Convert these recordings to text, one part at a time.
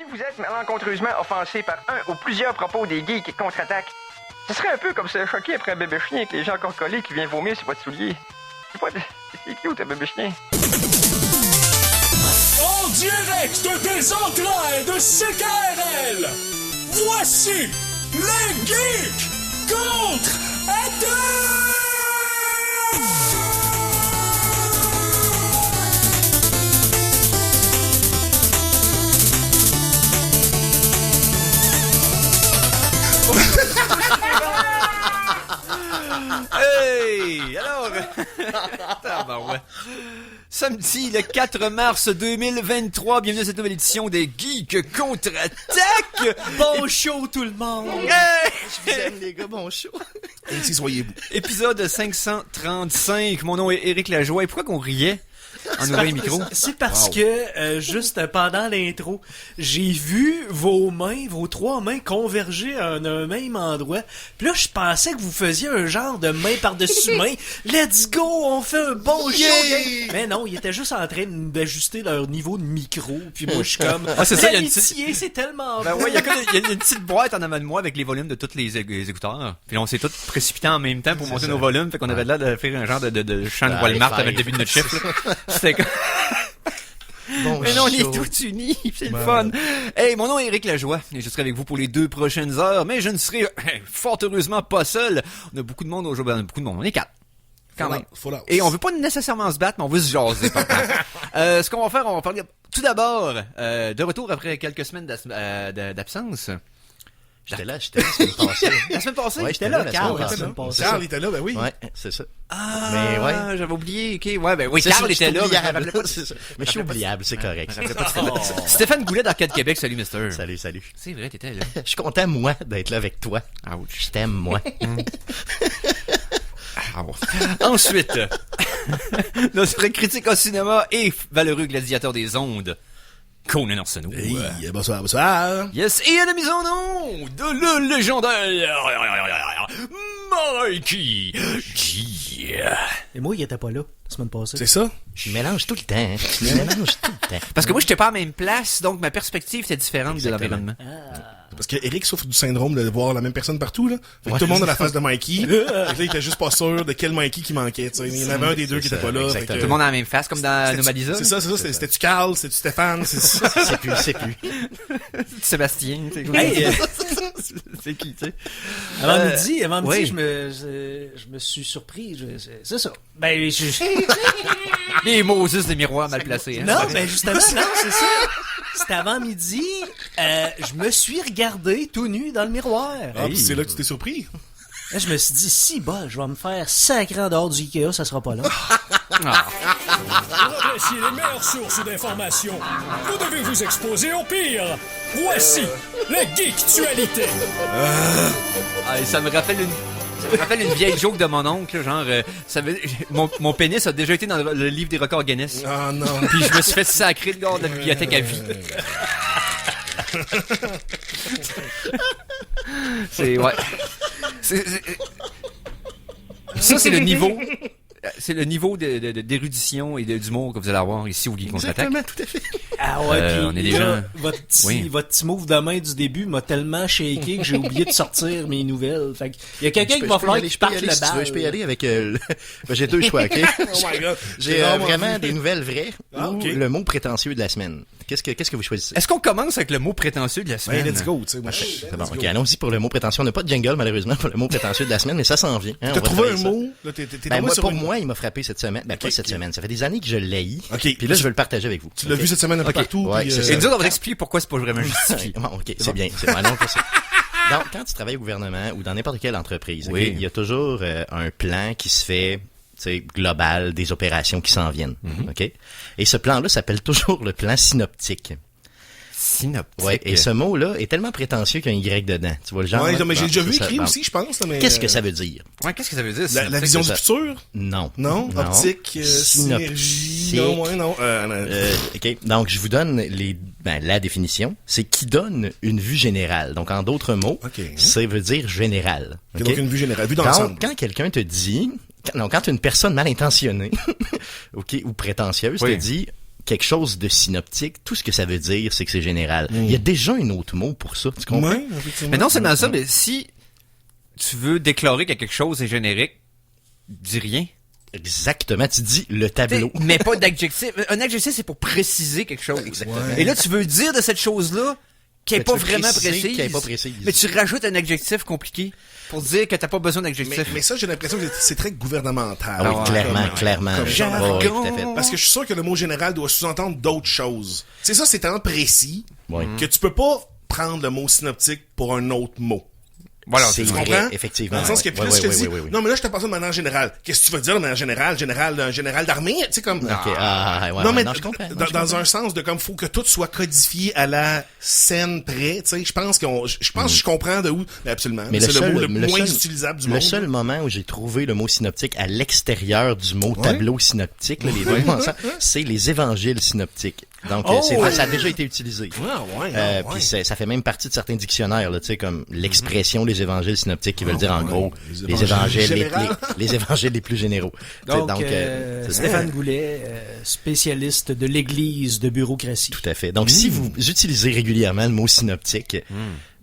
Si vous êtes malencontreusement offensé par un ou plusieurs propos des geeks contre-attaque, ce serait un peu comme se choquer après un bébé chien avec les gens encore collés qui vient vomir sur votre soulier. C'est cute, un bébé chien. En direct des entrailles de CKRL, voici les geeks contre-attaque! Hey! Alors, ouais. Samedi, le 4 mars 2023, bienvenue à cette nouvelle édition des Geeks Contre-Attaque! Bon show tout le monde! Hey! Je vous aime les gars, bon show! Ainsi soyez-vous. Épisode 535, mon nom est Éric Lajoie, et pourquoi qu'on riait en ouvrant les micros? C'est parce que, juste pendant l'intro, j'ai vu vos trois mains converger à un même endroit. Puis là, je pensais que vous faisiez un genre de main par-dessus main. Let's go, on fait un bon show! Mais non, ils étaient juste en train d'ajuster leur niveau de micro. Puis moi, je suis comme, c'est ça, l'amitié, c'est tellement Ben beau. ouais, il y a une petite boîte en avant de moi avec les volumes de tous les écouteurs. Puis on s'est tous précipités en même temps pour monter nos volumes. Fait qu'on avait l'air de faire un genre de chant de Walmart avec le début de notre chiffre, là. C'était comme... Bon mais non, on show. est tous unis, c'est le fun. Hey, mon nom est Éric Lajoie et je serai avec vous pour les 2 prochaines heures, mais je ne serai fort heureusement pas seul. On a beaucoup de monde aujourd'hui, on est 4. Quand même. Et on veut pas nécessairement se battre, mais on veut se jaser. Ce qu'on va faire, on va parler tout d'abord de retour après quelques semaines d'absence. J'étais là la semaine passée. La semaine passée? Ouais, J'étais là, la Carl, semaine la passée. semaine passée. Charles était là, ben oui. Ouais, c'est ça. Ah, Mais ouais. j'avais oublié, ok, ouais, ben oui, C'est Carl ça, était là, mais je me oubliable. rappelais pas. C'est ça. Mais je suis oubliable, c'est correct. Stéphane Goulet d'Arcade Québec, salut Mister. Salut. C'est vrai, t'étais là. Je suis content, moi, d'être là avec toi. Ouch. Je t'aime, moi. Ensuite, notre critique au cinéma et valeureux gladiateur des ondes, Conan Arsenault. Hey, bonsoir. Yes, et à la mise en onde de le légendaire Mikey G. Et moi, il était pas là, la semaine passée. C'est ça? Je mélange tout le temps. Hein. Je mélange tout le temps. Parce que moi, j'étais pas à la même place, donc ma perspective était différente Exactement. de l'environnement. Parce que Eric souffre du syndrome de voir la même personne partout, là. Fait que tout le monde a la face de Mikey. Fait que là, il était juste pas sûr de quel Mikey qui manquait, tu sais. Il y en avait un des deux qui était pas là. Fait que, Tout le monde a la même face, comme dans Nomadisa. C'est ça. C'était-tu Carl? C'était-tu Stéphane? C'est plus. Sébastien, tu sais. Hey, c'est qui, tu sais? avant midi, oui. je me suis surpris. C'est ça. Ben, Les Moses des miroirs mal placés. Hein? non, ben justement, non, c'est ça. C'était avant midi. Je me suis regardé tout nu dans le miroir. Ah, pis c'est là que tu t'es surpris. Là, je me suis dit, si bol, je vais me faire sacrer en dehors du Ikea, ça sera pas là. Pour apprécier les meilleures sources d'informations, vous devez vous exposer au pire. Voici la Geektualité. Ah, ça me rappelle une vieille joke de mon oncle, genre, mon pénis a déjà été dans le livre des records Guinness. Ah non. Puis je me suis fait sacrer le gars de la bibliothèque à vie. Ouais. Ça, c'est le niveau. C'est le niveau d'érudition et d'humour que vous allez avoir ici au Geek Contre-Attaque. Exactement, tout à fait. Ah ouais, puis on est des là, gens. votre petit move de main du début m'a tellement shaké que j'ai oublié de sortir mes nouvelles. Fait que, il y a quelqu'un qui va falloir que je parte le bal. Je peux y aller avec... Ben, j'ai 2 choix, OK? Oh my god. J'ai vraiment des nouvelles vraies ou le mot prétentieux de la semaine. Qu'est-ce que vous choisissez? Est-ce qu'on commence avec le mot prétentieux de la semaine? Ben, let's go, tu sais. Moi, C'est bon, ok, allons-y pour le mot prétentieux. On n'a pas de jingle, malheureusement, pour le mot prétentieux de la semaine, mais ça s'en vient. Hein, t'as on va trouvé un travailler ça. mot? Là, t'es Ben, tombé moi, sur pour une- moi, il m'a frappé cette semaine. Ben, pas cette semaine. Ça fait des années que je l'haïs. OK. Puis là, je veux le partager avec vous. Tu l'as vu cette semaine un peu partout. Ouais, puis, c'est Et ça. nous, on va expliquer pourquoi c'est pas vraiment justifié. Bon, ok, c'est bien. C'est bon, non, c'est ça. Donc, quand tu travailles au gouvernement ou dans n'importe quelle entreprise, ok, Oui. il y a toujours un plan qui se fait, tu sais, global des opérations qui s'en viennent. OK? Et ce plan-là s'appelle toujours le plan synoptique. Synoptique. Ouais, et ce mot-là est tellement prétentieux qu'il y a un Y dedans. Tu vois le genre? Ouais, là? mais j'ai Bon, déjà vu c'est ça. écrit Bon. aussi, je pense. là, mais, Qu'est-ce que ça veut dire? Ouais, qu'est-ce que ça veut dire? La synoptique? vision du ça. futur? Non. Non? Optique, synergie, non, ouais, non. OK. Donc, je vous donne la définition. C'est qui donne une vue générale. Donc, en d'autres mots, OK. ça veut dire général. OK? Donc, une vue générale, vue d'ensemble. Donc, quand quelqu'un te dit... quand une personne mal intentionnée, OK, ou prétentieuse Oui. te dit... quelque chose de synoptique, tout ce que ça veut dire, c'est que c'est général. Il y a déjà un autre mot pour ça, tu comprends? Ouais, effectivement. Mais non seulement ça, mais si tu veux déclarer que quelque chose est générique, dis rien. Exactement, tu dis le tableau. T'sais, mais pas d'adjectif. Un adjectif, c'est pour préciser quelque chose. Exactement. Et là, tu veux dire de cette chose-là qui est Mais pas tu veux vraiment préciser précise. qu'elle est pas précise. Mais tu rajoutes un adjectif compliqué pour dire que t'as pas besoin d'adjectif. Mais ça, j'ai l'impression que c'est très gouvernemental. Ah oui, clairement. comme jargon. Ouais, tout à fait. Parce que je suis sûr que le mot général doit sous-entendre d'autres choses. C'est ça, c'est tellement précis Ouais. que tu peux pas prendre le mot synoptique pour un autre mot. Voilà, C'est Tu vrai, comprends? effectivement. Dans le sens que Ouais, plus ouais, je te ouais, dis, ouais, ouais. non, mais là, je te parle de manière générale. Qu'est-ce que tu veux dire de manière générale? Un général d'armée? Tu sais, comme... Ok, ouais, non, mais non, je comprends. dans un sens de comme faut que tout soit codifié à la scène près, tu sais, je pense que je comprends de où, mais absolument. Mais c'est le mot le le moins seul- utilisable du Le monde. seul moment où j'ai trouvé le mot synoptique à l'extérieur du mot tableau synoptique, là, les deux mots ensemble, c'est les évangiles synoptiques. Donc, ça a déjà été utilisé. Ouais. Puis ça fait même partie de certains dictionnaires, là, tu sais, comme l'expression les évangiles synoptiques qui veulent dire en gros les évangiles les évangiles les plus généraux. Donc, c'est ça. Stéphane Goulet, spécialiste de l'Église de bureaucratie. Tout à fait. Donc, si vous utilisez régulièrement le mot synoptique,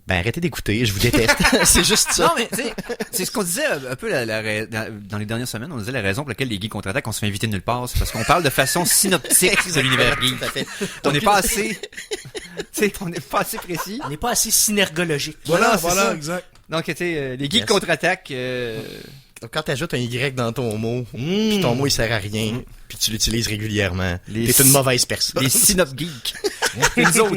ben arrêtez d'écouter, je vous déteste. C'est juste ça. Non, mais tu sais, c'est ce qu'on disait un peu dans les dernières semaines. On disait la raison pour laquelle les geeks contre-attaque, on se fait inviter de nulle part, c'est parce qu'on parle de façon synoptique de l'univers geek. Tout à fait. On n'est pas assez, tu sais, on n'est pas assez précis. On n'est pas assez synergologique. Voilà, c'est ça. exact. Donc, tu sais, les geeks Yes. contre-attaque, Donc, quand tu ajoutes un Y dans ton mot, puis ton mot il sert à rien, puis tu l'utilises régulièrement, t'es une mauvaise personne. les synop geeks. Et nous autres,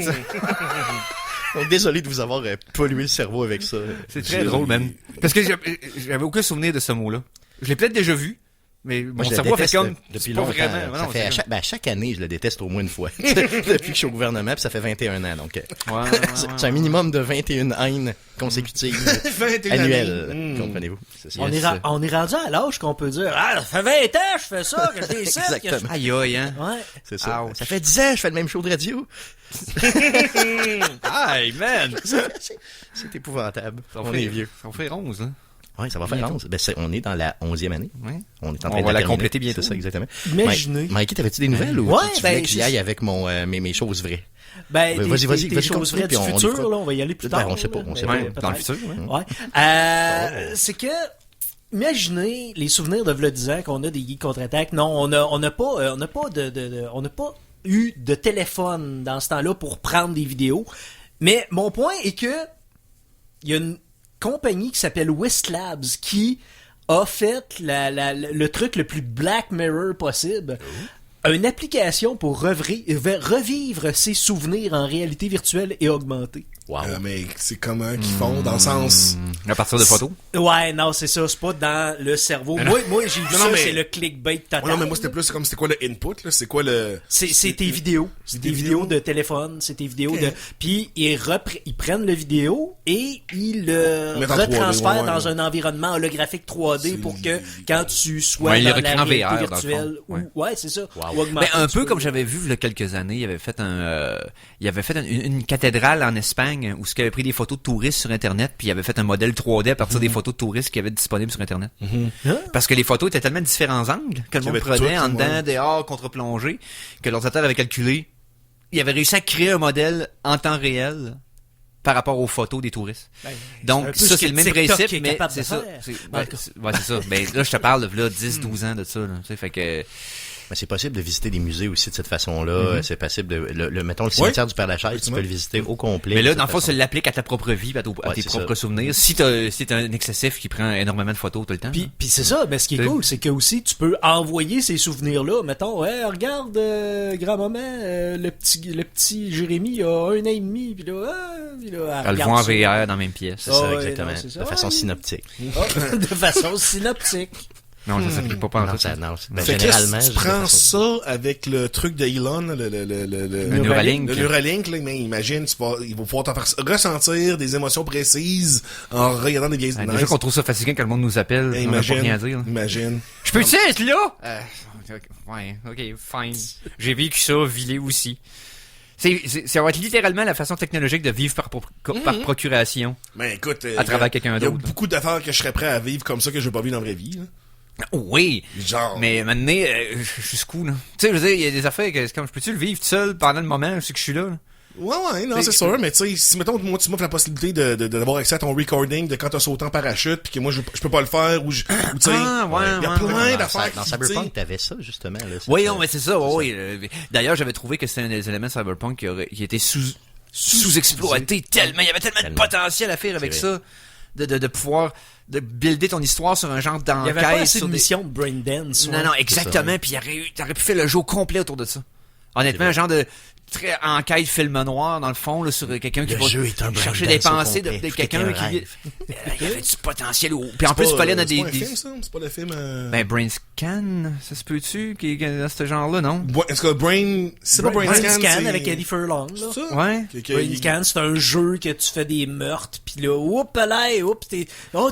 Donc, désolé de vous avoir pollué le cerveau avec ça. c'est très drôle même. Parce que j'avais aucun souvenir de ce mot-là. Je l'ai peut-être déjà vu, mais mon Moi, je le cerveau fait déteste comme depuis c'est pas longtemps. vraiment. Ça Non, fait c'est chaque année, je le déteste au moins une fois. Depuis que je suis au gouvernement, puis ça fait 21 ans. Donc, Ouais, c'est un minimum de 21 haines consécutives 21 annuelles. années. Comprenez-vous? C'est ça. On est rendu à l'âge qu'on peut dire, ça fait 20 ans je fais ça, que j'ai ça. Exactement. Aïe aïe, hein. Ouais. C'est ça. Ouch. Ça fait 10 ans que je fais le même show de radio. Aïe, man. C'est épouvantable. Ça On fait- est vieux. Ça fait 11, hein. Oui, ça va faire 11. Ben, on est dans la 11e année. Ouais. On est en On train de va la terminer. compléter bientôt. C'est ça, exactement. Imaginez. Mikey, t'avais-tu des nouvelles ou Ouais, tu voulais ben, que j'y aille avec mes choses vraies? Ben, Vas-y, tes choses continue, vraies puis du on futur, l'écoute. là, on va y aller plus Ben, tard. on sait pas, là, on sait mais Ouais, dans le peut-être. futur, ouais. Ouais. C'est que, imaginez les souvenirs de v'là 10 ans qu'on a des geeks contre-attaque. Non, on n'a pas eu de téléphone dans ce temps-là pour prendre des vidéos. Mais mon point est que il y a une compagnie qui s'appelle Whisk Labs qui a fait le truc le plus Black Mirror possible. Une application pour revivre ses souvenirs en réalité virtuelle et augmentée. Wow. Mais c'est comment qu'ils font, dans le sens... À partir de photos. Ouais, non, c'est ça, c'est pas dans le cerveau. Moi j'ai vu Non, ça, mais- c'est le clickbait total. Ouais, non, mais moi, c'était plus comme, c'était quoi le input, là? C'est quoi le... C'est tes vidéos. C'est tes vidéos de téléphone, c'est tes vidéos de... Puis ils prennent le vidéo et ils le Mettent en 3D, retransfèrent ouais. dans un environnement holographique 3D pour que quand tu sois Ouais, il dans le la recrée en réalité VR, dans le virtuelle... fond. Ouais. Ouais, c'est ça. Wow. Ou augmenter Ben, un petit peu comme j'avais vu il y a quelques années, il avait fait une cathédrale en Espagne où il avait pris des photos de touristes sur Internet, puis il avait fait un modèle 3D à partir des photos de touristes qu'il y avait disponibles sur Internet. Parce que les photos étaient tellement différents angles que le Il y monde avait prenait tout, en dedans, ouais. dehors, contre-plongée, que l'ordinateur avait calculé. Il avait réussi à créer un modèle en temps réel par rapport aux photos des touristes. Donc, un peu ça, ce c'est que le même TikTok principe, est mais capable c'est de ça. faire. Ouais, c'est ça. Ben, là, je te parle de là, 10-12 ans de ça, là. Tu sais, fait que... Mais c'est possible de visiter des musées aussi de cette façon-là. C'est possible de mettons le cimetière du Père-Lachaise, tu peux le visiter au complet. Mais là, de dans le fond, cette ça l'applique à ta propre vie, à tes c'est propres ça. souvenirs. Si t'as un excessif qui prend énormément de photos tout le temps. Puis c'est ça, mais ce qui est cool, c'est que aussi tu peux envoyer ces souvenirs-là. Mettons, hey, regarde, grand-maman, le petit Jérémy, il a 1 an et demi, puis là, elle le regarde voit en ça. VR dans la même pièce. C'est ça, ouais, exactement. non, c'est ça. De façon Ouais. synoptique. De façon synoptique. Non, ça s'applique pas Non, par ça, ça. non, ben, Fait que généralement, tu je dis de prends façon- ça avec le truc de Elon, le Neuralink. Le Neuralink, là, mais imagine, il va pouvoir te faire ressentir des émotions précises en regardant des vieilles Ah, images. déjà qu'on trouve ça fatigant quand le monde nous appelle, on n'a pas rien à dire. là. Imagine. Je peux-tu être là? Ouais, ok, fine. J'ai vécu ça, Vilé aussi. Ça va être littéralement la façon technologique de vivre par procuration. Ben écoute, À travers quelqu'un il y a d'autre. beaucoup d'affaires que je serais prêt à vivre comme ça que je veux pas vivre dans la vraie vie. Là. Oui. Genre. Mais maintenant, jusqu'où, là? Tu sais, je veux dire, il y a des affaires que c'est comme, je peux-tu le vivre tout seul pendant le moment, je sais que je suis là? Ouais, non, c'est sûr, mais tu sais, si, mettons, moi, tu m'offres la possibilité d'avoir accès à ton recording de quand t'as sauté en parachute, puis que moi, je peux pas le faire, ou tu sais. Ouais. Il y a plein d'affaires Dans Cyberpunk, t'avais ça, justement, là. Oui, non, mais c'est ça, oui. D'ailleurs, j'avais trouvé que c'était un des éléments de Cyberpunk qui était sous-exploité tellement, il y avait tellement de potentiel à faire avec ça, de pouvoir, de builder ton histoire sur un genre d'enquête. Il y avait pas assez de missions de Braindance. Non, exactement, puis t'aurais pu faire le jeu complet autour de ça. Honnêtement, un genre de très enquête film noir, dans le fond, là, sur quelqu'un qui va chercher des pensées de quelqu'un qui... Il y avait du potentiel. Puis en plus, il fallait dans des... C'est pas un film, ça? C'est pas le film... Ben, Brain Scan, ça se peut-tu, qui est dans ce genre-là, non? Est-ce que c'est pas Brain Scan, avec Eddie Furlong, là. C'est ça? Ouais. Brain Scan, c'est un jeu que tu fais des meurtres, pis là,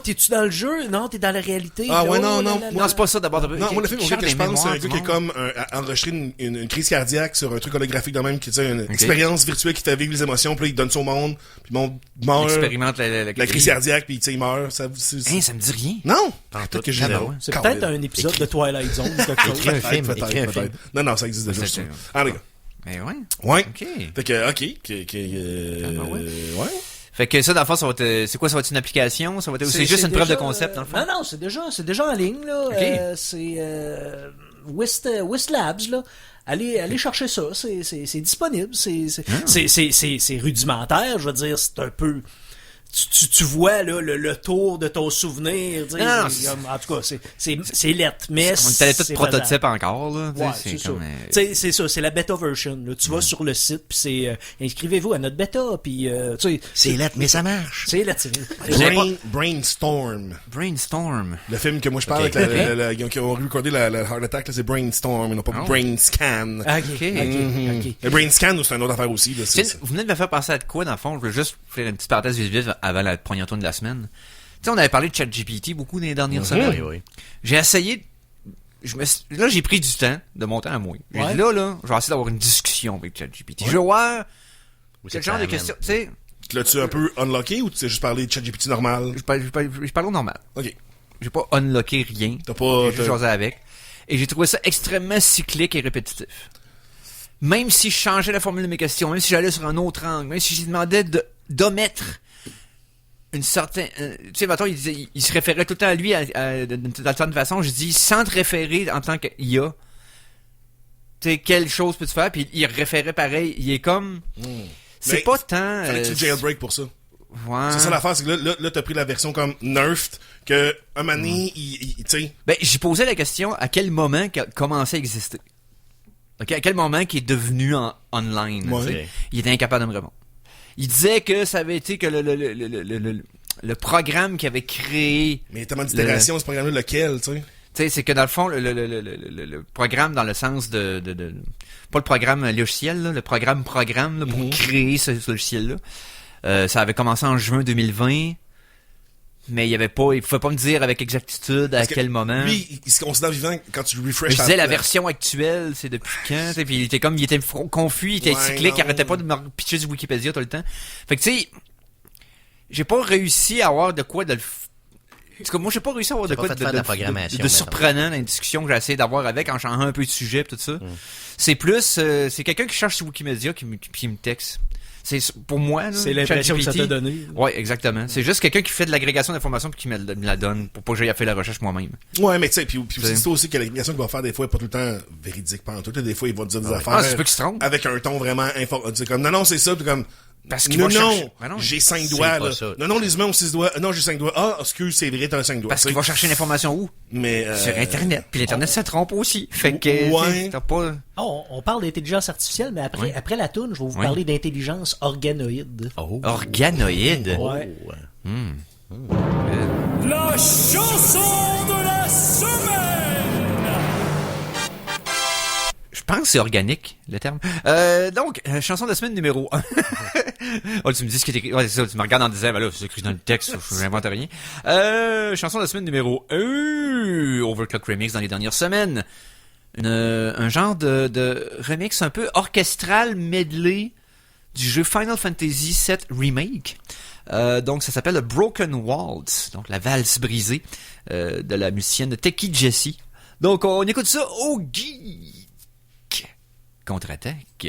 t'es-tu dans le jeu? Non, t'es dans la réalité. Ah ouais, non. Non, c'est pas ça, d'abord. Non, moi, le film, que je pense, c'est un gars qui est comme enregistré une crise cardiaque sur un truc holographique de même, qui est une expérience virtuelle qui te fait vivre les émotions, puis là, il donne son monde, puis le monde meurt. Il expérimente la crise cardiaque, puis il meurt. Ça me dit rien. Non! Peut-être que j'ai C'est peut-être un épisode de Twilight Zone. Écris un film. Non, ça existe déjà. Ah, les gars. Mais ouais. Ouais. OK. Fait que, ouais. Fait que ça, dans le fond, ça va être, c'est quoi, ça va être une application? Ça va être, c'est juste une preuve de concept, dans le fond? Non, c'est déjà en ligne, là. Okay. C'est, Wist Labs, là. Allez chercher ça, c'est disponible, c'est rudimentaire, je veux dire, c'est un peu... Tu vois là le tour de ton souvenir, non, en tout cas c'est lettre, mais on était tout prototype encore là, ouais, c'est ça. C'est ça, c'est la bêta version là. Tu vas sur le site puis c'est inscrivez-vous à notre bêta puis c'est lettre mais ça marche. C'est lettre. Brainstorm. Le film que moi je parle avec qui ont recordé la Heart Attack là, c'est Brainstorm et non pas Brain Scan. OK. Le Brain Scan c'est une autre affaire aussi là, vous venez de me faire penser à de quoi dans le fond, je veux juste faire une petite parenthèse vite avant la première tourne de la semaine. Tu sais, on avait parlé de ChatGPT beaucoup dans les dernières semaines. Oui. J'ai essayé... Là, j'ai pris du temps de monter à moi. J'ai dit, là, je vais essayer d'avoir une discussion avec ChatGPT. Je vais voir quel genre de questions... Tu sais... L'as-tu un peu unlocké ou tu sais juste parler de ChatGPT normal? Je parle au normal. OK. J'ai pas unlocké rien. J'ai juste jasé avec. Et j'ai trouvé ça extrêmement cyclique et répétitif. Même si je changeais la formule de mes questions, même si j'allais sur un autre angle, même si je demandais d'omettre une certaine... tu sais, mettons, il se référait tout le temps à lui d'une certaine façon. Je dis, sans te référer en tant qu'IA, tu sais, quelle chose peux-tu faire? Puis il référait pareil. Il est comme... C'est mais pas tant... Fallait que tu jailbreak pour ça. Ouais. C'est ça l'affaire, c'est que là t'as pris la version comme nerfed, que un moment donné, tu sais... Ben, j'ai posé la question à quel moment qu'il a commencé à exister. Okay, à quel moment qu'il est devenu online. Ouais. Il était incapable de me répondre. Il disait que ça avait été que le programme qu'il avait créé... Mais il y a tellement d'itérations, ce programme-là, lequel, tu sais? Tu sais, c'est que dans le fond, le programme dans le sens de pas le programme logiciel, là, le programme là, pour créer ce logiciel-là. Ça avait commencé en juin 2020, mais il pouvait pas me dire avec exactitude à quel moment. Lui, il se considère vivant quand tu refresh. Je disais la version actuelle, c'est depuis quand, puis il était confus, il était cyclique, il arrêtait pas de me pitcher du Wikipédia tout le temps. Fait que tu sais, j'ai pas réussi à avoir de quoi de le... En tout cas, moi, j'ai pas réussi à avoir de quoi de surprenant dans une discussion que j'ai essayé d'avoir avec en changeant un peu de sujet et tout ça. C'est plus, c'est quelqu'un qui cherche sur Wikimedia qui me texte. C'est pour moi là, c'est l'impression que ça t'a donné. Ouais, exactement. C'est juste quelqu'un qui fait de l'agrégation d'informations puis qui me la donne pour pas que j'aille faire la recherche moi-même. Ouais, mais tu sais, puis c'est ça aussi que l'agrégation qu'il va faire des fois est pas tout le temps véridique pendant tout. Des fois, il va te dire des affaires. C'est pas qu'il se trompe. Avec un ton vraiment comme non, c'est ça, puis comme parce qu'il j'ai 5 doigts là. Non, les humains ont 6 doigts. Non, j'ai 5 doigts. Ah, excuse, c'est vrai, t'as 5 doigts. Parce qu'il va chercher l'information où? Mais sur internet. Puis l'internet ça trompe aussi. Fait que t'as pas... on parle d'intelligence artificielle, mais après la toune, je vais vous parler d'intelligence organoïde. Organoïde? Ouais. La chanson de la semaine! Je pense que c'est organique, le terme. Donc, chanson de la semaine numéro 1. Oh, tu me dis ce qui est écrit. Ouais, c'est ça, tu me regardes en disant, ben là, c'est écrit dans le texte, je n'invente rien. Chanson de la semaine numéro 1. Overclock Remix dans les dernières semaines. Un genre de remix un peu orchestral medley du jeu Final Fantasy VII Remake. Donc, ça s'appelle le Broken Waltz, donc la valse brisée de la musicienne Techie Jessie. Donc, on écoute ça au Geek Contre-attaque.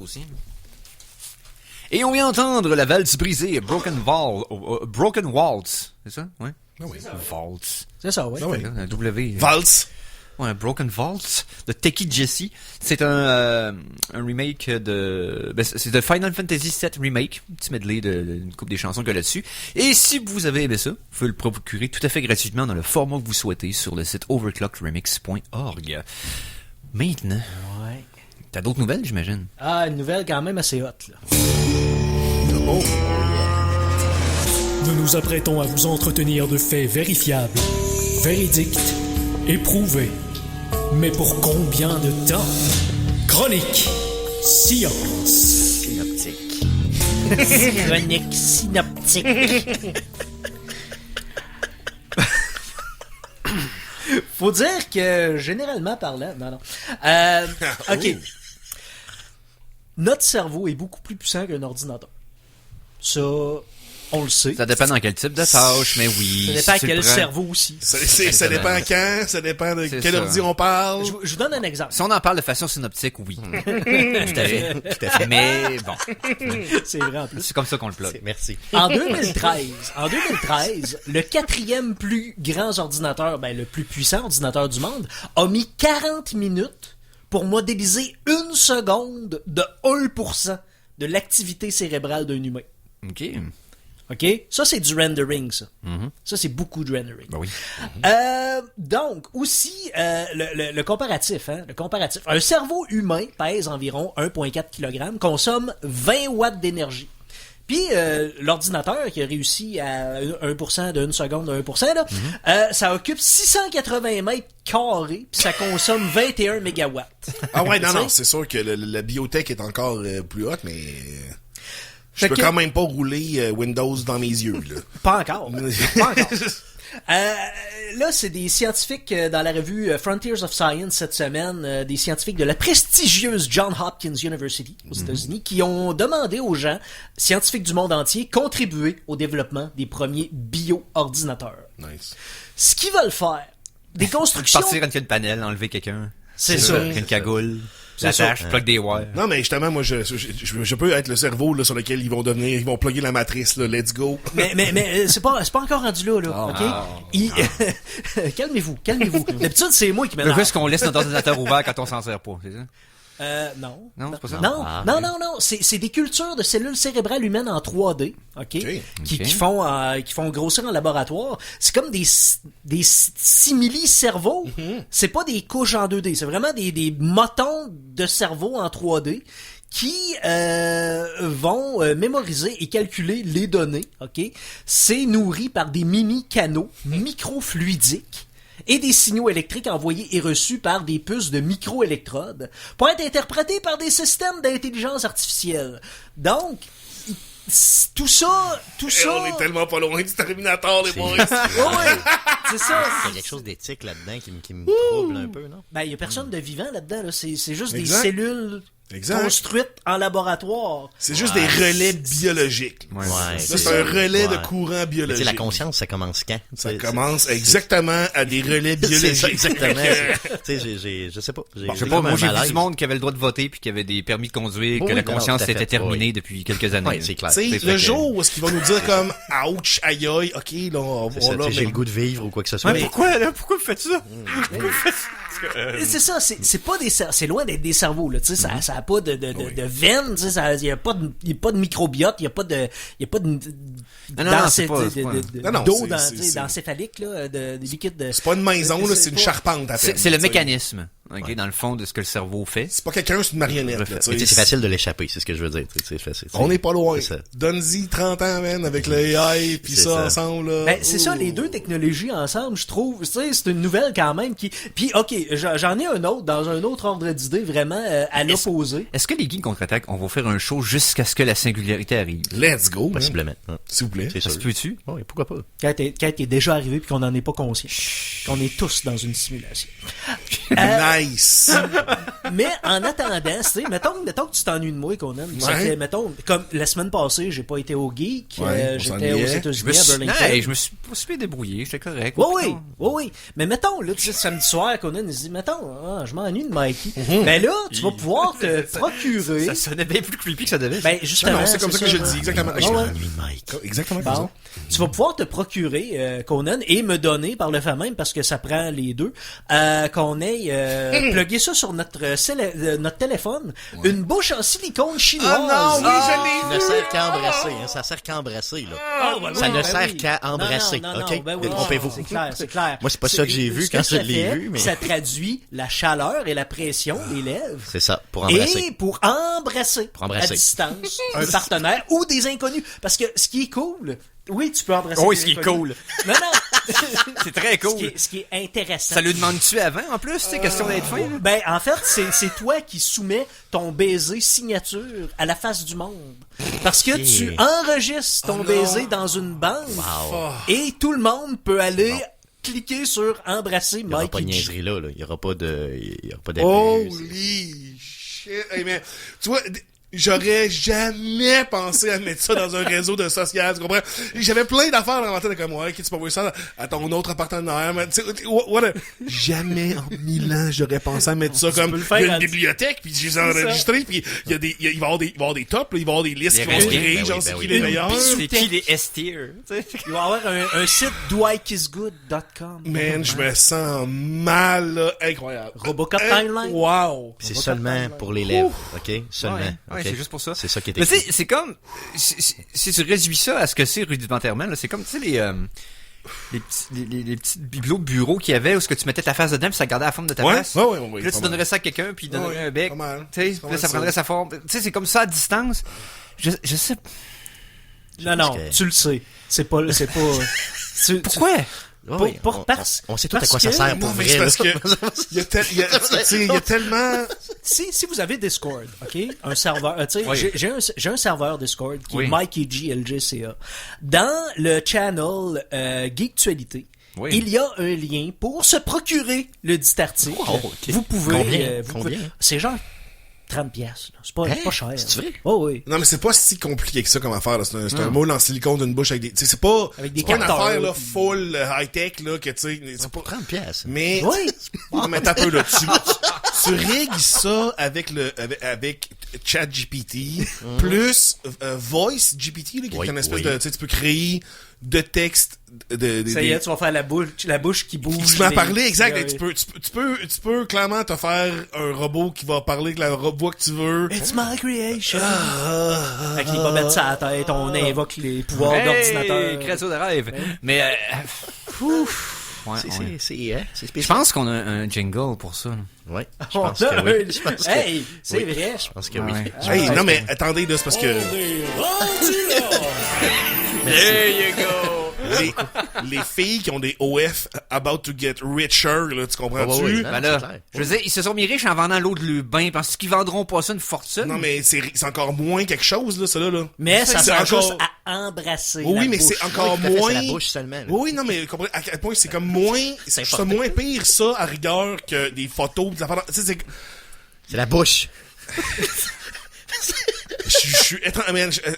Aussi. Et on vient entendre la valse brisée, Broken Waltz. C'est ça? Ouais. Ah oui. Waltz. C'est ça, oui. Ah oui. Un W. Valse. Ouais, un Broken Waltz de Techie Jessie. C'est un remake de... Ben, c'est de Final Fantasy VII Remake. Un petit medley d'une couple des chansons qu'il y a là-dessus. Et si vous avez aimé ça, vous pouvez le procurer tout à fait gratuitement dans le format que vous souhaitez sur le site overclockedremix.org. Maintenant... Ouais. T'as d'autres nouvelles, j'imagine? Ah, une nouvelle quand même assez hot, là. Oh. Nous nous apprêtons à vous entretenir de faits vérifiables, véridiques, éprouvés. Mais pour combien de temps? Chronique Science. Synoptique. Chronique synoptique. Faut dire que, généralement parlant... Non. OK. Notre cerveau est beaucoup plus puissant qu'un ordinateur. Ça, on le sait. Ça dépend dans quel type de tâche, mais oui. Ça dépend à quel cerveau aussi. Ça dépend quand, ça dépend de quel ordi on parle. Je vous donne un exemple. Si on en parle de façon synoptique, oui. Tout à fait. Mais bon. C'est vrai en plus. C'est comme ça qu'on le plug. Merci. En 2013, le 4e plus grand ordinateur, le plus puissant ordinateur du monde, a mis 40 minutes pour modéliser 1 seconde de 1% de l'activité cérébrale d'un humain. OK. OK? Ça, c'est du rendering, ça. Ça, c'est beaucoup de rendering. Ben oui. Donc, aussi, le comparatif, hein? Le comparatif. Un cerveau humain pèse environ 1,4 kg, consomme 20 watts d'énergie. Puis l'ordinateur qui a réussi à 1% de 1 seconde de 1%, là, ça occupe 680 mètres carrés, puis ça consomme 21 mégawatts. Ah ouais, non, c'est sûr que la biotech est encore plus haute, mais... Je peux quand même pas rouler Windows dans mes yeux, là. Pas encore. Pas encore. Là, c'est des scientifiques dans la revue Frontiers of Science cette semaine, des scientifiques de la prestigieuse Johns Hopkins University aux États-Unis, qui ont demandé aux gens, scientifiques du monde entier, contribuer au développement des premiers bio-ordinateurs. Nice. Ce qu'ils veulent faire, des constructions... Partir une panel, enlever quelqu'un. C'est ça. Avec une cagoule. J'attache, plug des wires. Non, mais justement, moi, je peux être le cerveau là, sur lequel ils vont plugger la matrice, là, let's go. Mais c'est pas encore rendu là, ok? Calmez-vous. D'habitude, c'est moi qui m'énerve. Le fait qu'on laisse notre ordinateur ouvert quand on s'en sert pas, c'est ça? Non. Non, c'est pas ça? Non. C'est des cultures de cellules cérébrales humaines en 3D, qui font grossir en laboratoire. C'est comme des simili-cerveaux. C'est pas des couches en 2D. C'est vraiment des motons de cerveau en 3D qui vont mémoriser et calculer les données. C'est nourri par des mini-canaux microfluidiques et des signaux électriques envoyés et reçus par des puces de microélectrodes pour être interprétés par des systèmes d'intelligence artificielle. Donc, tout ça... on est tellement pas loin du Terminator, les boys. Oui, c'est ça. Il y a quelque chose d'éthique là-dedans qui me trouble un peu, non? Ben, il y a personne de vivant là-dedans, là. C'est juste des cellules... Exact. Construite en laboratoire. C'est juste des relais biologiques. Ouais. C'est un relais de courant biologique. La conscience, ça commence quand? Ça commence exactement à des relais biologiques. C'est ça, exactement. Je sais pas. Moi, j'ai vu du monde qui avait le droit de voter puis qui avait des permis de conduire, que la conscience était terminée depuis quelques années. C'est clair. Le jour où est-ce qu'ils vont nous dire comme, ouch, aïe aïe, ok, là, on va là. J'ai le goût de vivre ou quoi que ce soit. Mais pourquoi vous faites ça? C'est ça, c'est pas c'est loin d'être des cerveaux, là, tu sais, ça a pas de veines, tu sais, il y a pas de microbiote, il y a pas de d'eau d'encéphalique, là, de liquide. C'est pas une maison, là, c'est une charpente, à peine. C'est le mécanisme, dans le fond, de ce que le cerveau fait. C'est pas quelqu'un, c'est une marionnette, là, c'est facile de l'échapper, c'est ce que je veux dire, on n'est pas loin. Donne-y 30 ans, man, avec le AI, puis ça ensemble, là. Ben, c'est ça, les deux technologies ensemble, je trouve, tu sais, c'est une nouvelle quand même puis ok, j'en ai un autre, dans un autre ordre d'idée, vraiment, à l'opposé. Est-ce que les Geeks contre-attaque, on va faire un show jusqu'à ce que la singularité arrive? Let's go, possiblement. S'il vous plaît. Ça se peut-tu? Oui, pourquoi pas? Quand t'es déjà arrivé puis qu'on n'en est pas conscient. Qu'on est tous dans une simulation. Nice! Mais en attendant, tu sais, mettons que tu t'ennuies de moi, Conan. Ça fait, mettons, comme la semaine passée, j'ai pas été au Geek, j'étais aux États-Unis à Burlington. Je me suis pas super débrouillé, j'étais correct. Oui. Mais mettons, là, tu sais, samedi soir, Conan, il se dit, mettons, je m'ennuie de Mikey. Ben là, tu vas pouvoir te procurer. Ça sonnait bien plus creepy que ça devait. Ben, justement. C'est comme ça que je le dis, exactement. Je m'ennuie de Mike. Exactement comme ça. Tu vas pouvoir te procurer, Conan, et me donner par le fait même, parce que ça prend les deux, qu'on ait plugué ça sur notre téléphone, une bouche en silicone chinoise. Ah non, oui, je l'ai vu! Ne sert qu'à embrasser, hein. Ça sert qu'à embrasser, là. Ça ne sert qu'à embrasser, ok? Détrompez-vous. C'est clair. Moi, c'est pas ça que j'ai vu quand je l'ai vu, mais... Ça traduit la chaleur et la pression des lèvres. C'est ça, pour embrasser. Et pour embrasser. À distance, un partenaire ou des inconnus. Parce que ce qui est cool... Oui, tu peux embrasser. Oui, ce qui est cool. Non. C'est très cool. Ce qui est intéressant. Ça lui demande-tu avant, en plus, c'est question d'être fin? Là? Ben, en fait, c'est toi qui soumets ton baiser signature à la face du monde. Parce que tu enregistres ton baiser dans une bande. Et tout le monde peut aller cliquer sur embrasser Mike. Il n'y aura pas de niaiserie là. Il n'y aura pas d'abus. Holy shit. Hey, man. Tu vois... J'aurais jamais pensé à mettre ça dans un réseau de social, tu comprends? J'avais plein d'affaires dans ma tête, comme, ouais, tu peux voir ça à ton autre partenaire, mais, jamais en 1000 ans, j'aurais pensé à mettre ça comme, il y a une bibliothèque, puis j'ai enregistré, puis il va y avoir des tops, là, il va y avoir des listes qui vont se créer, genre, c'est qui les meilleurs. C'est qui les S-tier, tu sais? Il va y avoir un site doikisgood.com. Man, je me sens mal, là, incroyable. Robocop Timeline. Wow. C'est seulement pour les lèvres, ok? Seulement. Ouais, c'est juste pour ça. C'est ça qui est écrit. Mais écrit. c'est comme, si tu réduis ça à ce que c'est rudimentairement, là, c'est comme, tu sais, les petits bibelots de bureau qu'il y avait où ce que tu mettais ta face dedans puis ça gardait la forme de ta face. Ouais, puis là, tu donnerais ça à quelqu'un puis il donnerait un bec. Tu sais, puis là, ça prendrait sa forme. Tu sais, c'est comme ça à distance. Je sais. Non, tu le sais. C'est pas... Pourquoi? On sait tout à quoi ça sert pour vrai. Parce que il y a tellement... Si vous avez Discord, OK? Un serveur, j'ai un serveur Discord qui est MikeyGLGCA. Dans le channel Geektualité, il y a un lien pour se procurer le dit article. Vous pouvez... Combien? C'est genre 30$. C'est pas cher. C'est vrai? Oh oui. Non, mais c'est pas si compliqué que ça comme affaire. Là. C'est un moule en silicone d'une bouche avec des... C'est pas, avec pas une affaire là, full high-tech, là, que tu sais... C'est pour 30$. Mais... Oui. Non, mais t'as un peu là. Tu rigues ça avec ChatGPT, plus Voice GPT, là, qui est une espèce de... Tu sais, tu peux créer de texte... Ça y est, tu vas faire la bouche qui bouge. Tu m'as parlé, exact. Tu peux clairement te faire un robot qui va parler avec la voix que tu veux. It's my creation. Avec les bobettes sur la tête, on invoque les pouvoirs d'ordinateur. Créature de rêve. Mais, C'est spécial. Je pense qu'on a un jingle pour ça. Ouais. Je pense que oui. Hey, c'est vrai. Je pense que oui. Hey, non, mais attendez, là, c'est parce que... There you go! Les filles qui ont des OF about to get richer, là, tu comprends-tu? Oui. Ben là, je veux dire, ils se sont mis riches en vendant l'eau de leur bain parce qu'ils vendront pas ça une fortune. Non, mais c'est encore moins quelque chose, là, ça là. Mais ça sert encore... juste à embrasser Oui, la mais bouche. c'est encore C'est moins... la bouche seulement. Là. Oui, non, mais comprenez à quel point c'est comme moins... C'est moins pire, ça, à rigueur, que des photos, des affaires... Tu sais, C'est la bouche.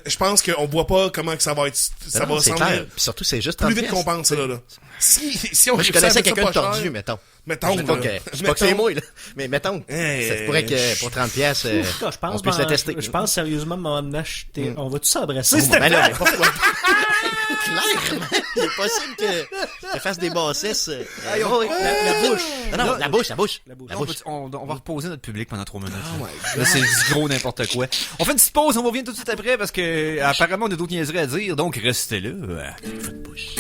Je pense qu'on voit pas comment que ça va être. Ça va c'est sembler clair. Puis surtout, c'est juste plus 30$. vite qu'on pense, ça, là. Si on Moi, je connaissais quelqu'un de tordu, mettons. Mettons, Je dis pas que c'est moi, là. Mais mettons, Hey, ça pourrait que pour 30$, on puisse le tester. Je pense sérieusement m'en acheter. On va tous s'embrasser. Ben là, mais pourquoi? Clairement, il est possible que je fasse des bassesses. La bouche. Non, la bouche. On va reposer notre public pendant 3 minutes. Là, c'est du gros n'importe quoi. On fait une petite pause, on va revenir tout de suite après parce que apparemment on a d'autres niaiseries à dire, donc restez là. Votre bouche.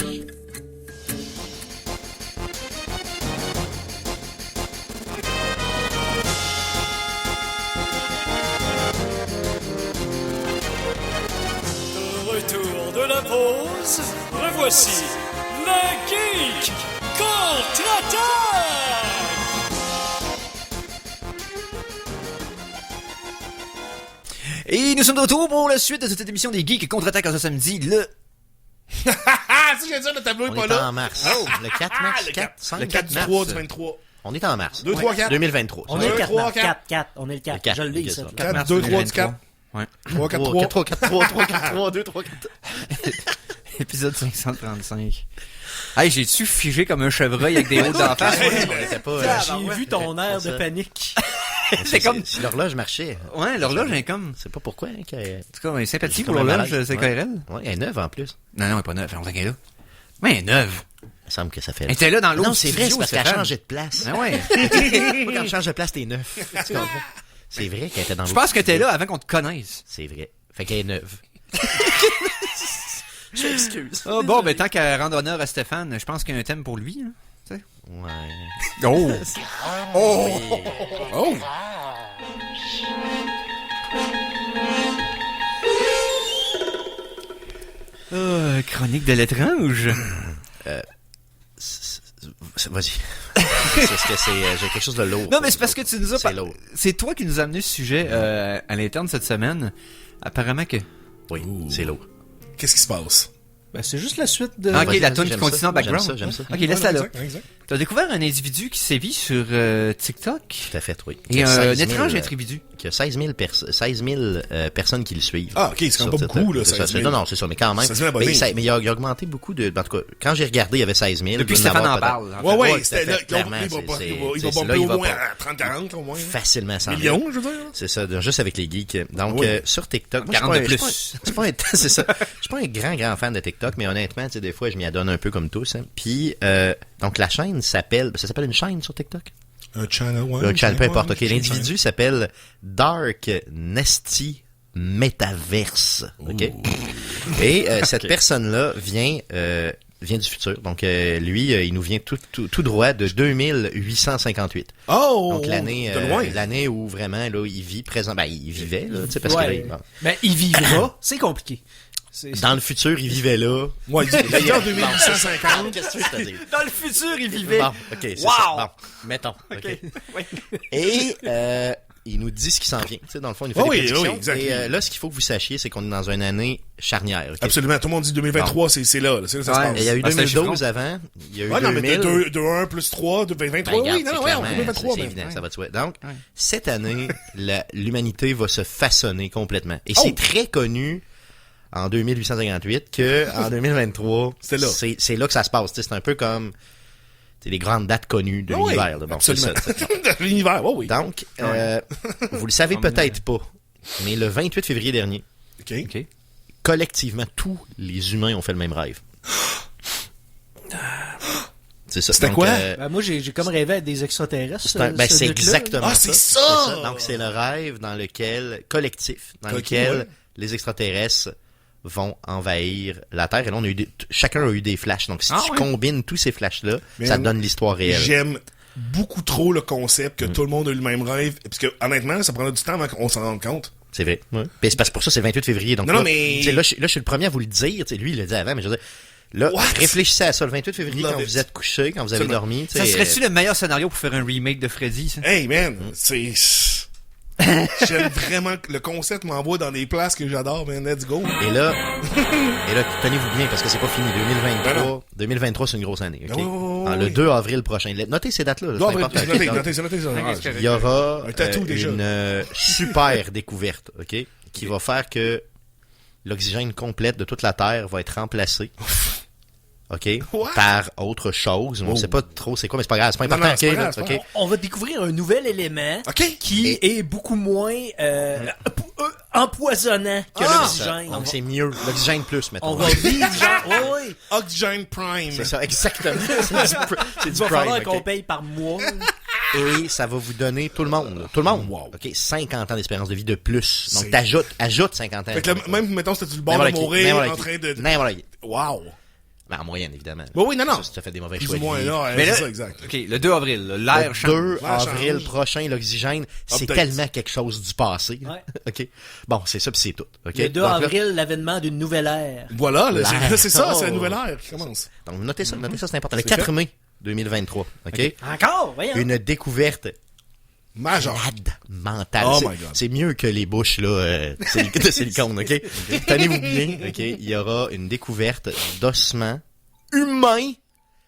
Retour de la pause, revoici le Geek contre-attaque! Et nous sommes de retour pour la suite de cette émission des Geeks contre-attaque ce samedi, le... Ah, si j'ai dit, le tableau est On pas est là. en mars. Oh, le 4 mars. 4 Le 4 du 3 du 23. On est en mars. 2, 3, 4. 2023. On est le 4, 3, 4. On est le 4. Le 4, Je le lis, ok, ça. ça. 4, 2, 3 du 4. Ouais. 3, 4, 3. 3, 4, 3, 2, 3, 4. Épisode 535. Hey, j'ai-tu figé comme un chevreuil avec des hauts d'en face? On était pas... J'ai vu ton air de panique. C'est comme... Si l'horloge marchait. Ouais, l'horloge est comme... C'est pas pourquoi, hein, En tout cas, ouais, sympathie C'est pour comme un l'horloge, malade. c'est Ouais. KRL. Ouais, elle est neuve en plus. Non, elle est pas neuve, ça fait longtemps qu'elle est là. Ouais, elle est neuve. Il me semble que ça fait... Elle était là dans l'autre Non, c'est vrai, c'est parce qu'elle a Stéphane. changé de place. Ah ouais. Quand tu changes de place, t'es neuf. Tu comprends? C'est vrai qu'elle était dans Je l'autre pense que t'es studio. là avant qu'on te connaisse. C'est vrai. Fait qu'elle est neuve. Je m'excuse. Ah bon, ben tant qu'à rendre honneur à Stéphane, je pense qu'il y a un thème pour lui. Hein, tu sais. Ouais. Oh! Oh! Oh! Chronique de l'étrange. Vas-y. C'est ce que c'est... J'ai quelque chose de lourd. Non, mais c'est parce que tu nous as... C'est lourd. C'est toi qui nous as amené ce sujet à l'interne cette semaine. Apparemment que... Oui, c'est lourd. Qu'est-ce qui se passe? Ben, c'est juste la suite de... Ah, ok, vas-y, la vas-y, tune qui j'aime continue ça. en background. J'aime ça. Ok, laisse-la là. Exact. T'as découvert un individu qui sévit sur TikTok. Tout à fait, oui. Et Il y a un 16 000, étrange individu. Il y a 16 000 personnes qui le suivent. Ah, ok, c'est quand même Sur pas beaucoup, là, TikTok. 16 000. Non, c'est ça, mais quand même. 16 000 abonnés. Mais il a augmenté beaucoup de... En tout cas, quand j'ai regardé, il y avait 16 000. Depuis que Il doit Stéphane en avoir parle. peut-être- en fait. Ouais, Ouais, ouais, c'était tout à là. fait, clairement, Il va c'est- bomber là, il au va moins pas. à 30-40, au moins. Facilement 100 000. Millions, je veux dire. C'est ça, juste avec les geeks. Donc, Oui. sur TikTok, moi, 40 de je plus. suis pas un, c'est ça. Je suis pas un grand fan de TikTok, mais honnêtement, tu sais, des fois, je m'y adonne un peu comme tous. Hein. Puis, donc, la chaîne s'appelle, ça s'appelle une chaîne sur TikTok? Un channel, ouais. Un channel, peu importe. Ok, l'individu s'appelle Dark Nasty Metaverse. Ok. Et cette personne-là vient du futur. Donc, lui, il nous vient tout droit de 2858. Oh! Donc, l'année de loin. l'année où vraiment, là, il vit présent. Ben, il vivait, là, tu sais, parce Ouais. que là, bon, Ben, il vivra. C'est compliqué. Dans le futur, il vivait là. Ouais, il était en 2850. Qu'est-ce que tu veux te dire? Dans le futur, il vivait. Bon, ok, c'est Wow! ça. Bon, mettons. OK. Oui. Et il nous dit ce qui s'en vient. Tu sais, dans le fond, il nous fait Oui, des prédictions. oui, exactement. Et là, ce qu'il faut que vous sachiez, c'est qu'on est dans une année charnière. Ok? Absolument. Tout le monde dit 2023, c'est là. C'est là que ça se Ouais, passe. Et il y a eu Ah, c'était 2012 avant. Il y a eu Ouais, non, mais 2000. de 1 plus 3, de 2023. Ben, Oui, regarde, non, c'est ouais, clairement, 2023. c'est ben. évident, ouais. ça va de soi. Donc, Ouais. cette année, l'humanité va se façonner complètement. Et c'est très connu en 2858 que en 2023, C'est là. c'est là que ça se passe. Tu sais, c'est un peu comme les grandes dates connues de Ah oui, l'univers. là. Bon, c'est absolument. ça, c'est ça. De l'univers, oui. Donc, vous le savez peut-être pas, mais le 28 février dernier, OK. OK. collectivement, tous les humains ont fait le même rêve. C'est ça. C'était Donc, quoi? Ben, moi, j'ai comme rêvé à des extraterrestres. ben, ce c'est truc-là. exactement Ah, ça. c'est ça! Donc, c'est le rêve dans lequel, collectif, dans Ok, lequel ouais. les extraterrestres vont envahir la Terre. Et là, chacun a eu des flashs. Donc, si Ah, tu ouais. combines tous ces flashs-là, Mais ça te donne l'histoire réelle. J'aime beaucoup trop le concept que tout le monde a eu le même rêve. Parce que, honnêtement, ça prendra du temps avant qu'on s'en rende compte. C'est vrai. Ouais. Puis c'est parce que pour ça, c'est le 28 février. Donc Non, là, non, mais- tu sais, là, je suis le premier à vous le dire. Tu sais, lui, il l'a dit avant, mais je veux dire, là, What? réfléchissez à ça. Le 28 février, Love quand it. vous êtes couché, quand vous avez Absolument. dormi. tu Ça sais, serait-tu le meilleur scénario pour faire un remake de Freddy, ça? Hey, man, c'est... J'aime vraiment que le concept m'envoie dans des places que j'adore, man. Let's go. Et là, tenez-vous bien parce que c'est pas fini. 2023, c'est une grosse année. ok? Ah, oui. Le 2 avril prochain. Notez ces dates-là. Non, c'est important. c'est noté, Donc, noté, c'est noté, c'est noté. il y aura Un tatou, déjà. une super découverte, ok, qui va faire que l'oxygène complète de toute la Terre va être remplacé. OK? What? Par autre chose. On Oh. sait pas trop c'est quoi, mais c'est pas grave. C'est pas Non, important. non, c'est ok, pas grave, là, c'est ok? pas grave. On va découvrir un nouvel élément OK. qui est beaucoup moins empoisonnant que Ah! l'oxygène. Donc, c'est mieux. L'oxygène plus, mettons. On va vivre genre... Oui. Oxygen Prime. C'est ça, exactement. c'est Il du va prime, falloir ok? qu'on paye par mois. Et ça va vous donner tout le monde. Là. Tout le monde. Wow. OK? 50 ans d'espérance de vie de plus. Donc, C'est- ajoute 50 ans. Fait que là, même, mettons, c'était sur le bord N'importe de qui, mourir, n'importe en qui. train de... N'importe qui. Wow. Ben, en moyenne, évidemment. Oui, non, non. Ça, si tu as fait des mauvais Plus choix ou de moins, vie. là, Mais c'est là- ça, exact. OK, le 2 avril, là, l'air Le change. 2 L'air avril change. prochain, l'oxygène, c'est Update. tellement quelque chose du passé. Ouais. OK? Bon, c'est ça, puis c'est tout. OK? Le 2 Donc, là- avril, l'avènement d'une nouvelle ère. Voilà, là, c'est ça, Oh. c'est la nouvelle ère qui commence. donc, notez ça, c'est important. Le C'est 4 fait. mai 2023. OK? Encore, voyons. Une découverte Major. mentale. Oh C'est- my God. c'est mieux que les bouches là, de silicone, OK? Tenez-vous bien, OK? Il y aura une découverte d'ossements humains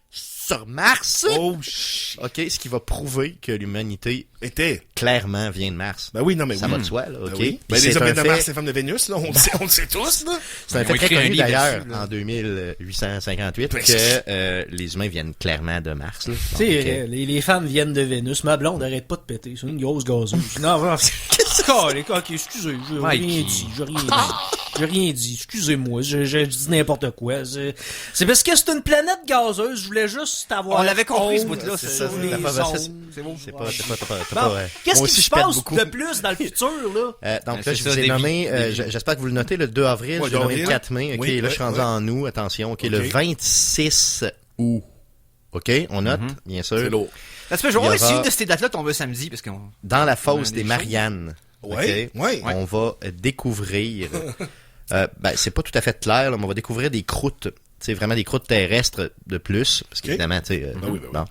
sur Mars. Oh, shit. OK? Ce qui va prouver que l'humanité, Était. clairement, vient de Mars. Ben oui, non, mais Ça oui. va de soi, là, OK? Ben oui. Puis Ben, c'est les hommes un de fait- Mars, les femmes de Vénus, là, on le sait tous, là. C'est un Ils fait ont très écrit un connu livre d'ailleurs là-dessus, là. en 2858 Ben, que les humains viennent clairement de Mars. Là. Tu sais, Donc, les femmes viennent de Vénus. Ma blonde arrête pas de péter. C'est une grosse gazeuse. Non, vraiment. Ok, excusez, j'ai Mike, rien dit. J'ai rien dit. Excusez-moi, je dis n'importe quoi. C'est parce que c'est une planète gazeuse. Je voulais juste avoir. On l'avait compris, ce honte bout-là, sur c'est ça, les t'as pas- zones. C'est bon. c'est pas, t'as Bon, pas, qu'est-ce moi qui aussi, se je pète passe beaucoup. de plus dans le futur, là? Donc là, C'est je ça, vous ai des nommé, vies. j'espère que vous le notez, le 2 avril, Ouais, je l'ai nommé le avril. 4 mai, ok, Oui, là je suis rendu ouais. en août, attention, ok, le Ok. 26 août, ok, on note, bien C'est sûr, lourd. Là, tu peux, je vais voir Il y si aura- une de ces dates-là tombe samedi, parce qu'on... dans la On fosse a des des Mariannes, Ouais, ok, ouais. on va découvrir, ben c'est pas tout à fait clair, là, mais on va découvrir des croûtes, c'est vraiment des croûtes terrestres de plus, parce qu'évidemment, tu sais, Ben oui, ben oui. bon,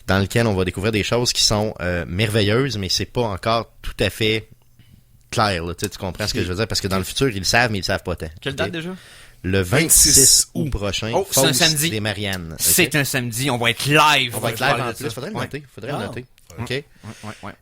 dans lequel on va découvrir des choses qui sont merveilleuses, mais c'est pas encore tout à fait clair, là, tu sais, tu comprends ce que je veux dire, parce que dans le futur, ils le savent, mais ils le savent pas tant. Quelle ok? date déjà? Le 26 26 août août. prochain, Oh, c'est un fosse samedi. des Mariannes. ok? C'est un samedi, on va être live. On va être pour live parler en de plus, ça. faudrait le Ouais. noter, faudrait Ah. le noter. OK? Ouais.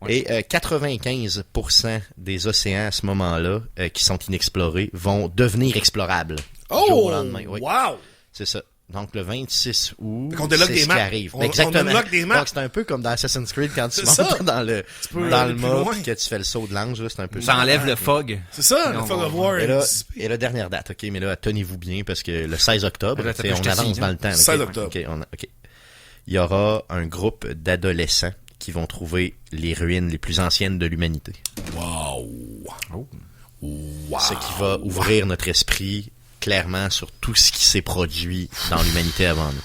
Et 95% des océans à ce moment-là, qui sont inexplorés, vont devenir explorables. Du jour Oh! au lendemain, oui. Wow! C'est ça. Donc, le 26 août, Fait qu'on déloque c'est des ce maps. qui arrive. On Exactement. déloque des maps. Donc, c'est un peu comme dans Assassin's Creed quand tu C'est montes ça. dans le, peux dans aller le plus mode loin. que tu fais le saut de l'ange, là, c'est un peu Ça enlève le fog. C'est ça, Non, le Fog bon, of War. Et là, est dissipé. et la dernière date, ok, mais là, tenez-vous bien parce que le 16 octobre, Attends, tu sais, je on te avance signe, dans hein. le temps. là, 16 ok? octobre. Ok. Il y aura un groupe d'adolescents qui vont trouver les ruines les plus anciennes de l'humanité. Wow. Wow. Ce qui va ouvrir notre esprit clairement sur tout ce qui s'est produit dans l'humanité avant nous.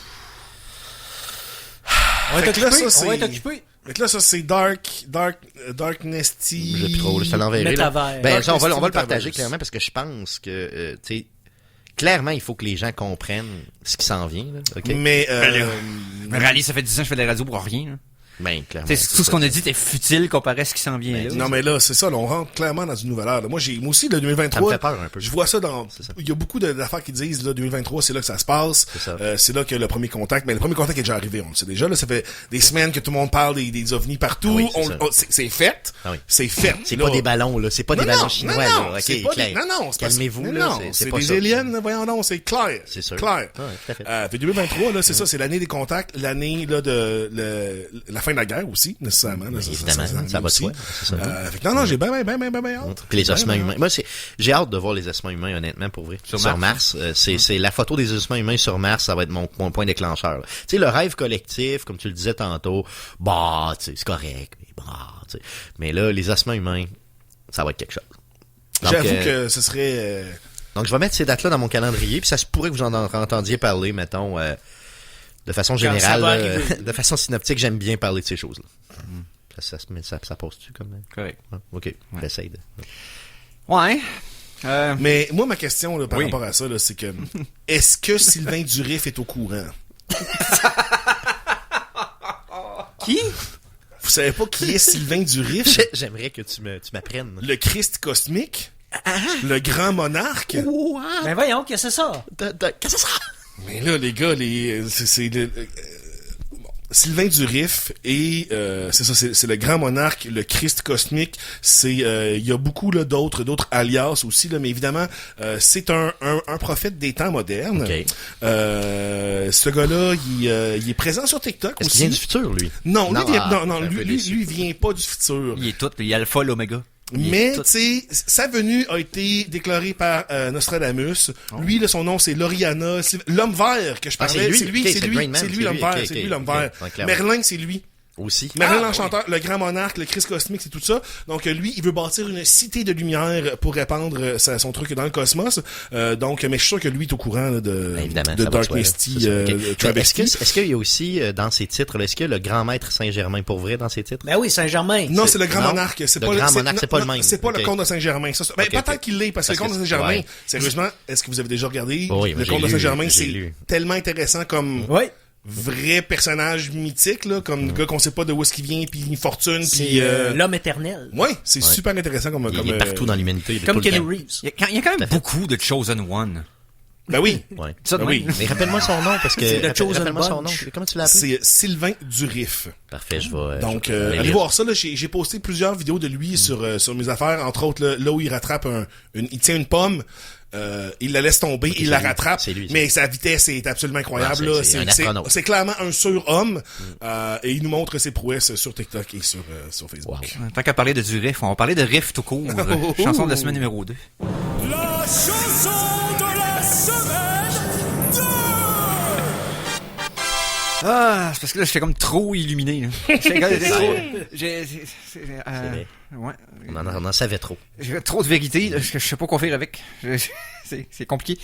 On va Fait être que là, occupé. ça, On va c'est- être occupé. Fait que là, ça, c'est Dark Nesty. Je sais plus trop, là, je te l'enverrai. là. Métavers. Ben, ça, on va le Métavers. partager clairement parce que je pense que, tu sais, clairement, il faut que les gens comprennent ce qui s'en vient, là. OK? Mais, Rally, ça fait 10 ans que je fais des radios pour rien, là. Ben, clairement. Tout ce qu'on a dit était futile comparé à ce qui s'en vient, là. non, mais là, c'est ça, là, on rentre clairement dans une nouvelle ère, là. Moi aussi, le 2023. Ça me fait peur un peu. Je vois ça il y a beaucoup d'affaires qui disent, là, 2023, c'est là que ça se passe. C'est ça. C'est là que le premier contact, mais le premier contact est déjà arrivé, on le sait déjà, là. Ça fait des semaines que tout le monde parle des ovnis partout. Ah oui, c'est fait. Ah oui. C'est fait. C'est là. pas des ballons, là. C'est pas des ballons chinois, là. OK, c'est pas clair. non, calmez-vous, là. Non, C'est c'est pas des ça. aliens, là, voyons donc, c'est clair. C'est sûr. Clair. Ah ouais, tout à fait. Fait 2023, là, c'est ça, c'est l'année des contacts, l'année, là, de la fin de la guerre aussi, nécessairement. Là, Évidemment, ça va de soi. C'est ça. Fait que non, j'ai bien hâte. Puis les ossements humains. Moi, j'ai hâte de voir les ossements humains, honnêtement, pour vrai. Sur Mars. C'est la photo des ossements humains sur Mars, ça va être mon point déclencheur, là. Tu sais, le rêve collectif, comme tu le disais tantôt, bah, tu sais, c'est correct, mais bah, tu sais. Mais là, les ossements humains, ça va être quelque chose. Donc, j'avoue que ce serait, donc, je vais mettre ces dates-là dans mon calendrier, puis ça se pourrait que vous en entendiez parler, mettons, de façon générale, de façon synoptique, j'aime bien parler de ces choses-là. Ça passe-tu comme... Correct. OK, j'essaie de... Ouais. Mais moi, ma question là, par rapport à ça, là, c'est que est-ce que Sylvain Durif est au courant? Qui? Vous savez pas qui est Sylvain Durif? J'aimerais que tu m'apprennes. Le Christ cosmique? Le grand monarque? Ben voyons, qu'est-ce que c'est ça? Qu'est-ce que c'est ça? Mais là, les gars, Sylvain Durif et c'est ça, c'est le grand monarque, le Christ cosmique. C'est il y a beaucoup là d'autres alias aussi là, mais évidemment c'est un prophète des temps modernes. Okay. Ce gars-là, il est présent sur TikTok Est-ce aussi. qu'il vient du futur, lui? Non, lui vient pas du futur. Il est tout, il y a l'alpha, l'oméga. Mais, tu sais, sa venue a été déclarée par Nostradamus. Lui, là, son nom, c'est Loriana. L'homme vert que je parlais. c'est lui l'homme vert. C'est lui l'homme vert. Merlin, c'est lui. Aussi. Merlin l'Enchanteur, le grand monarque, le Christ cosmique, c'est tout ça. Donc lui, il veut bâtir une cité de lumière pour répandre son truc dans le cosmos. Donc, mais je suis sûr que lui est au courant là, de Dark Misty, Travesty. Est-ce qu'il y a aussi dans ses titres, là, est-ce qu'il y a le grand maître Saint-Germain pour vrai dans ses titres? Ben oui, Saint-Germain. Non, c'est le grand monarque. C'est le pas grand monarque, c'est pas le même. C'est pas le comte de Saint-Germain. Ben, peut-être qu'il l'est, parce que le comte de Saint-Germain, sérieusement, est-ce que vous avez déjà regardé le comte de Saint-Germain? C'est tellement intéressant comme... Oui. Vrai personnage mythique là, comme le gars qu'on sait pas de où est-ce qu'il vient, puis une fortune, c'est puis l'homme éternel. Ouais, c'est super intéressant comme il est partout dans l'humanité. Comme Keanu Reeves. Il y a quand même beaucoup de Chosen One. Ben oui. Ouais. Ça, ben oui. Mais rappelle-moi son nom parce que rappelle-moi son nom. Comment tu l'as appelé? C'est Sylvain Durif. Parfait, je vais. Donc allez voir ça là, j'ai posté plusieurs vidéos de lui sur mes affaires, entre autres là où il rattrape il tient une pomme. Il la laisse tomber, il la rattrape, mais sa vitesse est absolument incroyable. Non, là. C'est clairement un surhomme et il nous montre ses prouesses sur TikTok et sur Facebook. Wow. Tant qu'à parler de du riff, on va parler de riff tout court. Chanson de la semaine numéro 2. La chanson de la semaine 2! Ah, c'est parce que là, j'étais comme trop illuminé. Là. Ouais. On en savait trop. J'ai trop de vérité, là, je sais pas quoi faire avec. C'est compliqué.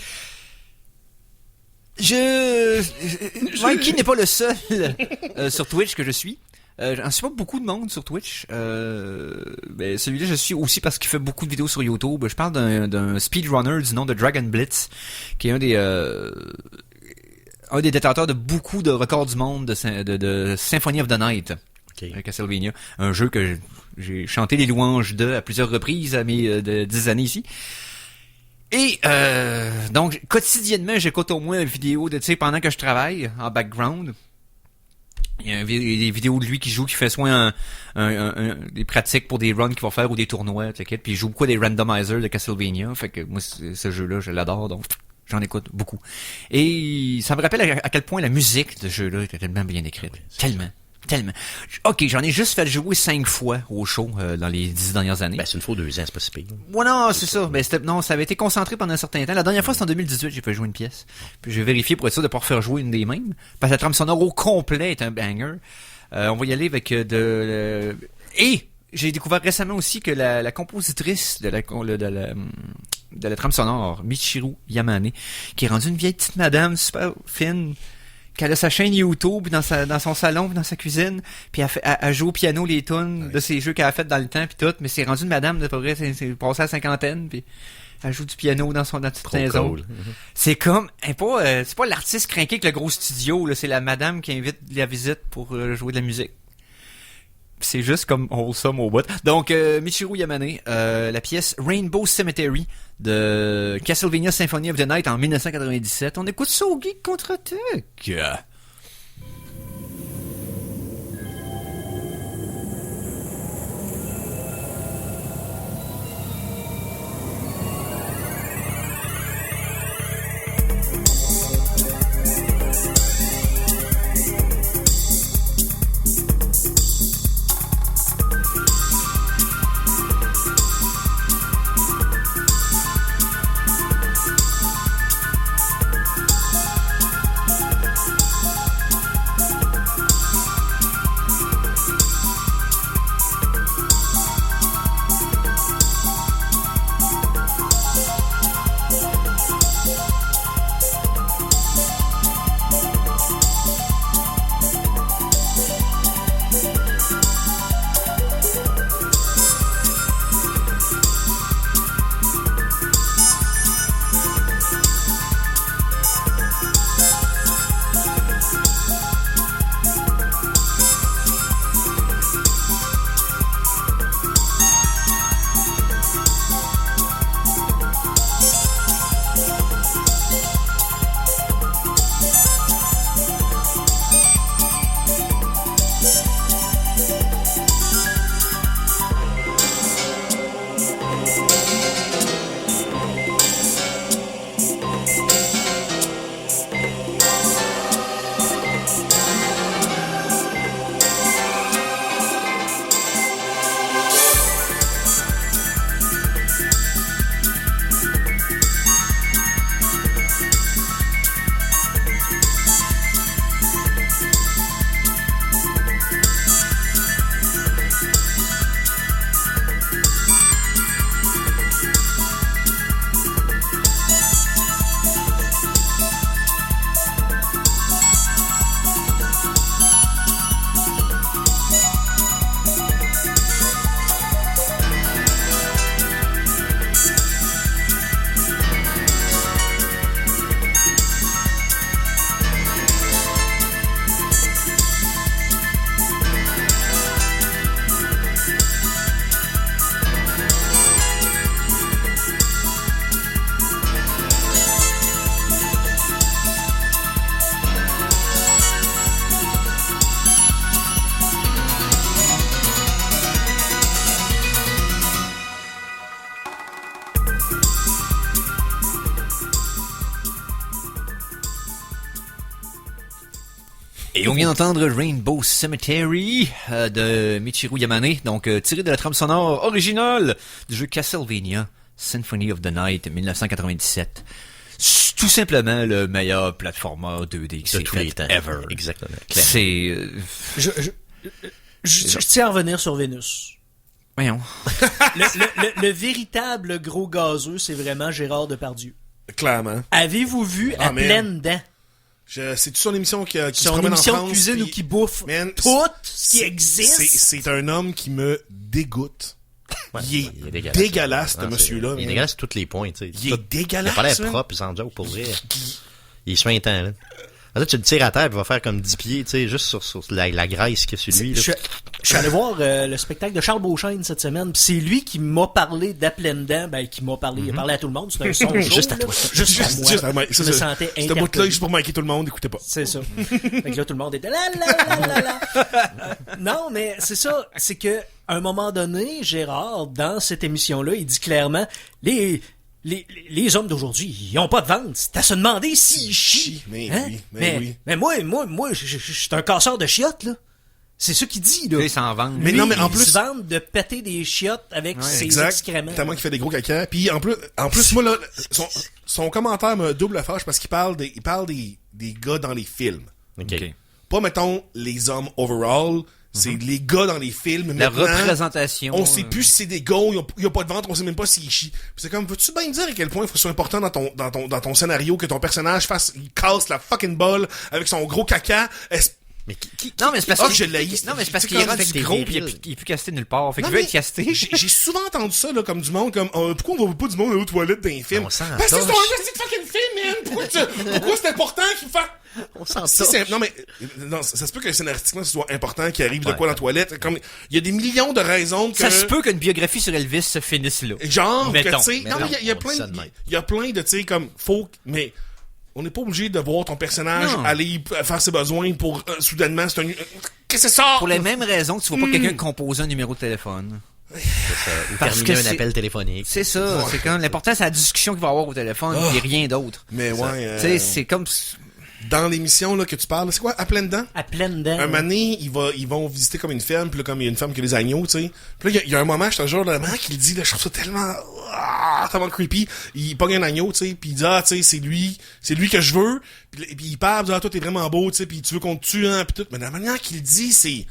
Mikey n'est pas le seul sur Twitch que je suis. J'en suis pas beaucoup de monde sur Twitch. Ben, celui-là, je suis aussi parce qu'il fait beaucoup de vidéos sur YouTube. Je parle d'un speedrunner du nom de Dragon Blitz, qui est un des détenteurs de beaucoup de records du monde de Symphony of the Night. Okay. Castlevania. Un jeu que j'ai chanté les louanges à plusieurs reprises à mes 10 années ici. Et donc quotidiennement j'écoute au moins une vidéo de pendant que je travaille en background. Il y a des vidéos de lui qui joue, qui fait soit des pratiques pour des runs qu'il va faire ou des tournois, puis il joue beaucoup à des randomizers de Castlevania. Fait que moi ce jeu-là je l'adore, donc j'en écoute beaucoup. Et ça me rappelle à quel point la musique de ce jeu-là était tellement bien écrite. Tellement. Ok, j'en ai juste fait jouer 5 fois au show dans les 10 dernières années. Ben, c'est une fois 2 ans, c'est pas si pire. Ouais, non, c'est ça. Ben, non, ça avait été concentré pendant un certain temps. La dernière fois, c'était en 2018, j'ai fait jouer une pièce. Puis j'ai vérifié pour être sûr de pas refaire jouer une des mêmes. Parce que la trame sonore au complet est un banger. On va y aller avec Et j'ai découvert récemment aussi que la compositrice de la trame sonore, Michiru Yamane, qui est rendue une vieille petite madame super fine, qu'elle a sa chaîne YouTube dans son salon, dans sa cuisine, puis elle joue au piano les tunes de ses jeux qu'elle a fait dans le temps, puis tout, mais c'est rendu une madame de peu près, c'est passé à la cinquantaine, puis Elle joue du piano dans sa petite maison. Cool. C'est comme, c'est pas l'artiste crinqué avec le gros studio, là, c'est la madame qui invite la visite pour jouer de la musique. C'est juste comme wholesome au bout. Donc, Michiru Yamane, la pièce Rainbow Cemetery de Castlevania Symphony of the Night en 1997. On écoute ça au Geek Contre-Attaque. Et on vient d'entendre Rainbow Cemetery de Michiru Yamane, donc tiré de la trame sonore originale du jeu Castlevania Symphony of the Night 1997. C'est tout simplement le meilleur platformer 2D qui s'est fait ever. Exactement. C'est... Je tiens à revenir sur Vénus. Voyons. Le véritable gros gazeux, c'est vraiment Gérard Depardieu. Clairement. Avez-vous vu à pleines dents? C'est-tu son émission qui se son promène en émission France? de cuisine ou qui bouffe tout ce qui existe? C'est un homme qui me dégoûte. Ouais, il est dégueulasse, ce monsieur-là. Il est dégueulasse à tous les points, tu sais. Il est dégueulasse. Il a pas l'air propre, sans joke, pour vrai. Il est suintant, là. Là, tu le tires à terre, il va faire comme 10 pieds, tu sais, juste sur la graisse qu'il y a sur lui. Je suis allé voir le spectacle de Charles Beauchesne cette semaine, pis c'est lui qui m'a parlé d'à pleines dents, qui m'a parlé, il a parlé à tout le monde, c'était un son juste à toi. Juste à moi. Je me sentais interpellé. C'était bout-là juste pour manquer tout le monde, écoutez pas. C'est ça. Fait que là, tout le monde était là. Non, mais c'est ça, c'est que, à un moment donné, Gérard, dans cette émission-là, il dit clairement, les hommes d'aujourd'hui, ils ont pas de ventre. C'est à se demander s'ils chient. Mais hein? oui, mais moi, je suis un casseur de chiottes, là. C'est ça qu'il dit, là. Ils s'en vendent. Mais non, mais en plus. Il se vante de péter des chiottes avec ses excréments. Tellement qu'il fait des gros caca. Puis en plus, moi, là, son commentaire me double fâche parce qu'il parle des gars dans les films. OK. Pas, mettons, les hommes overall. C'est les gars dans les films. La représentation. On sait plus si c'est des gars, il y a pas de ventre, on sait même pas s'ils chient. Puis c'est comme, veux-tu bien dire à quel point il faut que ce soit important dans ton scénario que ton personnage il casse la fucking balle avec son gros caca? Mais qui Non, mais c'est parce je l'ai. Non, mais c'est parce C'est qu'il est comme rendu des gros pis virils. il est plus casté nulle part. Fait qu'il Non, veut mais être casté. J'ai souvent entendu ça, là, comme du monde, comme, pourquoi on voit pas du monde aux toilettes d'un film? On s'en Parce que c'est torche. un petit fucking film, man! Pourquoi c'est important qu'il fasse... On s'en Si torche. c'est, non, mais, non, ça se peut que scénaristiquement, ce soit important qu'il arrive de quoi dans la toilette. Comme, il y a des millions de raisons que... Ça se peut qu'une biographie sur Elvis se finisse là. Genre, que, Mettons. tu sais, non, mais il y a on plein dit ça de, de même. il y a plein de, tu sais, comme, mais, on n'est pas obligé de voir ton personnage Non. aller faire ses besoins pour, soudainement, c'est un, qu'est-ce que c'est ça? Pour les mêmes raisons que tu vois pas quelqu'un composer un numéro de téléphone. Ou Parce terminer que un c'est- appel téléphonique. C'est ça. C'est quand l'important, c'est la discussion qu'il va y avoir au téléphone et rien d'autre. Mais ouais, Tu sais, c'est comme... dans l'émission, là, que tu parles, c'est quoi, à pleines dents? À pleine dents. Un moment donné, ils vont visiter comme une ferme, puis là, comme il y a une ferme qui a des agneaux, tu sais. Puis là, il y a un moment, je te jure, le moment qu'il dit, là, je trouve ça tellement creepy. Il pogne un agneau, tu sais, puis il dit, ah, tu sais, c'est lui que je veux. Puis il parle, il dit, ah, toi, t'es vraiment beau, tu sais, puis tu veux qu'on te tue, hein, puis tout. Mais la manière qu'il dit, c'est...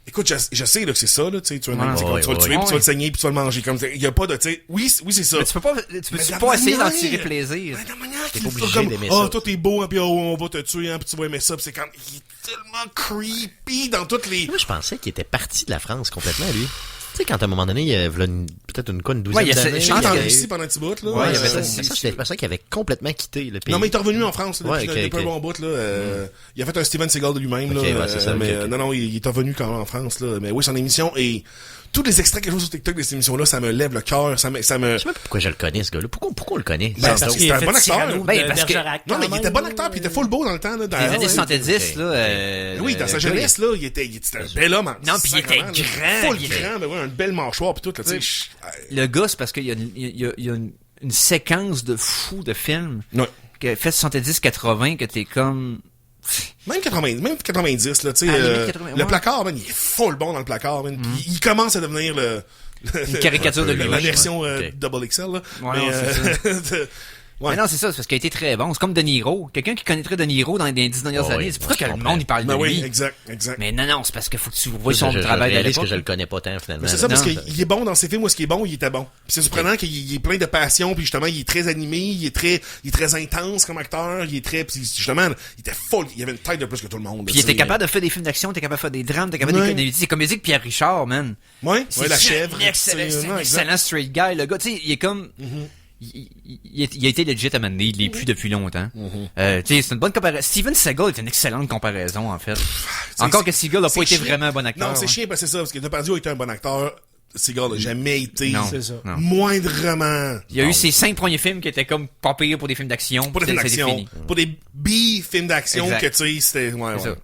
Écoute, je sais, là, que c'est ça, là, tu sais, tu vas Ouais, tu vas le tuer, puis tu vas le saigner, puis tu vas le manger. Comme, il y a pas de, tu sais, oui, c'est ça. Mais tu peux pas la pas essayer d'en manière- tirer plaisir. Mais la manière qu'il pas fait obligé comme, d'aimer ah, ça. toi, t'es beau, hein, puis on va te tuer, hein, puis tu vas aimer ça, puis c'est quand, il est tellement creepy dans toutes les... Moi, je pensais qu'il était parti de la France complètement, lui. Tu sais, quand à un moment donné, il y avait peut-être une douzaine Ouais, il y a ce- d'années. je J'ai pense entendu qu'il y a- ici pendant un petit bout, là. Ouais, il y avait ça, ça. C'était pas ça qu'il avait complètement quitté le pays. Non, mais il est revenu en France, là, Ouais, depuis ok, un ok. bon bout, là. Il a fait un Steven Seagal de lui-même, Ok, là. ouais, c'est ça, mais, ok, ok. non, il est revenu quand même en France, là. Mais oui, son émission, et tous les extraits que je vois sur TikTok de cette émission-là, ça me lève le cœur, ça me... Je sais même pas pourquoi je le connais, ce gars-là. Pourquoi on le connaît? Ben, C'est parce ça. qu'il- c'était un bon acteur. Ben, parce que- Non, mais il était bon acteur, puis il était full beau dans le temps, là. Les années 70, là... Oui, dans sa jeunesse, là, il était un bel homme. Non, puis il était sacrément, là. grand, Full il était- grand, ben ouais, une belle mâchoire, puis tout, là, tu sais. Le gars, c'est parce qu'il y a une séquence de fou de films Ouais. qui a fait 70-80 que t'es comme... Même 90, là, tu sais, À la limite 80, le ouais. placard, man, il est full bon dans le placard, man. Puis il commence à devenir Une caricature de la lui. version Ok. double XL, là. Ouais, Mais, non, ouais. Mais non, c'est ça, c'est parce qu'il a été très bon. C'est comme De Niro. Quelqu'un qui connaîtrait De Niro dans les 10 dernières Ouais, années, c'est pour ça je que le comprends. monde, il parle de Ben oui, lui. exact. Mais non, c'est parce qu'il faut que tu vois Je son travail de réalise que l'époque. je le connais pas tant, finalement. Mais c'est ça, parce Non. qu'il est bon dans ses films où est-ce qu'il est bon, il était bon. Puis c'est surprenant qu'il est plein de passion, puis justement, il est très animé, il est très intense comme acteur, il est très, puis justement, il était full, il avait une tête de plus que tout le monde. Puis il était capable de faire des films d'action, t'es capable de faire des drames, t'es capable de Ouais. faire des comédies que Pierre Richard, man. Ouais, C'est la chèvre. un excellent, tu sais, c'est non, un exact. excellent straight guy, le gars. Tu sais, il est comme... Il a été legit à mener, il l'est plus depuis longtemps. Tu sais, c'est une bonne comparaison. Steven Seagal est une excellente comparaison, en fait. Encore que Seagal a pas C'est été chiant. vraiment un bon acteur. Non, c'est hein. chiant parce que c'est ça, parce que Depardieu a été un bon acteur. Seagal n'a jamais été Non. C'est ça. Non. moindrement. Il y a eu ses 5 premiers films qui étaient comme pas pires pour des films d'action. Pour des films puis c'était d'action. fini. Pour des films d'action Exact. que tu sais, c'était, ouais, C'est ouais. ça.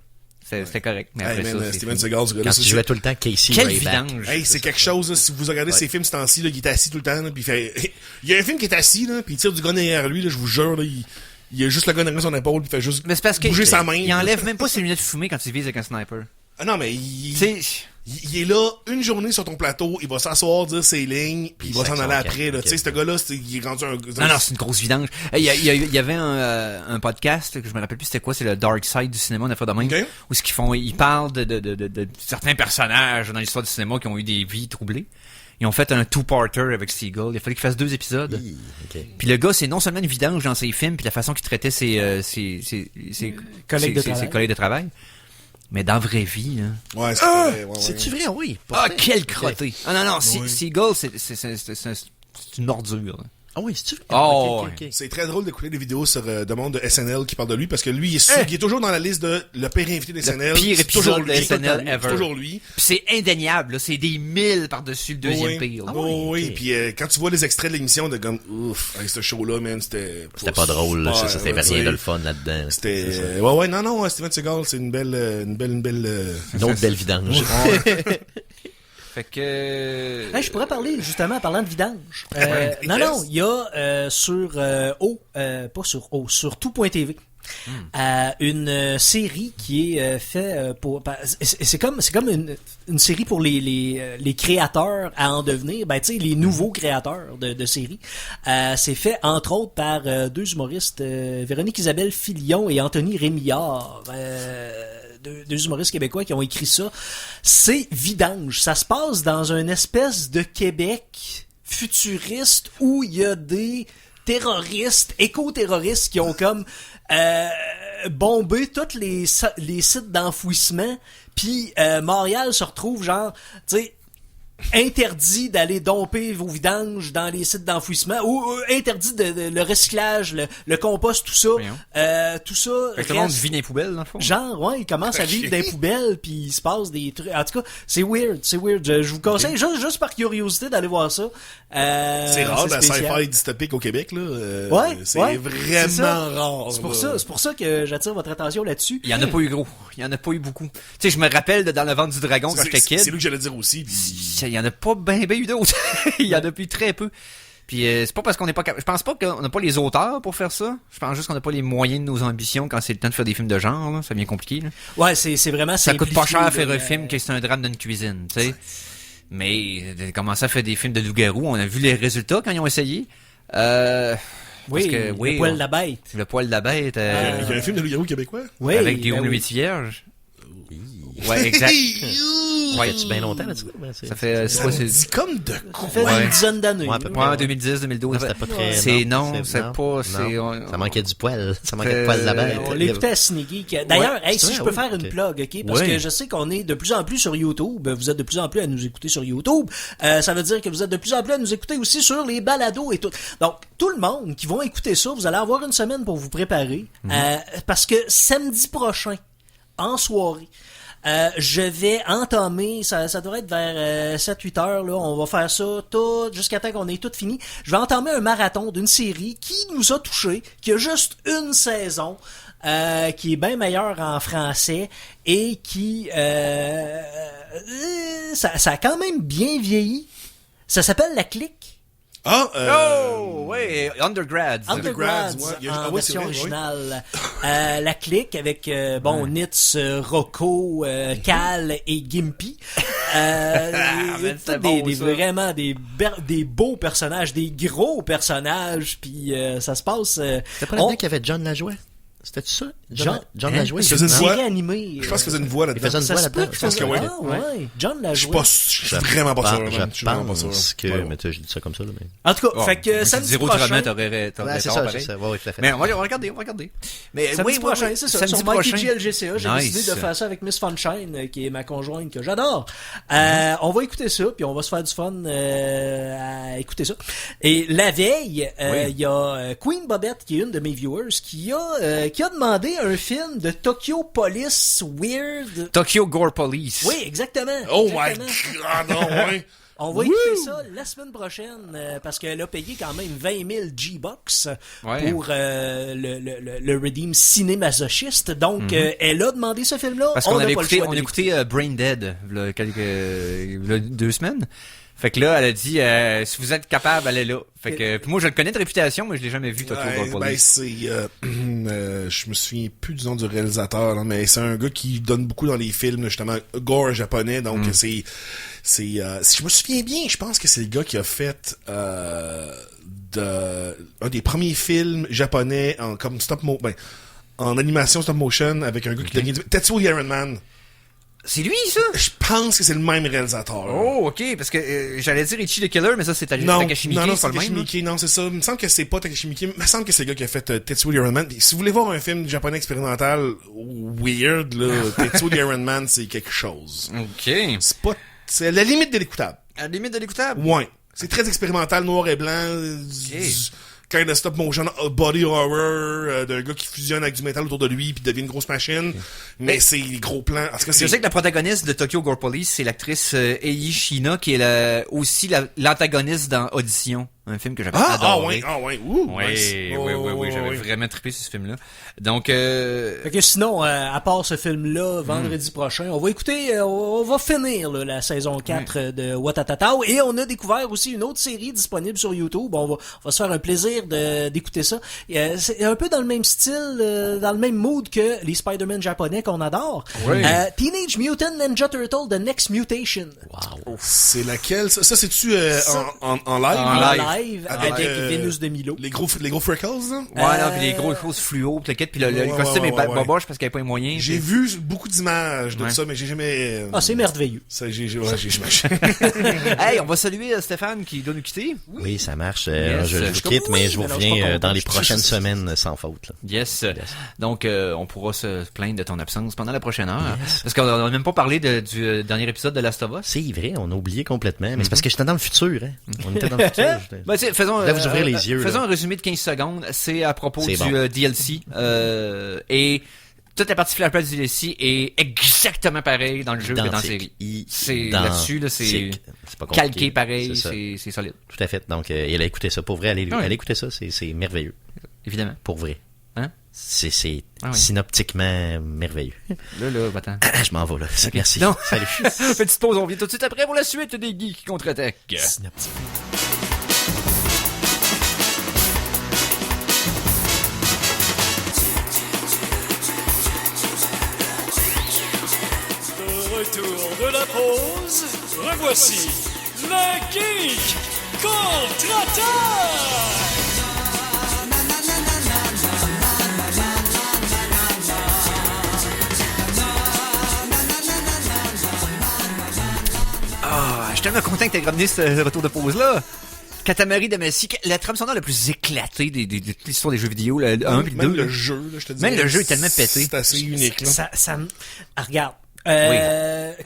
C'était correct. Mais Hey, après man, ça, c'est Steven fini. Seagal, ce gars-là, Quand ça, tu jouais tout le temps Casey Quel Ryback. vidange. Hey, c'est quelque chose, là, si vous regardez ces films ce temps-ci, là, il était assis tout le temps, là, puis il fait, il y a un film qui est assis, là, puis il tire du gun derrière lui, là, je vous jure, là, il a juste le gun derrière son épaule, puis il fait juste Mais c'est parce que bouger sa main. il enlève même pas ses lunettes fumées quand il vise avec un sniper. Ah non, mais Tu sais, il est là une journée sur ton plateau, il va s'asseoir, dire ses lignes, puis il va s'en sac aller son après, là. camp, Tu sais, ok. ce gars-là, il est rendu un... non, c'est une grosse vidange. Il y avait un podcast que je me rappelle plus c'était quoi, c'est le Dark Side du cinéma, on a fait de même. Ok. Où ce qu'ils font, ils parlent de certains personnages dans l'histoire du cinéma qui ont eu des vies troublées. Ils ont fait un two-parter avec Seagal. Il a fallu qu'il fasse 2 épisodes. Ok. Puis le gars, c'est non seulement une vidange dans ses films, puis la façon qu'il traitait ses Collègues de travail. ses collègues de travail, mais dans la vraie vie, là. Ouais, c'est vrai, ouais, C'est-tu ouais. vrai? Oui. Ah, pourtant. quel Ok. crotté! Ah non, non, Oui. Seagal, c'est une ordure. là. Ah oui, c'est-tu vrai? Oh, Ok, ok, ok. C'est très drôle d'écouter des vidéos sur de monde de SNL qui parle de lui parce que lui, il est toujours dans la liste de le pire invité de SNL. pire C'est épisode toujours de lui. SNL C'est ever. toujours lui. Puis c'est indéniable, là, c'est des 1000 par-dessus le deuxième Oui. pire. là. Oh, oui, ok. puis quand tu vois les extraits de l'émission de comme ouf, hey, ce show-là, man, c'était Pas drôle, là. super, Ça, c'était ouais, rien tu de le sais. fun là-dedans. C'était ouais, non, Steven Seagal, c'est une belle Une autre belle vidange. Fait que... Hey, je pourrais parler justement en parlant de vidange. Non, il y a sur sur tout.tv. Une série qui est faite pour c'est comme une série pour les créateurs à en devenir, ben tu sais les nouveaux créateurs de séries. C'est fait entre autres par deux humoristes, Véronique Isabelle Filion et Anthony Rémillard. Deux humoristes québécois qui ont écrit ça. C'est vidange. Ça se passe dans une espèce de Québec futuriste où il y a des terroristes, éco-terroristes qui ont comme bomber tous les sites d'enfouissement, puis Montréal se retrouve genre, tu sais, interdit d'aller domper vos vidanges dans les sites d'enfouissement ou interdit de le recyclage, le compost, tout ça. Tout ça. Fait que tout le monde vit dans les poubelles, dans le fond. Genre, ouais, ils commencent à vivre dans les poubelles, puis il se passe des trucs. En tout cas, c'est weird. Je vous conseille juste par curiosité d'aller voir ça. C'est rare la sci-fi dystopique au Québec, là. C'est vraiment c'est rare. C'est pour ça que j'attire votre attention là-dessus. Il y en a pas eu gros. Il y en a pas eu beaucoup. Tu sais, je me rappelle de Dans le ventre du dragon quand j'étais kid. C'est lui que j'allais dire aussi. Il y en a pas ben eu d'autres. Il y en a plus très peu. Puis c'est pas parce qu'on n'est pas capable. Je pense pas qu'on n'a pas les auteurs pour faire ça. Je pense juste qu'on n'a pas les moyens de nos ambitions quand c'est le temps de faire des films de genre. Là. Ça devient compliqué. Là. Ouais, c'est vraiment ça coûte pas cher à faire un film que c'est un drame d'une cuisine, tu sais. Mais de commencer à faire des films de loup-garou, on a vu les résultats quand ils ont essayé. Le poil de la bête. Le poil de la bête. Il y a un film de loup-garou québécois? Oui, avec Guillaume Louis Vierge. Ouais, exact. Ouais, tu bien longtemps là-dessus? Ça fait c'est comme de quoi? Ça fait une dizaine d'années. Ouais, à peu près 2010, 2012. C'était pas très... Ça manquait du poil. Ça manquait de poil de la bête. On l'écoutait à Sneaky. D'ailleurs, si je peux faire une plug, OK? Parce que je sais qu'on est de plus en plus sur YouTube. Vous êtes de plus en plus à nous écouter sur YouTube. Ça veut dire que vous êtes de plus en plus à nous écouter aussi sur les balados et tout. Donc, tout le monde qui va écouter ça, vous allez avoir une semaine pour vous préparer. Parce que samedi prochain, en soirée, je vais entamer, ça devrait être vers 7-8 heures, là, on va faire ça tout jusqu'à temps qu'on ait tout fini. Je vais entamer un marathon d'une série qui nous a touchés, qui a juste une saison, qui est bien meilleure en français et qui ça a quand même bien vieilli. Ça s'appelle La Clique. Ouais, Undergrads, ouais. En version originale. La Clique avec, Nitz, Rocco, Cal et Gimpy. Vraiment des beaux personnages, des gros personnages, puis ça se passe... C'était pas là-dedans qu'il y avait John Lajoie? C'était ça? John Lajoie? Il faisait une voix animée. Je pense qu'il faisait une voix là-dedans. Il faisait une voix là-dedans. Je pense que oui. Ouais. John Lajoie. Je suis vraiment pas sûr. Je pense que... Mais je dis ça comme ça, là. En tout cas, fait que samedi prochain... C'est ça, c'est ça. Oui, tout à fait. Mais on va regarder. Mais samedi prochain, c'est ça. Sur Mikey GLGCA, j'ai Nice. décidé de faire ça avec Miss Funshine, qui est ma conjointe que j'adore. On va écouter ça, puis on va se faire du fun à écouter ça. Et la veille, il y a Queen Bobette, qui est une de mes viewers, qui a demandé un film de Tokyo Police Weird. Tokyo Gore Police. Oui, exactement. Oh my god, non, ouais. On va écouter ça la semaine prochaine parce qu'elle a payé quand même 20 000 G-Bucks pour le Redeem ciné-masochiste. Donc, elle a demandé ce film-là. Parce qu'on a écouté Brain Dead il y a 2 semaines. Fait que là, elle a dit, si vous êtes capable, allez là. Fait que, puis moi, je le connais de réputation, mais je l'ai jamais vu, Tokyo Gore Police. Je me souviens plus du nom du réalisateur, là, mais c'est un gars qui donne beaucoup dans les films, justement, gore japonais, donc si je me souviens bien, je pense que c'est le gars qui a fait, un des premiers films japonais en animation stop motion avec un gars qui devient Tetsuo Iron Man. C'est lui, ça? Je pense que c'est le même réalisateur. Oh, ok, parce que j'allais dire Ichi the Killer, mais ça, c'est Takashi Miike. Non, c'est Takashi Miike, non, c'est ça. Il me semble que c'est pas Takashi Miike, il me semble que c'est le gars qui a fait Tetsuo Iron Man. Si vous voulez voir un film japonais expérimental weird, là, Tetsuo Iron Man, c'est quelque chose. Ok. C'est à la limite de l'écoutable. À la limite de l'écoutable? Ouais. C'est très expérimental, noir et blanc. Kind of stop motion body horror d'un gars qui fusionne avec du métal autour de lui puis devient une grosse machine. Mais c'est les gros plans. En tout cas, je sais que la protagoniste de Tokyo Gore Police, c'est l'actrice Ei Shina qui est aussi l'antagoniste dans Audition, un film que j'avais adoré. Oui, j'avais vraiment trippé sur ce film-là. Donc fait que sinon, à part ce film-là, vendredi prochain, on va finir la saison 4 de Watatatao et on a découvert aussi une autre série disponible sur YouTube. On va se faire un plaisir d'écouter ça. C'est un peu dans le même style, dans le même mood que les Spider-Man japonais qu'on adore. Oui. Teenage Mutant Ninja Turtle The Next Mutation. Wow. C'est laquelle? Ça c'est-tu en live? En live. live avec Vénus de Milo. Les gros freckles, là? Ouais, non, puis les grosses choses fluo, puis le costume est boboche parce qu'il n'y a pas les moyens. J'ai vu beaucoup d'images de ça, mais j'ai jamais... c'est merveilleux. Ça, j'imagine. Hey, on va saluer Stéphane qui doit nous quitter. Oui, ça marche. Je vous quitte, mais je vous reviens dans les prochaines semaines sans faute. Là. Yes. Donc, on pourra se plaindre de ton absence pendant la prochaine heure. Parce qu'on n'a même pas parlé du dernier épisode de Last of Us. C'est vrai, on a oublié complètement. Mais c'est parce que j'étais dans le futur. Hein. On était dans le futur. Faisons, là, vous ouvrez les yeux. Faisons un résumé de 15 secondes. C'est à propos du DLC. Et toute la partie flashback du DLC est exactement pareille dans le jeu que dans la série. C'est là-dessus, là, c'est pas calqué pareil, c'est solide. Tout à fait. Donc, elle a écouté ça. Pour vrai, elle écouter ça, c'est merveilleux. Évidemment. Pour vrai. Hein? C'est synoptiquement merveilleux. Là, attends. Je m'en vais, là. Merci. Non. Salut. Petite pause, on vient tout de suite après pour la suite des geeks qui contre-attaquent. Synoptique. Retour de la pause, revoici le Geek contre-attaque! Je suis tellement content que t'aies ramené ce retour de pause-là. Katamari Damacy, la trame sonore la plus éclatée de toute l'histoire des jeux vidéo, le 1 et le 2. Même le jeu, là, je te dis. Même le jeu est tellement pété. C'est assez unique, là. Regarde.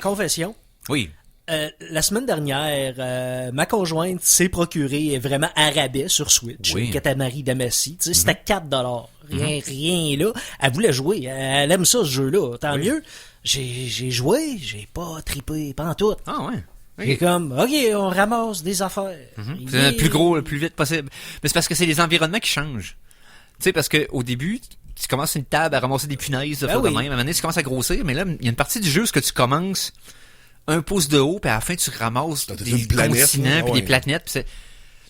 Confession. Oui. La semaine dernière, ma conjointe s'est procuré vraiment à rabais sur Switch, Katamari Damacy. Tu sais, c'était 4$. Rien là. Elle voulait jouer. Elle aime ça, ce jeu-là. Tant mieux. J'ai joué, j'ai pas trippé pantoute. Ah ouais. J'ai comme, OK, on ramasse des affaires. C'est le plus gros, le plus vite possible. Mais c'est parce que c'est les environnements qui changent. Tu sais, parce que au début, tu commences une table à ramasser des punaises de même. À un moment donné, tu commences à grossir, mais là, il y a une partie du jeu où tu commences un pouce de haut, puis à la fin, tu ramasses des continents, puis des planètes, puis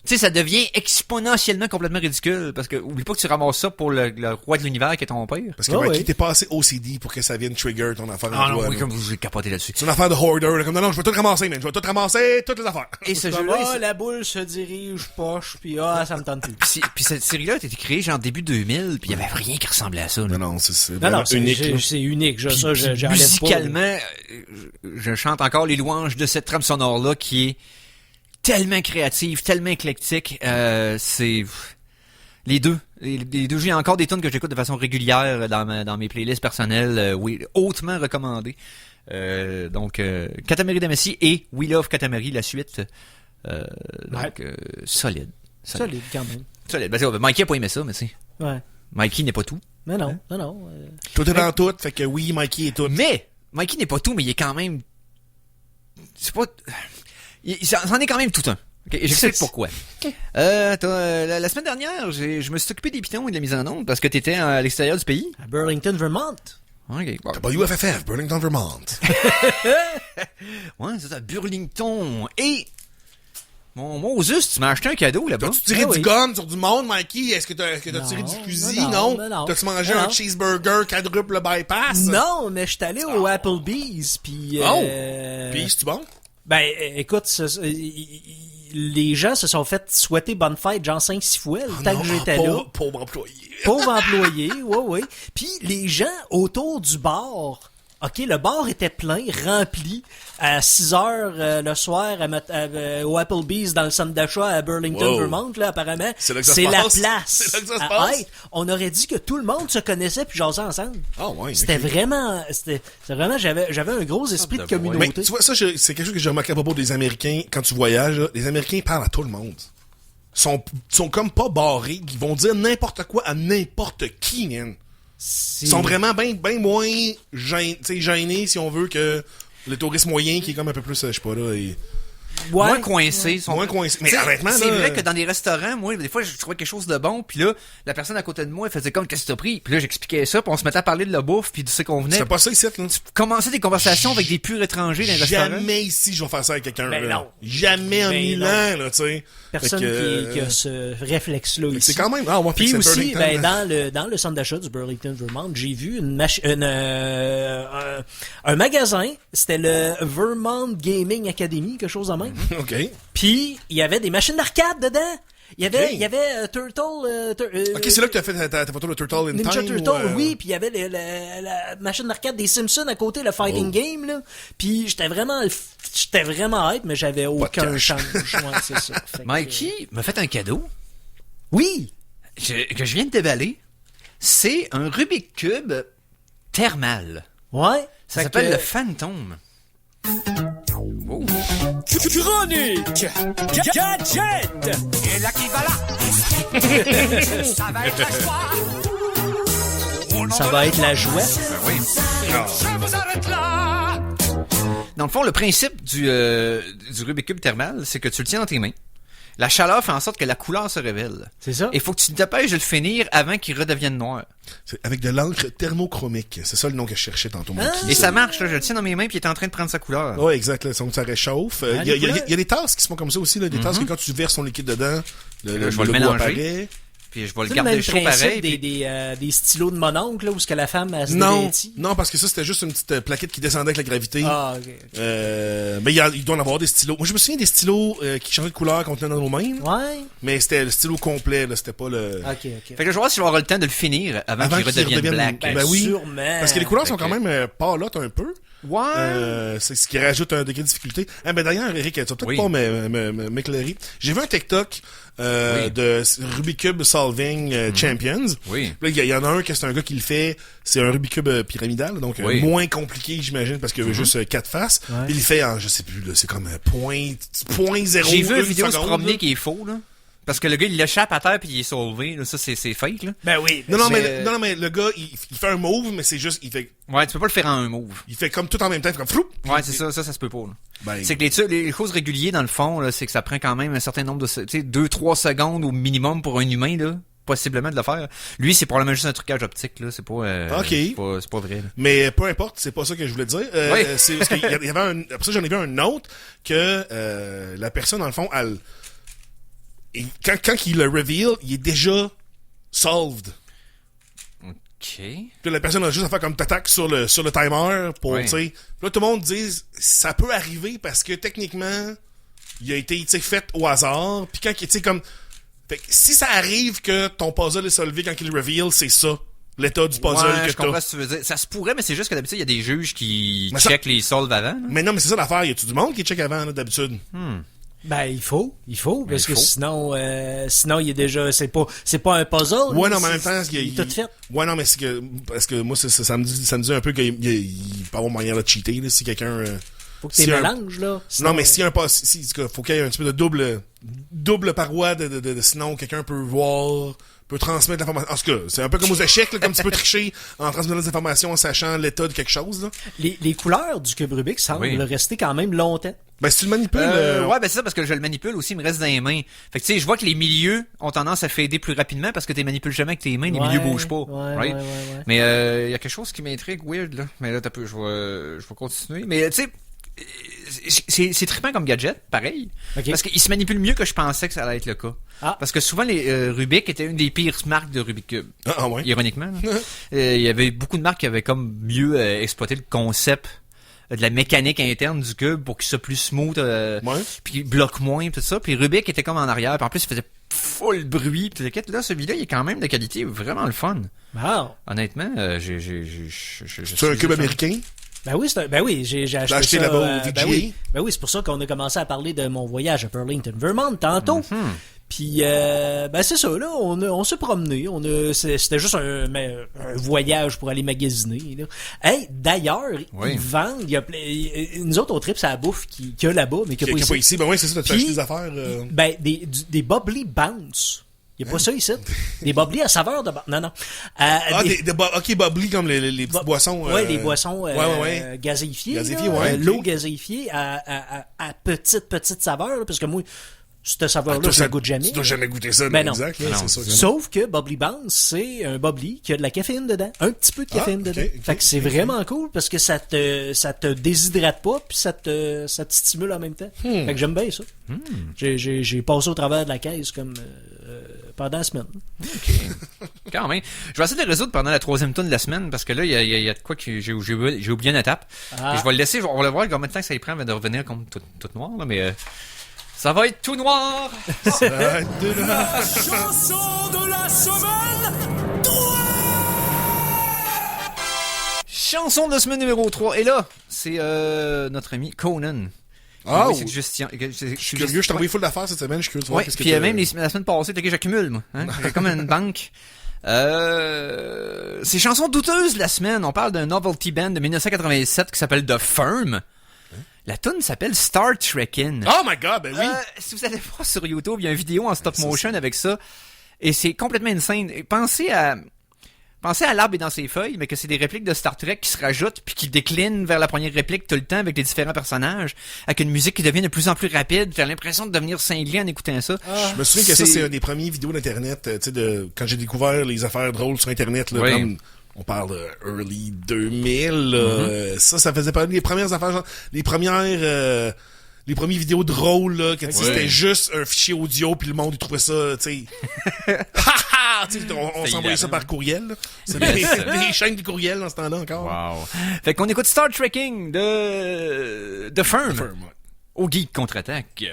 tu sais, ça devient exponentiellement complètement ridicule, parce que oublie pas que tu ramasses ça pour le roi de l'univers qui est ton père. Parce que t'es pas assez OCD pour que ça vienne trigger ton affaire. Ah non, oui, comme j'ai capoté là-dessus. C'est une affaire de hoarder, là, comme non, je vais tout ramasser, man. Je vais tout ramasser, toutes les affaires. Et ce jeu-là, la boule se dirige poche, puis ça me tente plus. Puis cette série-là a été créée genre début 2000, puis il y avait rien qui ressemblait à ça. Là. Non, c'est unique. C'est unique, musicalement, je chante encore les louanges de cette trame sonore-là qui est tellement créative, tellement éclectique. C'est les deux. Les deux, j'ai encore des tunes que j'écoute de façon régulière dans mes playlists personnelles. Oui, hautement recommandées. Donc, Katamari Damacy et We Love Katamari, la suite. Solide quand même. Solide. Ben, Mikey a pas aimé ça, mais c'est. Ouais. Mikey n'est pas tout. Mais non. Tout est dans tout, fait que oui, Mikey est tout. Mais Mikey n'est pas tout, mais il est quand même. C'est pas. C'en est quand même tout un. Okay, je sais pourquoi. La semaine dernière, je me suis occupé des pitons et de la mise en onde parce que t'étais à l'extérieur du pays. À Burlington, Vermont. Okay. WFFF, Burlington, Vermont. Ouais, c'est à Burlington. Et moi, juste, tu m'as acheté un cadeau là-bas. T'as-tu tiré du gun sur du monde, Mikey? Est-ce que t'as tiré du fusil? Non. T'as-tu mangé un cheeseburger quadruple bypass? Non, mais je suis allé au Applebee's, puis... Puis, c'est-tu bon? Ben, écoute, les gens se sont fait souhaiter bonne fête, genre 5-6 fois, le temps que j'étais là. Pauvre employé. Pauvre employé, oui. Puis les gens autour du bar, OK, le bar était plein, rempli, à 6 heures le soir au Applebee's dans le centre d'achat à Burlington, Vermont, là, apparemment. C'est la place. C'est là que ça se passe. On aurait dit que tout le monde se connaissait puis jasait ensemble. Ah ouais. C'était vraiment, j'avais un gros esprit de communauté. Mais tu vois, ça, c'est quelque chose que j'ai remarqué à propos des Américains. Quand tu voyages, là, les Américains parlent à tout le monde. Sont comme pas barrés. Ils vont dire n'importe quoi à n'importe qui, man. Ils sont vraiment bien moins gênés, si on veut, que le touriste moyen qui est comme un peu plus, je sais pas, là... Moins coincés. Moins coincés. Mais honnêtement, c'est vrai que dans des restaurants, moi, des fois, je trouvais quelque chose de bon, puis là, la personne à côté de moi, elle faisait comme, qu'est-ce que t'as pris? Puis là, j'expliquais ça, puis on se mettait à parler de la bouffe, puis de ce qu'on venait. C'est pas ça ici, là. Tu commençais des conversations avec des purs étrangers dans les restaurants. Jamais ici, je vais faire ça avec quelqu'un, là. Non. Jamais en 1000 ans, là, tu sais. Personne qui a ce réflexe-là ici. C'est quand même... Puis aussi, dans le centre d'achat du Burlington, Vermont, j'ai vu un magasin, c'était le Vermont Gaming Academy, quelque chose de même. OK. Puis, il y avait des machines d'arcade dedans. Il y avait Turtle... OK, c'est là que t'as fait ta photo de Turtle in Ninja Time? Turtle, oui. Puis il y avait la machine d'arcade des Simpsons à côté, le Fighting Game, là. Puis j'étais vraiment hype, mais j'avais aucun change. Ouais, c'est ça. Fait que, Mikey m'a fait un cadeau oui! que je viens de déballer. C'est un Rubik's Cube thermal. Ouais. Ça s'appelle le Phantom. Oh. Chronique Gadget. Et là qui va là. Ça va être la joie. Ça va être la joie. Oui. Je vous arrête là. Dans le fond, le principe du Rubik's Cube thermal, c'est que tu le tiens dans tes mains. La chaleur fait en sorte que la couleur se révèle. C'est ça? Et il faut que tu te dépêches de le finir avant qu'il redevienne noir. C'est avec de l'encre thermochromique. C'est ça le nom que je cherchais tantôt. Et ça marche, là. Je le tiens dans mes mains puis il est en train de prendre sa couleur. Ouais, exact. Là, donc ça réchauffe. Il y a des tasses qui se font comme ça aussi. Là, des tasses que quand tu verses ton liquide dedans, je vais le logo mélanger. apparaît. Puis je vais le C'est garder le même chaud principe pareil. des stylos de mon oncle, là, où ce que la femme, elle se Non, dévêtit. non, parce que ça, c'était juste une petite plaquette qui descendait avec la gravité. Ah, ok. Mais il doit en avoir des stylos. Moi, je me souviens des stylos qui changeaient de couleur qu'on tenait dans nos mains. Ouais. Mais c'était le stylo complet, là. C'était pas le... Ok. Fait que je vais voir si je vais avoir le temps de le finir avant qu'il redevienne black. Ben oui. Sûrement. Parce que les couleurs sont Fait quand que- même pâlottes un peu. Ouais. C'est ce qui rajoute un degré de difficulté. Ah, ben d'ailleurs, Eric, tu vas peut-être Oui. pas m'éclairer. J'ai vu un TikTok Oui. de Rubik's Cube Solving Champions. Oui. Là, il y en a un que c'est un gars qui le fait. C'est un Rubik's Cube pyramidal, donc Oui. moins compliqué, j'imagine, parce qu'il y a juste 4 faces. Ouais. Il le fait en, je sais plus, là, c'est comme point 0. J'ai vu une vidéo se promener qui est faux, là. Parce que le gars, il l'échappe à terre puis il est sauvé, là. Ça, c'est fake, là. Ben oui. Non, Mais- mais le gars, il fait un move, mais c'est juste, il Ouais, tu peux pas le faire en un move. fait comme tout en même temps, il fait comme floup. Ouais, c'est ça se peut pas, là. Ben, C'est que les choses régulières, dans le fond, là, c'est que ça prend quand même un certain nombre de, tu sais, 2-3 secondes au minimum pour un humain, là. Possiblement de le faire. Lui, c'est probablement juste un trucage optique, là. C'est pas, Ok. c'est pas vrai, là. Mais peu importe, c'est pas ça que je voulais dire. Oui. C'est parce qu'il y avait après ça, j'en ai vu un autre que la personne, dans le fond, quand il le reveal, il est déjà solved. OK. Puis la personne a juste à faire comme t'attaques sur le timer pour, Oui. tu sais. Là, tout le monde dit, ça peut arriver parce que techniquement, il a été, tu sais, fait au hasard. Puis quand, tu sais, comme, fait que si ça arrive que ton puzzle est solvé quand il le reveal, c'est ça. L'état du puzzle Ouais, que je comprends t'as. ce que tu veux dire. Ça se pourrait, mais c'est juste que d'habitude, il y a des juges qui Mais ça- checkent les solves avant, là. Mais non, mais c'est ça l'affaire. Y a-tu du monde qui check avant, là, d'habitude? Ben, il faut, parce il que faut. sinon, il est déjà, c'est pas un puzzle. Ouais, là, non, mais en même c'est- temps, il est tout fait. Ouais, non, mais c'est que, parce que moi, ça me dit un peu qu'il peut avoir moyen de cheater, là, si quelqu'un, Faut que si tu un- mélanges, là. Sinon, Non, mais si un pas, faut qu'il y ait un petit peu de double paroi de sinon quelqu'un peut voir, peut transmettre l'information. En tout cas, c'est un peu comme aux échecs, là, comme tu peux tricher en transmettant des informations en sachant l'état de quelque chose, là. les couleurs du cube Rubik semblent Oui. rester quand même longtemps. Ben, si tu le manipules, Ouais, ben c'est ça, parce que je le manipule aussi, il me reste dans les mains. Fait que tu sais, je vois que les milieux ont tendance à fader plus rapidement parce que tu les manipules jamais avec tes mains, les Ouais, milieux bougent pas. ouais, right? ouais. Mais il y a quelque chose qui m'intrigue weird, là. Mais là, je vais continuer. Mais tu sais, c'est trippant comme gadget, pareil. Ok. Parce qu'il se manipule mieux que je pensais que ça allait être le cas. Ah. Parce que souvent, les Rubik étaient une des pires marques de Rubik Cube. Ah, ouais. Ironiquement. là. Il y avait beaucoup de marques qui avaient comme mieux exploité le concept de la mécanique interne du cube pour qu'il soit plus smooth, Ouais. puis qu'il bloque moins, tout ça. Puis Rubik était comme en arrière, puis en plus il faisait full bruit. Puis là, celui-là, il est quand même de qualité vraiment le fun. Wow. Honnêtement, j'ai C'est un cube américain. Ben oui, j'ai acheté acheté ça. là-bas au ben VGA. oui, c'est pour ça qu'on a commencé à parler de mon voyage à Burlington, Vermont, tantôt. Puis, ben c'est ça, là, on s'est promené. C'était juste un voyage pour aller magasiner. Là. Hey, d'ailleurs, Oui. ils vendent. Nous autres, on tripe sur la bouffe qu'il y a là-bas, mais qu'il n'y a Qui pas est pas ici. ici. Ben, ouais, c'est ça, t'as Puis, acheté des affaires, Ben, des bubbly bounce. Il n'y a pas ça ici. Des bubbly à saveur de... Non, non. ok, bubbly, comme les petites boissons. Ouais, les boissons ouais. gazéifiées. Gazéifiées, là. ouais, ok. L'eau gazéifiée à petite saveur, là, parce que moi, cette saveur-là, Toi, je la goûte jamais. Tu dois jamais goûter ça, Ben non. exact, là, Non. c'est sûr. que non. Sauf que Bubbly Bounce, c'est un bubbly qui a de la caféine dedans. Un petit peu de caféine ok, dedans. ok, Fait que c'est vraiment cool parce que ça te déshydrate pas puis ça te stimule en même temps. Fait que j'aime bien ça. J'ai passé au travers de la caisse comme pendant la semaine. Quand même. Je vais essayer de le résoudre pendant la 3e tonne de la semaine, parce que là, il y a de quoi que j'ai oublié une étape. Ah. Et je vais le laisser, on va voir combien de temps que ça y prend avant de revenir comme tout noir, là, mais ça va être tout noir! Chanson de la semaine 3! Chanson de la semaine numéro 3. Et là, c'est notre ami Conan. Ah, oui, c'est Christian. Je suis curieux, je t'ai envoyé full d'affaires cette semaine, je suis curieux de voir Ouais, qu'est-ce que puis même la semaine passée, t'as que j'accumule, moi. Hein? J'ai comme une banque. C'est chanson douteuse de la semaine. On parle d'un novelty band de 1987 qui s'appelle The Firm. La tune s'appelle Star Trekkin'. Oh my god, ben oui! Si vous allez voir sur YouTube, il y a une vidéo en stop motion avec ça. Et c'est complètement insane. Et pensez à l'arbre et dans ses feuilles, mais que c'est des répliques de Star Trek qui se rajoutent puis qui déclinent vers la première réplique tout le temps avec les différents personnages, avec une musique qui devient de plus en plus rapide. T'as l'impression de devenir cinglé en écoutant ça. Je me souviens que ça, c'est un des premiers vidéos d'Internet, tu sais, quand j'ai découvert les affaires drôles sur Internet, là, oui. comme on parle de early 2000, là, ça faisait partie des premières affaires, genre, les premières vidéos drôles, là, que c'était juste un fichier audio puis le monde, il trouvait ça, tu sais, on s'envoyait ça par courriel, là. C'est des chaînes de courriel dans ce temps-là encore. Wow. Fait qu'on écoute Star Trekking de Firm. Ouais. Au Geek Contre-Attaque.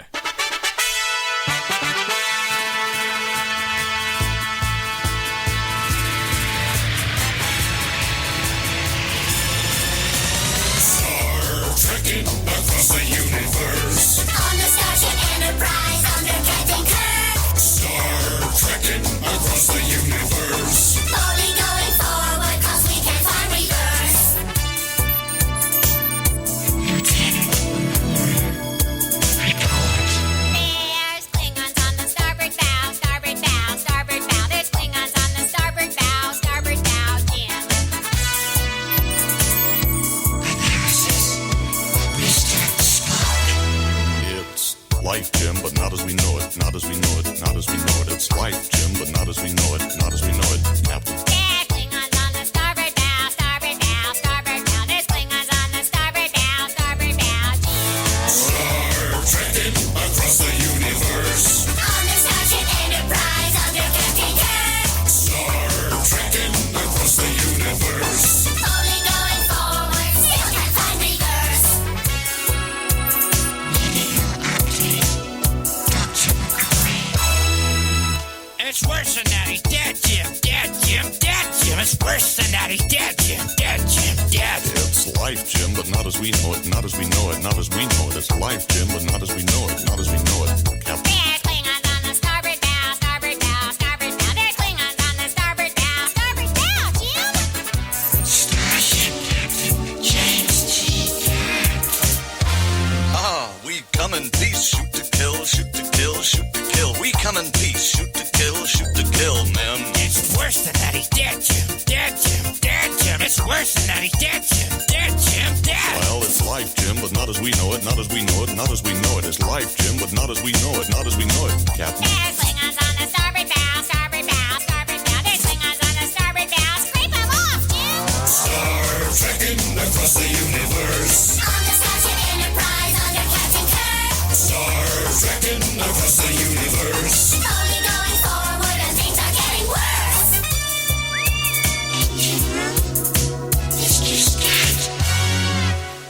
On the Starship Enterprise under Captain Kirk. Star trekking across the universe. Slowly going forward 'cause we can't find reverse. There's Klingons on the starboard bow, starboard bow, starboard bow. There's Klingons on the starboard bow, starboard bow, Jim. It's life, Jim, but not as we know it, not as we know it, not as we know it. It's life, Jim, but not as we know it, not as we know it, Captain. There's Klingons on the starboard bow, starboard bow, starboard bow. There's Klingons on the starboard bow, starboard bow, Jim. Star trekking across the universe. On the Starship Enterprise under Captain Kirk. Star trekking across the universe. Slowly going forward, still can't find reverse. It's worse than that, he's dead, Jim. Dead, Jim. Dead, Jim. It's worse than that, he's dead, Jim. Dead, Jim. Dead. It's life, Jim, but not as we know it, not as we know it, not as we know it. It's life, Jim, but not as we know it, not as we know it, Captain. There's Klingons on the starboard bow, starboard bow, starboard bow. There's Klingons on the starboard bow, starboard bow, Jim. Starship Captain James T. Ah, we come in peace, shoot to kill, shoot to kill, shoot to kill. We come in peace, shoot to kill, man. It's worse than that, he's dead, Jim. Dead, Jim. Dead, Jim. It's worse than that, he's dead, Jim. Dead, Jim. Dead. Well, it's life, Jim, but not as we know it, not as we know it, not as we know it. It's life, Jim, but not as we know it, not as we know it, Captain. There's Klingons on the starboard bow, starboard bow, starboard bow. There's Klingons on the starboard bow. Scrape them off, Jim. Star trekking across the universe. On the Starship Enterprise under Captain Kirk. Star trekking across the universe. Slowly going forward and things are getting worse.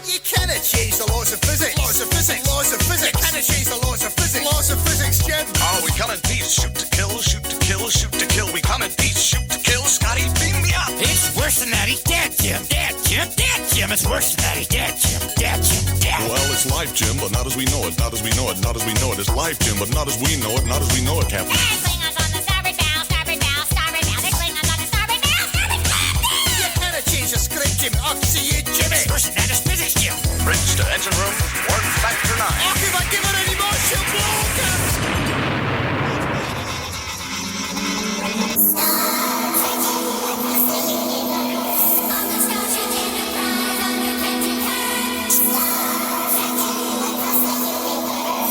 You cannot change the laws of physics. Laws of physics. Laws of physics. You cannot change the laws of physics. Laws of physics, Jim. Oh, we come in peace. Shoot to kill, shoot to kill, shoot to kill. We come in peace. Shoot to kill. Scotty, beam me up. It's worse than that, he's dead, Jim. Dead, Jim. Dead, Jim. It's worse than that, he's dead, Jim. Dead, Jim. Dead. Well, it's life, Jim, but not as we know it, not as we know it, not as we know it. It's life, Jim, but not as we know it, not as we know it, Captain. There's Klingons on the starboard bow, starboard bow, starboard bow. There's Klingons on the starboard bow, starboard bow. You cannot change the script, Jim. Up to you, Jimmy. It's worse than that, it's physics, Jim. Bridge to engine room, warp factor 9. If I give it any more, she'll blow, Captain. On the Starship Enterprise under Captain Kirk. Star trekking across the universe.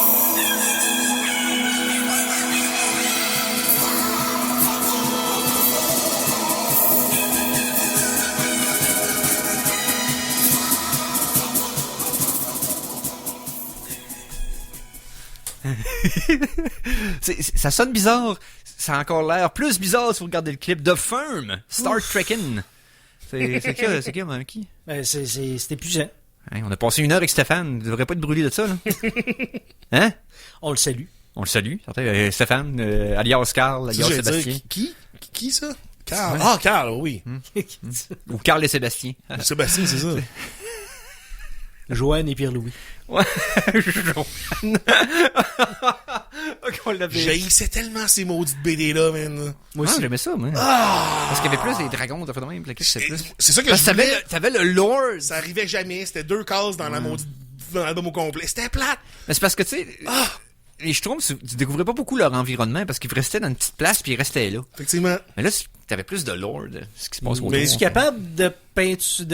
Ça sonne bizarre. ça a encore l'air plus bizarre si vous regardez le clip. The Firm, Star Trekkin'. C'est qui, mon qui? Ben, c'est épuisant. Hein, on a passé 1 heure avec Stéphane. Il devrait pas être brûlé de ça, là. Hein? On le salue. On le salue. Stéphane, alias Carl, alias Sébastien. Qui ça? Carl. Ah, Carl, oui. Ou Carl et Sébastien. Sébastien, c'est ça. Joanne et Pierre-Louis. Ouais, Joanne. J'haïssais tellement ces maudites BD-là, man. Moi aussi. J'aimais ça, moi. Parce qu'il y avait plus des dragons, de même. C'est ça que je voulais. T'avais le lore. Ça arrivait jamais. C'était 2 cases dans la maudite, dans l'album au complet. C'était plate. Mais c'est parce que, tu sais, les Schtroumpfs, tu découvrais pas beaucoup leur environnement parce qu'ils restaient dans une petite place puis ils restaient là. Effectivement. Mais là, t'avais plus de lore de ce qui se passe autour. Mais es-tu capable de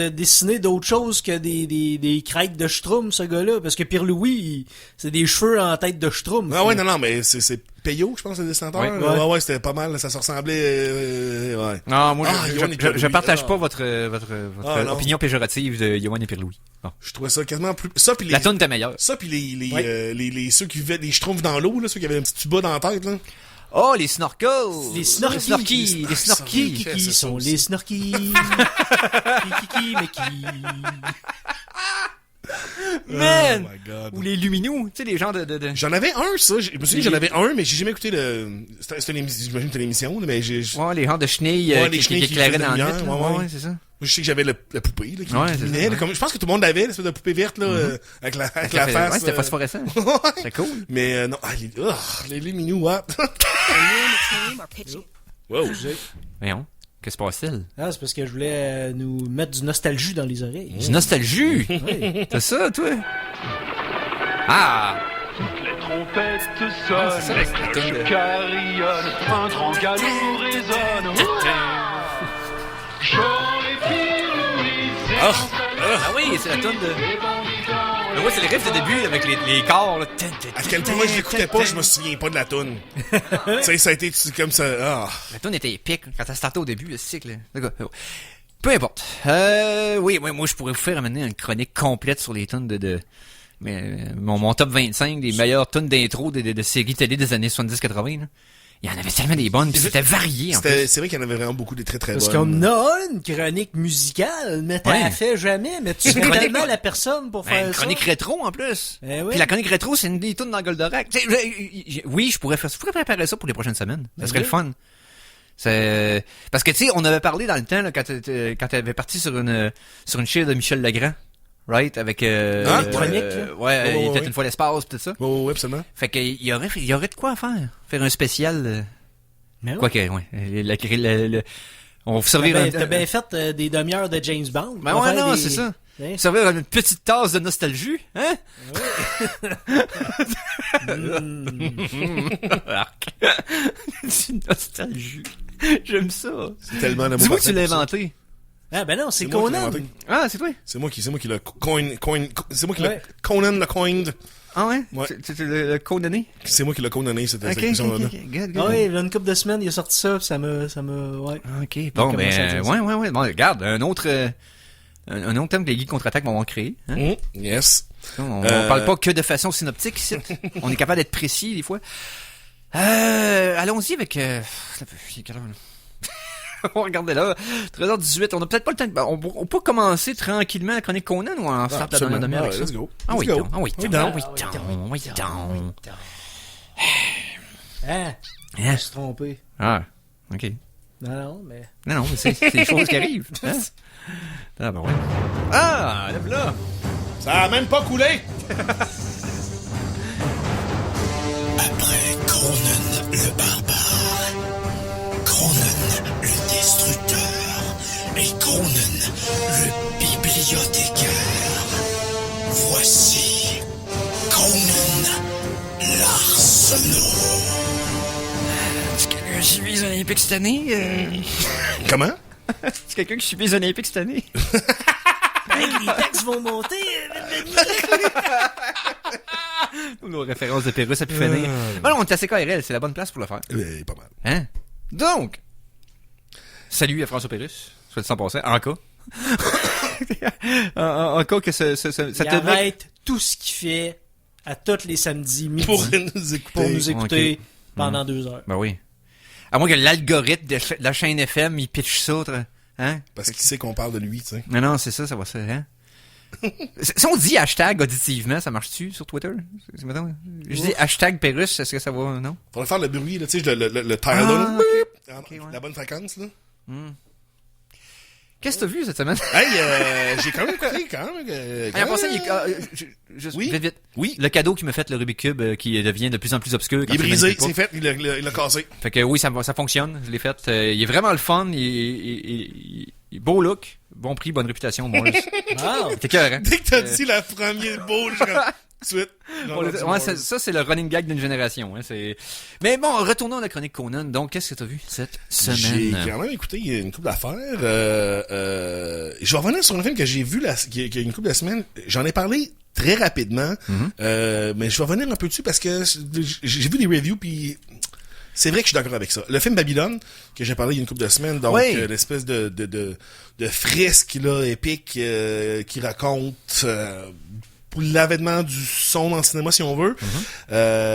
dessiner d'autres choses que des crêtes de Schtroumpf, ce gars-là? Parce que Pierre-Louis, c'est des cheveux en tête de Schtroumpf. Ah ouais, non, mais c'est Payot, je pense, le dessinateur. Ouais, c'était pas mal. Ça se ressemblait... ouais. Non, moi, je partage pas votre opinion péjorative de Yoann et Pierre-Louis. Bon. Je trouvais ça quasiment plus... Ça, pis la tonne était meilleure. Ça, pis ceux qui vivaient des Schtroumpfs dans l'eau, là, ceux qui avaient un petit tuba dans la tête, là. Oh, les snorkels! Les snorkies! Les snorkies! Qui sont les snorkies? Mais qui? Man! Oh my God. Ou les luminous, tu sais, les gens de... J'en avais un, ça. Je me souviens que j'en avais un, mais j'ai jamais écouté j'imagine que c'était une émission, mais Ouais, les gens de chenilles qui éclairaient dans le net. Ouais, c'est ça. Moi, je sais que j'avais la poupée, là, qui illuminait, là, comme, je pense que tout le monde l'avait, l'espèce de poupée verte, là, avec la face. Ouais, c'était phosphorescent. C'était cool. Mais, non, les luminous, wow, Voyons. Qu'est-ce qui se passe-t-il? C'est parce que je voulais nous mettre du nostalgie dans les oreilles. Du nostalgie? Oui. T'as ça, toi? Ah! Toutes les trompettes sonnent, je carillonne, un grand galop résonne. Ah oui, c'est la tonne de... Mais ouais, c'est les riffs de début avec les corps, là. À quel point je l'écoutais pas, je me souviens pas de la toune. Tu sais, ça a été comme ça. La toune était épique quand elle startait au début, le cycle. Peu importe. Oui, moi, je pourrais vous faire amener une chronique complète sur les tonnes mais mon top 25 des meilleures tonnes d'intro de séries télé des années 70-80, là. Il y en avait tellement des bonnes, puis c'était varié, en plus. C'est vrai qu'il y en avait vraiment beaucoup des très très bonnes. Parce qu'on a une chronique musicale, mais t'as fait jamais, mais tu sais tellement la personne pour faire ça. Une chronique rétro, en plus. Oui. Puis la chronique rétro, c'est une des tunes dans Goldorak. Oui, je pourrais préparer ça pour les prochaines semaines. Ça serait le fun. Parce que, tu sais, on avait parlé dans le temps, là, quand t'avais parti sur une chaire de Michel Legrand. Right, avec chronique, il était une fois l'espace pis tout ça. Oui, absolument. Fait qu'il y aurait de quoi faire. Faire un spécial. Quoique, on va vous servir T'as bien fait des demi-heures de James Bond. Ben ouais, non, c'est ça. Servir une petite tasse de nostalgie, hein? C'est nostalgie. J'aime ça. C'est tellement l'amour. Dis-moi que tu l'as inventé. Ah ben non, c'est Conan. Ah, c'est toi? C'est moi qui l'a c'est moi qui l'a Conan l'a coined. Ah ouais? Tu l'as condamné? C'est moi qui l'ai condamné, cette expression-là. Ah oui, il y a une couple de semaines, il a sorti ça, pis ça me, ouais. Ok. Bon, ben, ouais. Bon, regarde, un autre thème que les geeks contre-attaque vont créer. Hein? Yes. On parle pas que de façon synoptique ici. On est capable d'être précis, des fois. Allons-y avec, on regardait là, 13h18, on a peut-être pas le temps on peut commencer tranquillement la chronique Conan ou on start dans la demi-heure avec ça? Let's go. Ah oui, donc. Je me suis trompé. Ah, ok. Non, mais c'est des choses qui arrivent. Hein? Ah, ben ouais. Ah, lève là! Ça a même pas coulé! Après Conan le barbare, Conan le destructeur et Conan le bibliothécaire, voici Conan l'Arsenault. Est-ce que quelqu'un qui suit les Olympiques cette année? Comment? Est-ce quelqu'un qui suit les Olympiques cette année? Les taxes vont monter. Nos références de Pérus à pu finir. Non, on est assez KRL, c'est la bonne place pour le faire. Pas mal. Hein? Donc, salut à François Pérus, soit dit sans passer, en cas. en cas que ça te arrête tout ce qu'il fait à tous les samedis midi pour nous écouter pendant 2 heures. Ben oui. À moins que l'algorithme de la chaîne FM, il pitch ça, hein? Parce qu'il sait qu'on parle de lui, tu sais. Non, c'est ça va se... Hein? Si on dit hashtag auditivement, ça marche-tu sur Twitter? Mettons, je dis hashtag Pérus, est-ce que ça va, non? Faudrait faire le bruit, là, tu sais, le tire okay, ouais. La bonne fréquence, là. Qu'est-ce que t'as vu cette semaine? Hey, j'ai quand même écouté, En passant, juste oui? vite. Oui. Le cadeau qui m'a fait le Rubik's Cube, qui devient de plus en plus obscur. Il est brisé, c'est fait, il l'a cassé. Fait que oui, ça fonctionne, je l'ai fait. Il est vraiment le fun, il beau look, bon prix, bonne réputation, bon. Wow. T'es cœur, hein? Dès que t'as dit la première beau, je suite. Ça, c'est le running gag d'une génération. Hein, mais bon, retournons à la chronique Conan. Donc, qu'est-ce que t'as vu cette semaine? J'ai quand même écouté une couple d'affaires. Je vais revenir sur un film que j'ai vu il y a une couple de semaines. J'en ai parlé très rapidement, mais je vais revenir un peu dessus parce que j'ai vu des reviews puis c'est vrai que je suis d'accord avec ça. Le film Babylone, que j'ai parlé il y a une couple de semaines, donc l'espèce de fresque là, épique qui raconte pour l'avènement du son dans le cinéma, si on veut.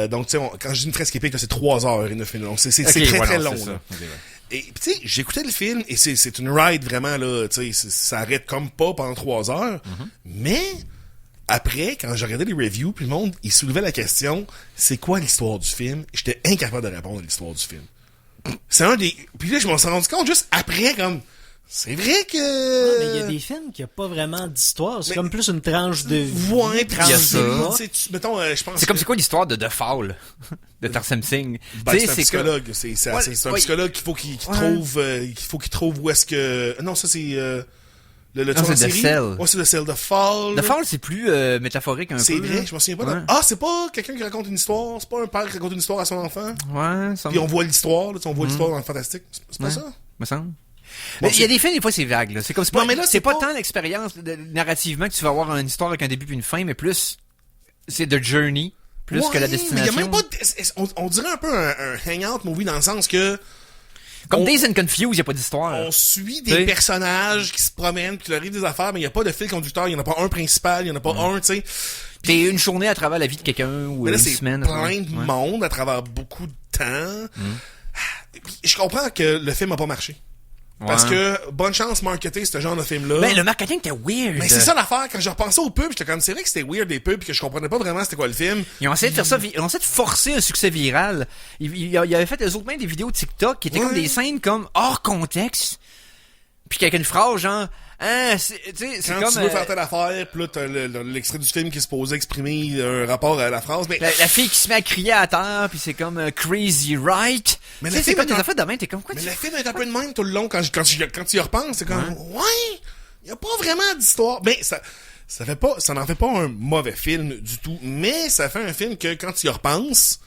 Donc, tu sais, quand je dis une fresque épique, là, c'est 3 heures et 9 minutes. Donc, c'est très long. Là. Et tu sais, j'écoutais le film et c'est une ride vraiment, là, tu sais, ça arrête comme pas pendant 3 heures. Mais après, quand j'ai regardé les reviews, puis le monde, il soulevait la question, c'est quoi l'histoire du film? J'étais incapable de répondre à l'histoire du film. C'est un des... Puis là, je m'en suis rendu compte juste après, comme... C'est vrai que... Ouais, mais il y a des films qui n'ont pas vraiment d'histoire. C'est comme plus une tranche de vie. Ouais, tranche de vie. Mettons, je pense... C'est quoi l'histoire de The Fall? De Tarsem Singh? Ben, c'est un psychologue. C'est un psychologue qu'il faut qu'il trouve où est-ce que... Non, ça c'est... Le non, c'est The Cell. Ouais, c'est The Cell. The Fall. The Fall, c'est plus métaphorique un peu. C'est vrai, je m'en souviens pas. Ouais. Ah, c'est pas quelqu'un qui raconte une histoire. C'est pas un père qui raconte une histoire à son enfant. Ouais, ça Puis on voit l'histoire, là, on voit l'histoire dans le fantastique. C'est pas ça? Me semble. Bon, il y a des films, des fois, c'est vague, là. C'est comme, non, mais là, c'est pas tant l'expérience narrativement que tu vas avoir une histoire avec un début et une fin, mais plus, c'est the journey, plus que la destination. Mais y a même pas on dirait un peu un hangout movie dans le sens que, comme Dazed and Confused, il y a pas d'histoire. On suit des personnages qui se promènent, qui leur arrivent des affaires, mais il y a pas de fil conducteur, il y en a pas un principal, il y en a pas un, tu sais. T'es une journée à travers la vie de quelqu'un ou une semaine. Plein de monde à travers beaucoup de temps. Je comprends que le film a pas marché. Parce que, bonne chance marketer ce genre de film-là. Ben, le marketing était weird. Mais c'est ça l'affaire. Quand je repensais aux pubs, j'étais comme, c'est vrai que c'était weird des pubs pis que je comprenais pas vraiment c'était quoi le film. Ils ont essayé de faire ça, ils ont essayé de forcer un succès viral. Ils avaient fait eux autres même des vidéos TikTok qui étaient comme des scènes comme hors contexte. Puis avec une phrase genre, c'est quand comme... tu veux faire telle affaire, pis là, t'as l'extrait du film qui se posait exprimer un rapport à la phrase, mais... La fille qui se met à crier à terre, puis c'est comme crazy right. Mais c'est comme des affaires de même, t'es comme quoi? Mais le film est un peu de même tout le long, quand tu y repenses, c'est comme, y a pas vraiment d'histoire. Mais ça n'en fait pas un mauvais film du tout, mais ça fait un film que quand tu y repenses,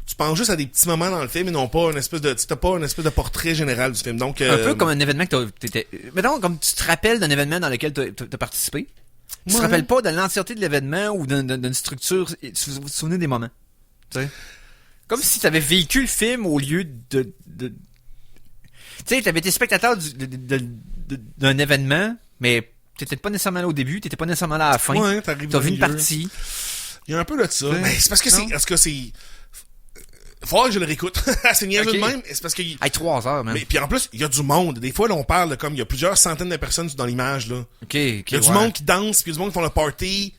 tu penses juste à des petits moments dans le film et non pas t'as pas une espèce de portrait général du film. Donc, un peu comme un événement que mettons, comme tu te rappelles d'un événement dans lequel t'as participé. Tu te rappelles pas de l'entièreté de l'événement ou d'une structure, tu te souviens des moments. Tu sais? Comme si t'avais vécu le film au lieu de... Tu sais, t'avais été spectateur d'un événement, mais t'étais pas nécessairement là au début, t'étais pas nécessairement là à la fin. Ouais, t'as vu une partie. Il y a un peu de ça. Mais c'est parce que c'est... Faudra que je le réécoute. C'est niaiseux de même. C'est parce que... 3 heures, man. Mais puis en plus, il y a du monde. Des fois, là, on parle de comme il y a plusieurs centaines de personnes dans l'image, là. Il y a du monde qui danse, puis il y a du monde qui font le party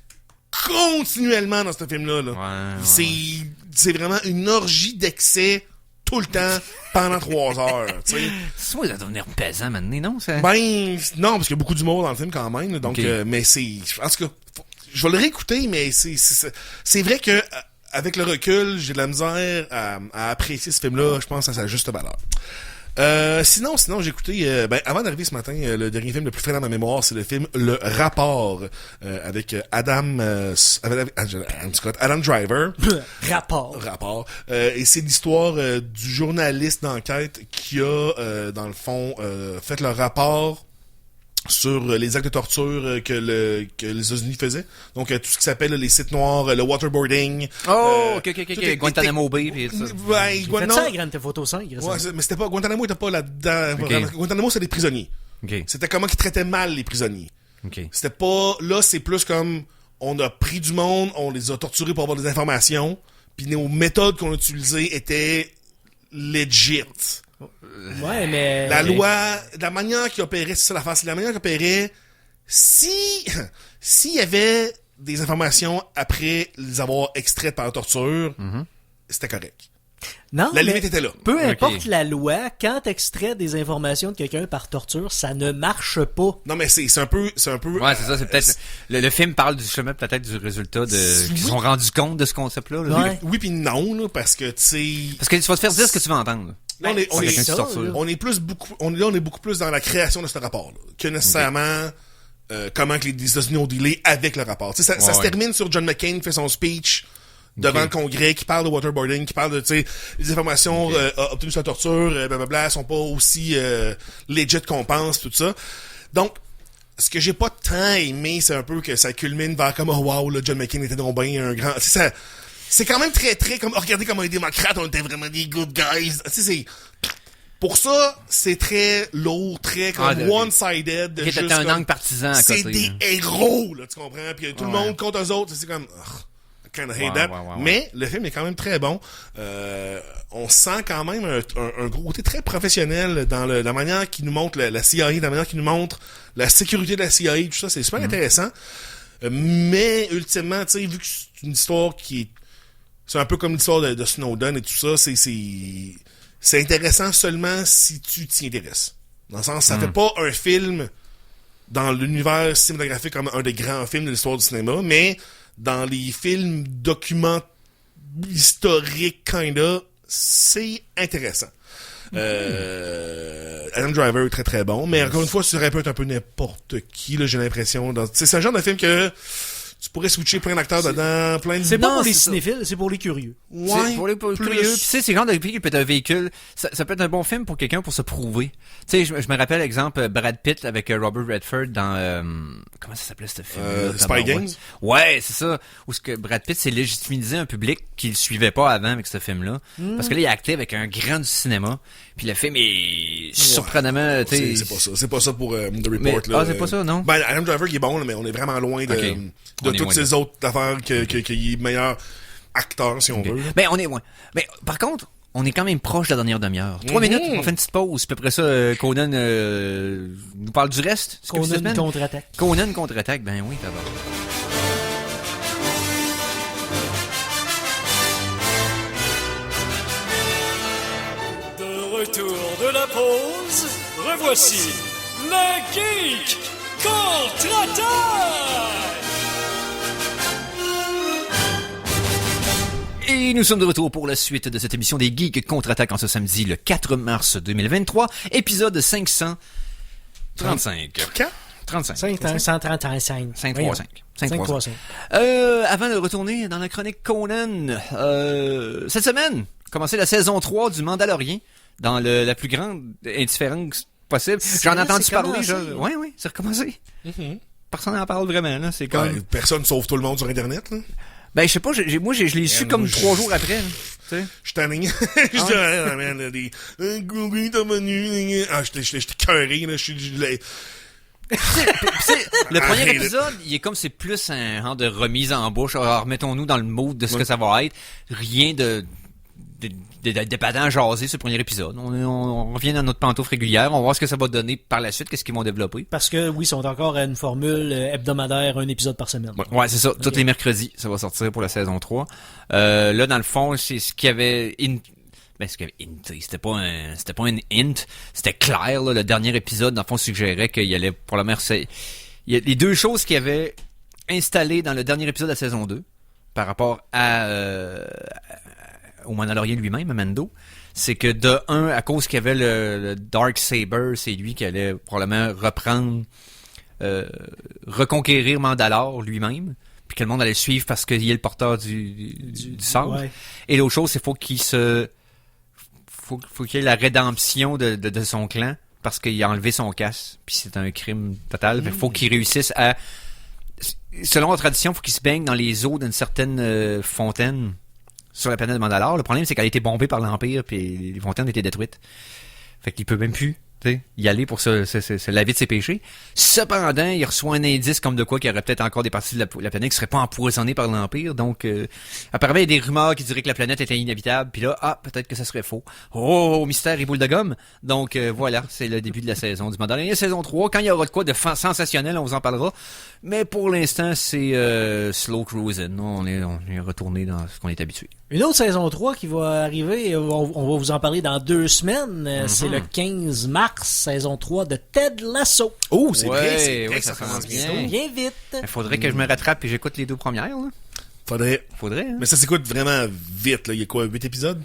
continuellement dans ce film-là, là. C'est vraiment une orgie d'excès tout le temps pendant 3 heures, tu sais. Ça va devenir pesant maintenant, non? Ben, non, parce qu'il y a beaucoup d'humour dans le film quand même, là, donc, mais c'est... En tout cas, je vais le réécouter, mais c'est vrai que... Avec le recul, j'ai de la misère à apprécier ce film-là. Je pense à sa juste valeur. Sinon, j'ai écouté... avant d'arriver ce matin, le dernier film le plus frais dans ma mémoire, c'est le film Le Rapport, avec Adam Driver. Rapport. Et c'est l'histoire du journaliste d'enquête qui a, dans le fond, fait le rapport sur les actes de torture que les États-Unis faisaient. Donc, tout ce qui s'appelle les sites noirs, le waterboarding. OK. Guantanamo Bay. Pis ça. Ouais, Faites ça à Grand Theft Auto 5. Ouais, mais c'était pas... Guantanamo était pas là-dedans. Guantanamo, c'est des prisonniers. C'était comment qu'ils traitaient mal les prisonniers. C'était pas... Là, c'est plus comme... On a pris du monde, on les a torturés pour avoir des informations, puis nos méthodes qu'on a utilisées étaient legit. Ouais, mais... La loi, la manière qu'il opérait, c'est ça la face, la manière qu'il opérait, s'il y avait des informations après les avoir extraites par la torture, c'était correct. Non, la limite était là. Peu importe la loi, quand t'extrais des informations de quelqu'un par torture, ça ne marche pas. Non, mais c'est un peu... Ouais, c'est ça, c'est peut-être... Le film parle du chemin, peut-être du résultat qu'ils se sont rendus compte de ce concept-là. Là. Ouais. Oui, puis non, là, parce que, tu sais... Parce que tu vas te faire dire ce que tu veux entendre. Là, on est beaucoup plus dans la création de ce rapport, là, que nécessairement comment que les États-Unis ont dealé avec le rapport. Tu sais, ça se termine sur John McCain qui fait son speech devant le Congrès, qui parle de waterboarding, qui parle de, tu sais, les informations obtenues sur la torture, blablabla, sont pas aussi legit qu'on pense, tout ça. Donc, ce que j'ai pas tant aimé, c'est un peu que ça culmine vers comme, oh wow, là, John McCain était donc bien un grand... Tu sais, c'est quand même très, très comme, regardez comment les démocrates, on était vraiment des good guys. Tu sais, pour ça, c'est très lourd, très comme one-sided. Okay, t'as un angle partisan à côté. C'est des héros, là, tu comprends? Puis tout le monde contre eux autres, c'est comme... kind of hate that. Mais le film est quand même très bon. On sent quand même un gros côté très professionnel dans la manière qu'il nous montre la CIA, la manière qu'il nous montre la sécurité de la CIA, tout ça, c'est super intéressant. Mais ultimement, tu sais, vu que c'est une histoire qui est... C'est un peu comme l'histoire de Snowden et tout ça, c'est intéressant seulement si tu t'y intéresses. Dans le sens, ça fait pas un film dans l'univers cinématographique comme un des grands films de l'histoire du cinéma, mais dans les films documents historiques, kinda, c'est intéressant. Adam Driver est très très bon, mais encore une fois, ça aurait pu être un peu n'importe qui, là, j'ai l'impression. C'est un genre de film que tu pourrais switcher plein d'acteurs dedans, plein de... C'est pas pour les cinéphiles, c'est pour les curieux. Ouais, c'est pour les curieux. Puis tu sais, c'est le genre de film qui peut être un véhicule. Ça peut être un bon film pour quelqu'un pour se prouver. Tu sais, je me rappelle, exemple, Brad Pitt avec Robert Redford dans... comment ça s'appelait ce film? Spy Games? Ouais, c'est ça. Où ce que Brad Pitt s'est légitimisé un public qu'il suivait pas avant avec ce film-là. Parce que là, il a acté avec un grand du cinéma. Puis le film est surprenamment... C'est pas ça pour The Report. Mais, là. C'est pas ça, non? Ben, Adam Driver, il est bon, là, mais on est vraiment loin de toutes ces autres affaires qu'il est meilleur acteur, si on veut. Ben, on est loin. Mais par contre, on est quand même proche de la dernière demi-heure. 3 minutes, on fait une petite pause. Puis après ça, Conan nous parle du reste. Conan contre-attaque. Conan contre-attaque, ben oui, d'abord. De retour de la pause, revoici le Geek contre-attaque! Et nous sommes de retour pour la suite de cette émission des Geeks contre-attaque en ce samedi, le 4 mars 2023, épisode 535. 35. 535. 535. Avant de retourner dans la chronique Conan, cette semaine, commencer la saison 3 du Mandalorian dans la plus grande indifférence possible. J'en ai entendu parler. Oui, c'est recommencé. Personne n'en parle vraiment. Là. C'est comme... personne sauve tout le monde sur Internet. Là. Ben, je sais pas, moi, je l'ai su comme 3 jours après, tu sais. Je tanné. J'étais cœuré, là. Le premier épisode, il est comme c'est plus un genre de remise en bouche. Alors, remettons-nous dans le mood de ce que ça va être. Rien de dépadant jaser ce premier épisode. On revient dans notre pantoufle régulière. On va voir ce que ça va donner par la suite, qu'est-ce qu'ils vont développer. Parce que, oui, ils sont encore à une formule hebdomadaire, un épisode par semaine. Ouais, c'est ça. Tous les mercredis, ça va sortir pour la saison 3. Là, dans le fond, c'est ce qu'il y avait... c'était pas un hint. C'était clair, là. Le dernier épisode, dans le fond, suggérait qu'il allait pour la mer. Il y a les deux choses qu'il y avait installées dans le dernier épisode de la saison 2 par rapport au Mandalorian lui-même, à Mando, c'est que de un, à cause qu'il y avait le Dark Saber, c'est lui qui allait probablement reprendre, reconquérir Mandalore lui-même, puis que le monde allait le suivre parce qu'il est le porteur du sable. Ouais. Et l'autre chose, c'est faut qu'il ait la rédemption de son clan parce qu'il a enlevé son casque, puis c'est un crime total. Il faut qu'il réussisse à... Selon la tradition, il faut qu'il se baigne dans les eaux d'une certaine fontaine sur la planète de Mandalore. Le problème, c'est qu'elle a été bombée par l'Empire, puis les fontaines étaient détruites. Fait qu'il peut même plus y aller pour se laver de ses péchés. Cependant, il reçoit un indice comme de quoi qu'il y aurait peut-être encore des parties de la planète qui seraient pas empoisonnées par l'Empire. Donc, apparemment, il y a des rumeurs qui diraient que la planète était inhabitable. Puis là, peut-être que ça serait faux. Oh, mystère et boule de gomme. Donc, voilà, c'est le début de la saison du Mandalorian. Saison 3, quand il y aura de quoi de sensationnel, on vous en parlera. Mais pour l'instant, c'est slow cruising. On est retourné dans ce qu'on est habitué. Une autre saison 3 qui va arriver, on va vous en parler dans 2 semaines. C'est le 15 mars, saison 3 de Ted Lasso. Oh, c'est vrai, ça commence bien. Bien vite. Il faudrait que je me rattrape et j'écoute les 2 premières. Là. Faudrait. Hein? Mais ça s'écoute vraiment vite, là. Il y a quoi, 8 épisodes?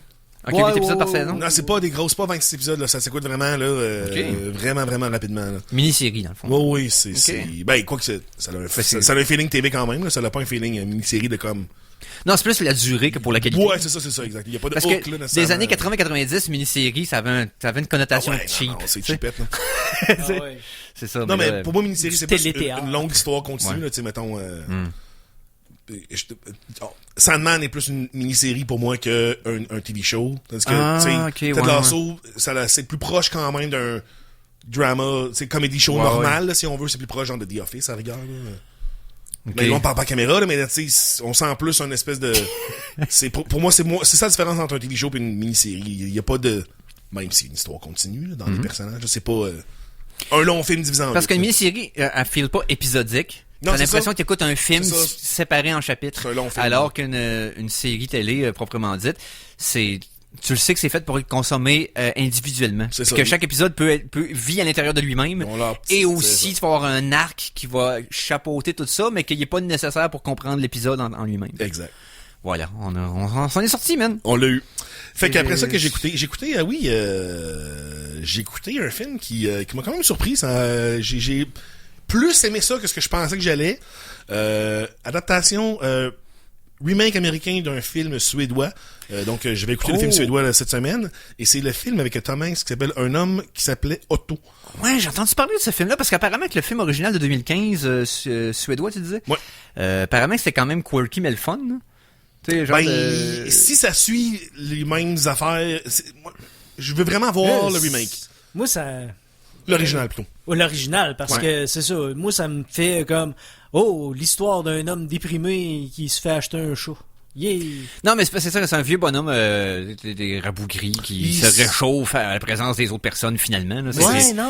Ok, 8 épisodes par saison? Non, c'est pas des grosses, pas 26 épisodes, là. Ça s'écoute vraiment, là, vraiment, vraiment rapidement, là. Mini-série, dans le fond. Oui, c'est, ben, quoi que ça a un feeling TV quand même, là. Ça n'a pas un feeling mini-série de comme... Non, c'est plus la durée que pour la qualité. Ouais, c'est ça, exact. Il y a pas de parce hook, que là, nécessairement. des années 80-90, mini-série, ça avait une connotation cheap. Non, c'est cheapette, là. C'est ça. Non, mais pour moi, mini-série, c'est plus une longue histoire continue, là, tu sais, mettons... Sandman est plus une mini-série pour moi qu'un TV show. Parce que, Ted Lasso, c'est plus proche quand même d'un drama, c'est comedy show normal, là, si on veut, c'est plus proche genre de The Office à rigueur. Là. Mais là, on parle pas à caméra, là, mais on sent plus une espèce de... pour moi, c'est ça la différence entre un TV show et une mini-série. Il y a pas de... Même si une histoire continue là, dans les personnages, c'est pas un long film divisé en deux. Parce qu'une mini-série, elle file pas épisodique. T'as l'impression que t'écoutes un film séparé en chapitres. Alors qu'une série télé proprement dite, tu le sais que c'est fait pour être consommé individuellement. C'est ça. Que chaque épisode peut vivre à l'intérieur de lui-même. Et aussi, tu vas avoir un arc qui va chapeauter tout ça, mais qui n'est pas nécessaire pour comprendre l'épisode en lui-même. Exact. Voilà, on s'en est sorti, man. On l'a eu. Fait qu'après ça que j'ai écouté un film qui m'a quand même surpris. J'ai plus aimé ça que ce que je pensais que j'allais. Adaptation remake américain d'un film suédois. Donc, je vais écouter le film suédois là, cette semaine. Et c'est le film avec Tom Hanks qui s'appelle Un homme qui s'appelait Otto. Ouais, j'ai entendu parler de ce film-là parce qu'apparemment que le film original de 2015 suédois, tu disais? Ouais. Apparemment que c'était quand même quirky mais le fun. Là. Genre si ça suit les mêmes affaires, je veux vraiment voir le remake. Moi, ça... L'original, plutôt. L'original, parce que c'est ça. Moi, ça me fait comme... Oh, l'histoire d'un homme déprimé qui se fait acheter un chat. Yeah. Non, mais c'est ça, c'est un vieux bonhomme des rabougris qui se réchauffe à la présence des autres personnes, finalement. Là.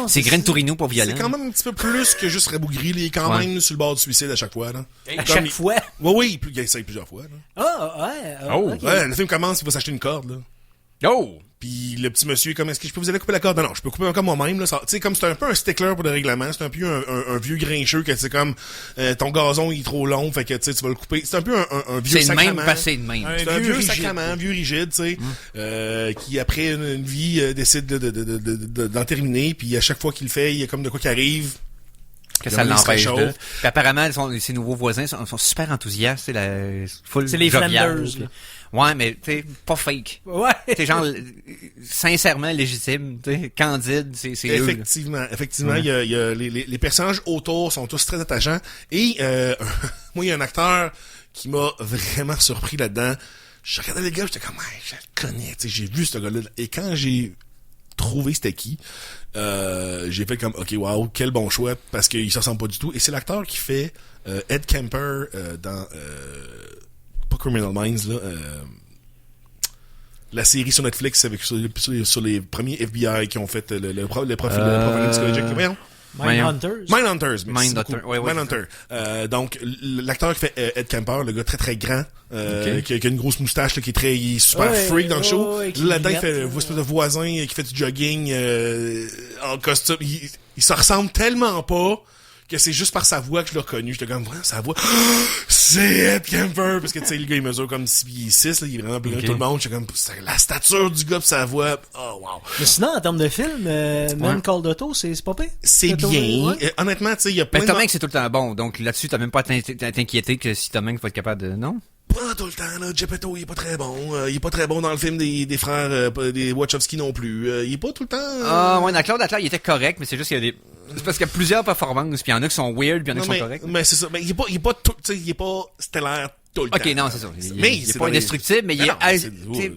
C'est Gran Torino pas violent. C'est quand même un petit peu plus que juste rabougri. Il est quand même sur le bord du suicide à chaque fois. Là. À chaque fois? Oui, il essaye plusieurs fois. Là. Ouais, le film commence, il va s'acheter une corde. Là. Oh! Puis le petit monsieur est comme, est-ce que je peux vous aller couper la corde? Non, je peux couper comme moi-même. Tu sais, comme c'est un peu un stickler pour le règlement. C'est un peu un vieux grincheux que c'est comme ton gazon il est trop long, fait que tu vas le couper. C'est un peu un vieux sacrament. C'est le même passé de même. C'est un vieux sacrament, un vieux rigide, tu sais, qui après une vie décide d'en terminer. Puis à chaque fois qu'il le fait, il y a comme de quoi qui arrive. Que ça l'empêche de... Puis apparemment, ses nouveaux voisins sont super enthousiastes. C'est les Flanders. Ouais, mais t'es pas fake. Ouais. T'es genre sincèrement légitime, t'es candide, c'est effectivement, eux. Effectivement, il y a les personnages autour sont tous très attachants. Et moi, il y a un acteur qui m'a vraiment surpris là-dedans. Je regardais les gars, j'étais comme, je le connais, tu sais, j'ai vu ce gars-là. Et quand j'ai trouvé c'était qui, j'ai fait comme, ok, wow, quel bon choix, parce qu'il se ressemble pas du tout. Et c'est l'acteur qui fait Ed Kemper dans pas Criminal Minds, là, la série sur Netflix avec sur les premiers FBI qui ont fait le profil psychologique. Mindhunter. Donc, l'acteur qui fait Ed Kemper, le gars très très grand, qui a une grosse moustache, là, il est super freak dans le show. Là-dedans, il fait une espèce de voisin qui fait du jogging en costume. Il se ressemble tellement pas que c'est juste par sa voix que je l'ai reconnu. J'étais comme, vraiment, sa voix, c'est Ed Kemper! Parce que, tu sais, le gars, il mesure comme 6 pieds 6, là, il est vraiment plus grand que tout le monde. J'étais comme, c'est la stature du gars pis sa voix. Oh, wow. Mais sinon, en termes de film, même Call d'Auto, c'est pas pire? C'est bien. Honnêtement, tu sais, il y a plein de... Tom Hanks, c'est tout le temps bon. Donc, là-dessus, t'as même pas à t'inquiéter que si Tom Hanks va être capable de... Non? Pas tout le temps, là. Geppetto, il est pas très bon. Il est pas très bon dans le film des frères, des Wachowski non plus. Il est pas tout le temps... Ah, ouais, dans Claude Atlas, il était correct, mais c'est juste qu'il y a des... C'est parce qu'il y a plusieurs performances, puis il y en a qui sont weird, puis il y en a qui sont corrects. Mais c'est ça. Mais il est pas tout, tu sais, il est pas stellaire tout le temps. Ok, non, c'est ça. Mais il est c'est pas dans les- indestructible, mais il Non, est, c'est-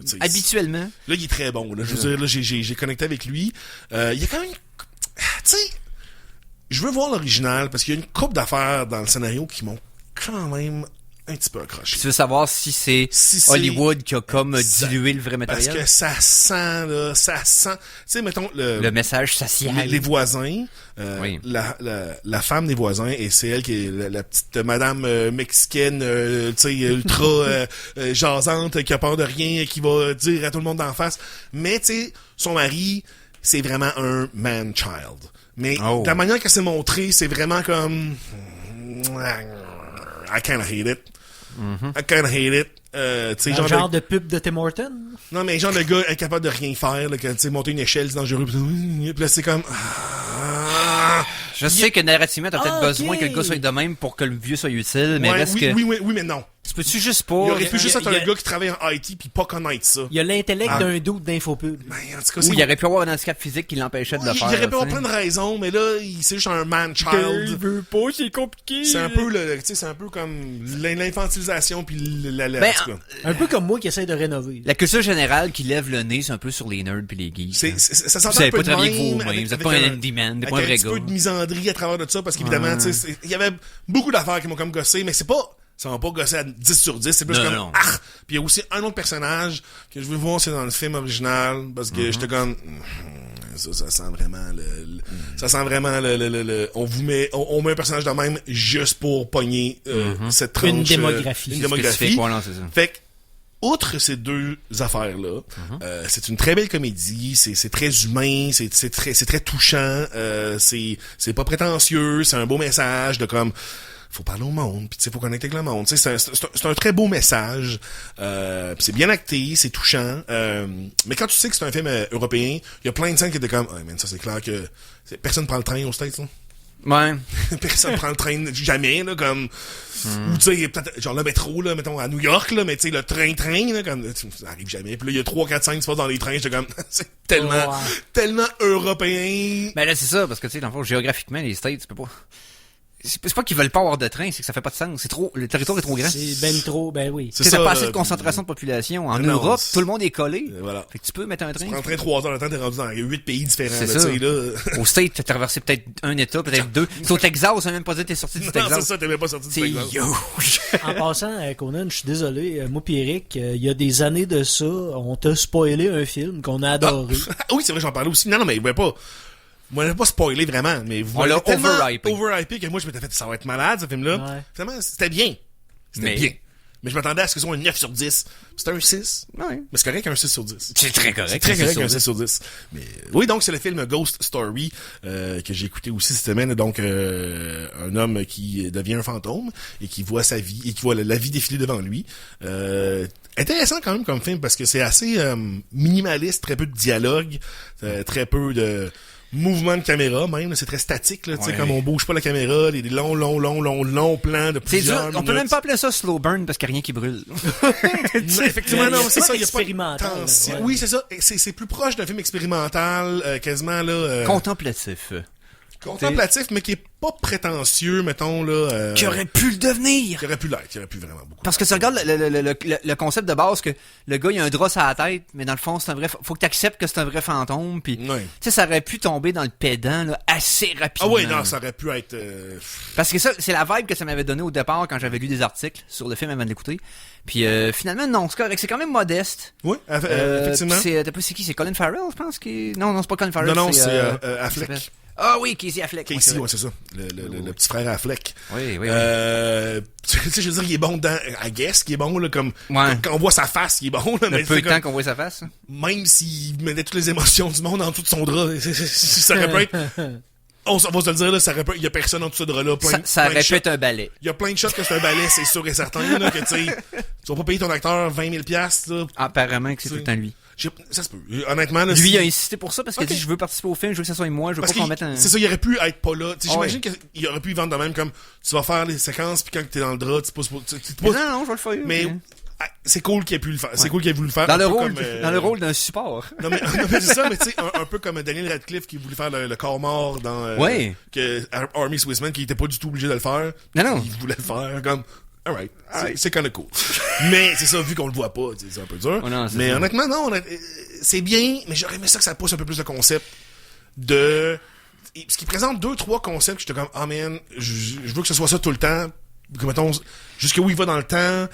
c'est- habituellement. Là, il est très bon. Là. Je veux dire, là, j'ai connecté avec lui. Il y a quand même... Tu sais, je veux voir l'original parce qu'il y a une couple d'affaires dans le scénario qui m'ont quand même un petit peu accroché. Tu veux savoir si c'est Hollywood qui a comme dilué le vrai matériel? Parce que ça sent, là, ça sent... Tu sais, mettons... Le message social. Les voisins, Oui. la femme des voisins, et c'est elle qui est la petite madame mexicaine, tu sais, ultra jasante, qui a peur de rien, qui va dire à tout le monde d'en face. Mais, tu sais, son mari, c'est vraiment un man-child. Mais la manière qu'elle s'est montrée, c'est vraiment comme... I kinda hate it. I kinda hate it. Tu sais, genre de pub de Tim Horton? Non, mais genre le gars incapable de rien faire, là, que, tu sais, monter une échelle, c'est dangereux. Puis là, c'est comme... Je sais que narrativement, t'as peut-être Ah, besoin ok. que le gars soit de même pour que le vieux soit utile, mais Ouais, reste que... oui, mais non. Tu peux-tu juste pas... Il aurait pu juste être il y a- un gars qui travaille en IT puis pas connaître ça. Il y a l'intellect Ah. d'un doute d'infopub. Ben, en tout cas, Ou c'est... il aurait pu avoir un handicap physique qui l'empêchait de le il faire. aurait pu avoir tu sais. plein de raisons, mais là, c'est juste un man-child. veut pas, c'est compliqué. C'est un peu tu sais, c'est un peu comme l'infantilisation puis la Ben, en tout cas. Un peu comme moi qui essaye de rénover. La culture générale qui lève le nez, c'est un peu sur les nerds puis les geeks. Ça Vous s'entend savez un peu pas de travailler avec même, vous-mêmes, avec- vous êtes avec pas un handyman, t'es pas un avec vrai un petit peu gars. de misandrie à travers de ça, parce qu'évidemment, tu sais, il y avait beaucoup d'affaires qui m'ont comme gossé, mais ça m'a pas gossé à 10 sur 10, c'est plus Non, comme, non. Puis il y a aussi un autre personnage que je veux voir, c'est dans le film original, parce que j'étais comme, ça sent vraiment ça sent vraiment on met un personnage de même juste pour pogner, cette tranche. Une démographie. Une C'est ce que démographie. tu fais, quoi, non, c'est ça. Fait que, outre ces deux affaires-là, c'est une très belle comédie, c'est très humain, c'est très touchant, c'est pas prétentieux, c'est un beau message de comme faut parler au monde, puis tu sais, faut connecter avec le monde. Tu sais, c'est un très beau message. Puis c'est bien acté, c'est touchant. Mais quand tu sais que c'est un film européen, il y a plein de scènes qui étaient comme, ah, man, ça c'est clair que personne prend le train aux States, là. Ouais. Personne prend le train jamais, là, comme... Ou, tu sais, peut-être, genre le métro, là, mettons, à New York, là, mais tu sais, le train, là, comme, ça arrive jamais. Puis là, il y a 3, 4, 5 qui se passent dans les trains, j'étais comme, c'est tellement européen. Ben là, c'est ça, parce que, tu sais, dans le fond, géographiquement, les States, tu peux pas... C'est pas qu'ils veulent pas avoir de train, c'est que ça fait pas de sens. C'est trop, le territoire est trop grand. C'est ben trop, ben oui. Tu sais, t'as pas assez de concentration de population. En Non, Europe, c'est- tout le monde est collé. Voilà. Fait que tu peux mettre un train. Tu prends le train 3 heures de temps, t'es rendu dans 8 pays différents, C'est là, ça. tu sais, là. Au State, t'as traversé peut-être un État, peut-être deux. C'est au Texas, on sait même pas dire que t'es sorti du Non, c'est Texas. ça, t'es même pas sorti du C'est Texas. huge. En passant, Conan, je suis désolé, moi pis Eric, il y a des années de ça, on t'a spoilé un film qu'on a adoré. Ah oui, c'est vrai, j'en parlais aussi. Non, mais il voulait pas... Moi, je l'ai pas spoilé vraiment, mais vous On l'a l'avez tellement overhypé. overhypé que moi, je m'étais fait, ça va être malade, ce film-là. Ouais. Finalement, c'était bien. C'était Mais- bien. Mais je m'attendais à ce que ce soit un 9 sur 10. C'était un 6. Ouais. Mais c'est correct un 6 sur 10. C'est très correct. C'est très correct un 6 sur 10. Mais, oui, donc, c'est le film Ghost Story, que j'ai écouté aussi cette semaine. Donc, un homme qui devient un fantôme et qui voit sa vie, et qui voit la vie défiler devant lui. Intéressant quand même comme film parce que c'est assez minimaliste, très peu de dialogue, très peu de mouvement de caméra même, là, c'est très statique, là, tu sais, Ouais. comme on bouge pas la caméra, les longs plans de C'est plusieurs dur. On minutes. peut même pas appeler ça slow burn parce qu'il y a rien qui brûle. Non, effectivement, non, c'est ça, il y a pas de expérimental, tension. ouais. Oui, c'est ça, et c'est plus proche d'un film expérimental, quasiment, là... Contemplatif. contemplatif, mais qui est pas prétentieux, mettons, là... Qui aurait pu le devenir. Qui aurait pu l'être, qui aurait pu vraiment beaucoup. Parce que tu regardes le concept de base que le gars il a un drap sur la tête, mais dans le fond c'est un vrai, faut que t'acceptes que c'est un vrai fantôme, puis tu Ouais. sais ça aurait pu tomber dans le pédant là, assez rapidement. Ah oui, non, ça aurait pu être... Parce que ça c'est la vibe que ça m'avait donné au départ quand j'avais lu des articles sur le film avant de l'écouter. Puis finalement non, c'est correct, c'est quand même modeste. Oui, effectivement. Puis t'as pas c'est qui, c'est Colin Farrell, je pense qui. Non, c'est pas Colin Farrell. Non, c'est c'est comment il Affleck. s'appelle? Ah oui, Casey Affleck. Casey, ouais, c'est ça. Le petit frère Affleck. Oui, oui. Tu sais, je veux dire, il est bon dedans. I guess qu'il est bon, là, comme... Ouais. Quand on voit sa face, il est bon, là. Le Mais peu c'est de temps comme- qu'on voit sa face. Même s'il mettait toutes les émotions du monde en dessous de son drap, ça aurait pu être... On va se le dire, là, ça aurait pu... Il y a personne en dessous de ce drap-là. Ça plein de aurait pu shots. être un balai. Il y a plein de shots que c'est un balai, c'est sûr et certain, là, que tu sais... Tu vas pas payer ton acteur 20 000 $, là. Apparemment que c'est tout le temps lui. Ça se peut. Honnêtement, là, Lui si- a insisté pour ça parce qu'il Ok. a dit je veux participer au film, je veux que ça soit moi, je veux Parce pas qu'on qu'il- mette un... c'est ça, il aurait pu être pas là. Tu sais, Ah j'imagine qu'il aurait pu y vendre de même comme tu vas faire les séquences puis quand t'es dans le drap, tu pousses Mais non, je vais le faire. mais c'est cool qu'il ait pu le faire. C'est cool qu'il ait voulu le faire. Dans un le peu rôle, comme, dans le rôle d'un support. Non mais c'est ça, mais tu sais un peu comme Daniel Radcliffe qui voulait faire le corps mort dans Ouais. que Army Swissman qui était pas du tout obligé de le faire. Non. Il voulait le faire comme alright. C'est kind of cool. Mais c'est ça, vu qu'on le voit pas, c'est un peu dur. Oh non, mais ça. honnêtement, non, c'est bien, mais j'aurais aimé ça que ça pousse un peu plus de concept de... Parce qu'il présente 2-3 concepts que j'étais comme, ah man, je veux que ce soit ça tout le temps. Que mettons, jusqu'où il va dans le temps,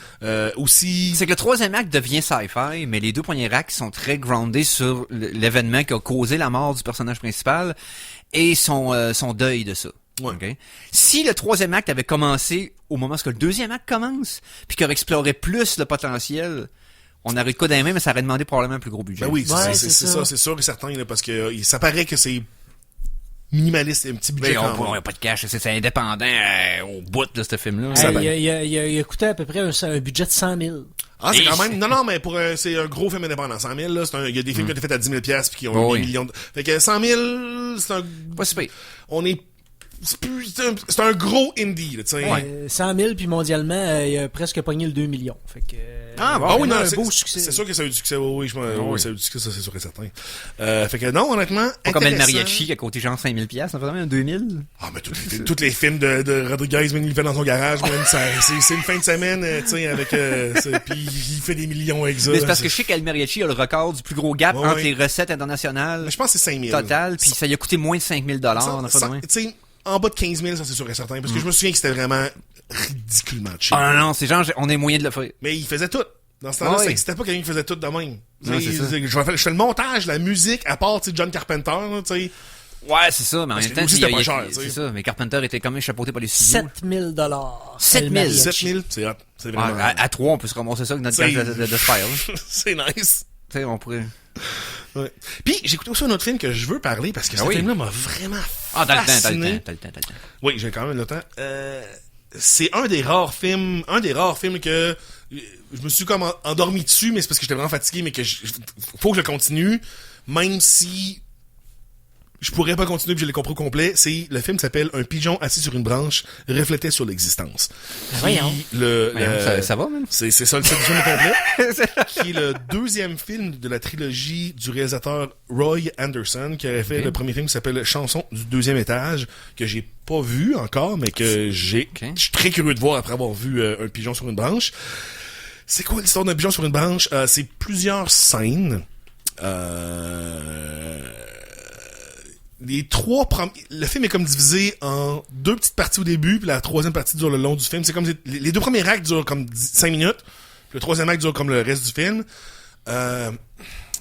aussi... C'est que le troisième acte devient sci-fi, mais les deux premiers actes sont très groundés sur l'événement qui a causé la mort du personnage principal et son deuil de ça. Ouais. Okay? Si le troisième acte avait commencé au moment où le deuxième acte commence, puis qu'il aurait exploré plus le potentiel, on aurait eu de quoi dans les mains, mais ça aurait demandé probablement un plus gros budget. Ben oui, Ouais, c'est c'est ça, ça. c'est sûr et certain, là, parce que ça paraît que c'est minimaliste, un petit budget Mais quand on même. n'a pas de cash, c'est indépendant au bout de ce film-là. Ça Il a coûté à peu près un budget de 100 000. Ah, c'est quand même... Non, mais c'est un gros film indépendant. 100 000, là, il y a des films qui ont été faits à 10 000 piastres puis qui ont eu Oui. des millions de... Fait que 100 000, c'est un... Pas si pire. On est... C'est un gros indie, là, tu sais. 100 000, puis mondialement, il a presque pogné le 2 millions. Fait que, Ah oui, non, un c'est beau succès. C'est sûr que ça a eu du succès, oui, ça a eu du succès, ça c'est sûr et certain. Fait que non, honnêtement, Pas comme El intéressant. Mariachi qui a coûté genre 5 000 piastres, ça fait vraiment 2 000. Ah, mais tous les films de Rodriguez, man, il le fait dans son garage, man, c'est une fin de semaine, tu sais, avec, puis il fait des millions avec ça. Mais c'est parce que je sais qu'El Mariachi a le record du plus gros gap Ouais, entre ouais. les recettes internationales Mais je pense que c'est 5 000. totales, puis ça lui a coûté moins de 5 000 $. On a pas de moins. Tu sais, en bas de 15 000, ça c'est sûr et certain, parce que je me souviens que c'était vraiment ridiculement cheap. Ah non, c'est genre, on a moyen de le faire. Mais il faisait tout. Dans ce temps-là, Ah oui. ça existait pas quelqu'un qui faisait tout de même. Non, c'est ça. Je fais le montage, la musique, à part, tu sais, John Carpenter, là, tu sais. Ouais, c'est ça, mais en Parce même que temps, aussi, c'était pas cher, tu sais. c'est ça, mais Carpenter était quand même chapeauté par les studios. 7 000 7 000. 7 000, c'est hot. C'est vraiment À 3, on peut se ramasser ça avec notre C'est- cash de spire. c'est nice. Tu sais, on pourrait... Ouais. Puis, j'ai écouté aussi un autre film que je veux parler, parce que ce oui. film-là m'a vraiment Ah, t'as le fasciné. temps. Oui, j'ai quand même le temps. C'est un des rares films que je me suis comme endormi dessus, mais c'est parce que j'étais vraiment fatigué, mais que faut que je continue, même si je pourrais pas continuer puis je l'ai compris au complet. C'est le film s'appelle Un pigeon assis sur une branche reflétait sur l'existence. voyons. Ça va, même? C'est ça le titre du film au complet. Qui est le deuxième film de la trilogie du réalisateur Roy Anderson, qui avait fait le premier film qui s'appelle Chanson du deuxième étage, que j'ai pas vu encore, mais que je suis très curieux de voir après avoir vu Un pigeon sur une branche. C'est quoi l'histoire d'un pigeon sur une branche? C'est plusieurs scènes. Le film est comme divisé en deux petites parties au début, puis la troisième partie dure le long du film. C'est comme les deux premiers actes durent comme 5 minutes, puis le troisième acte dure comme le reste du film.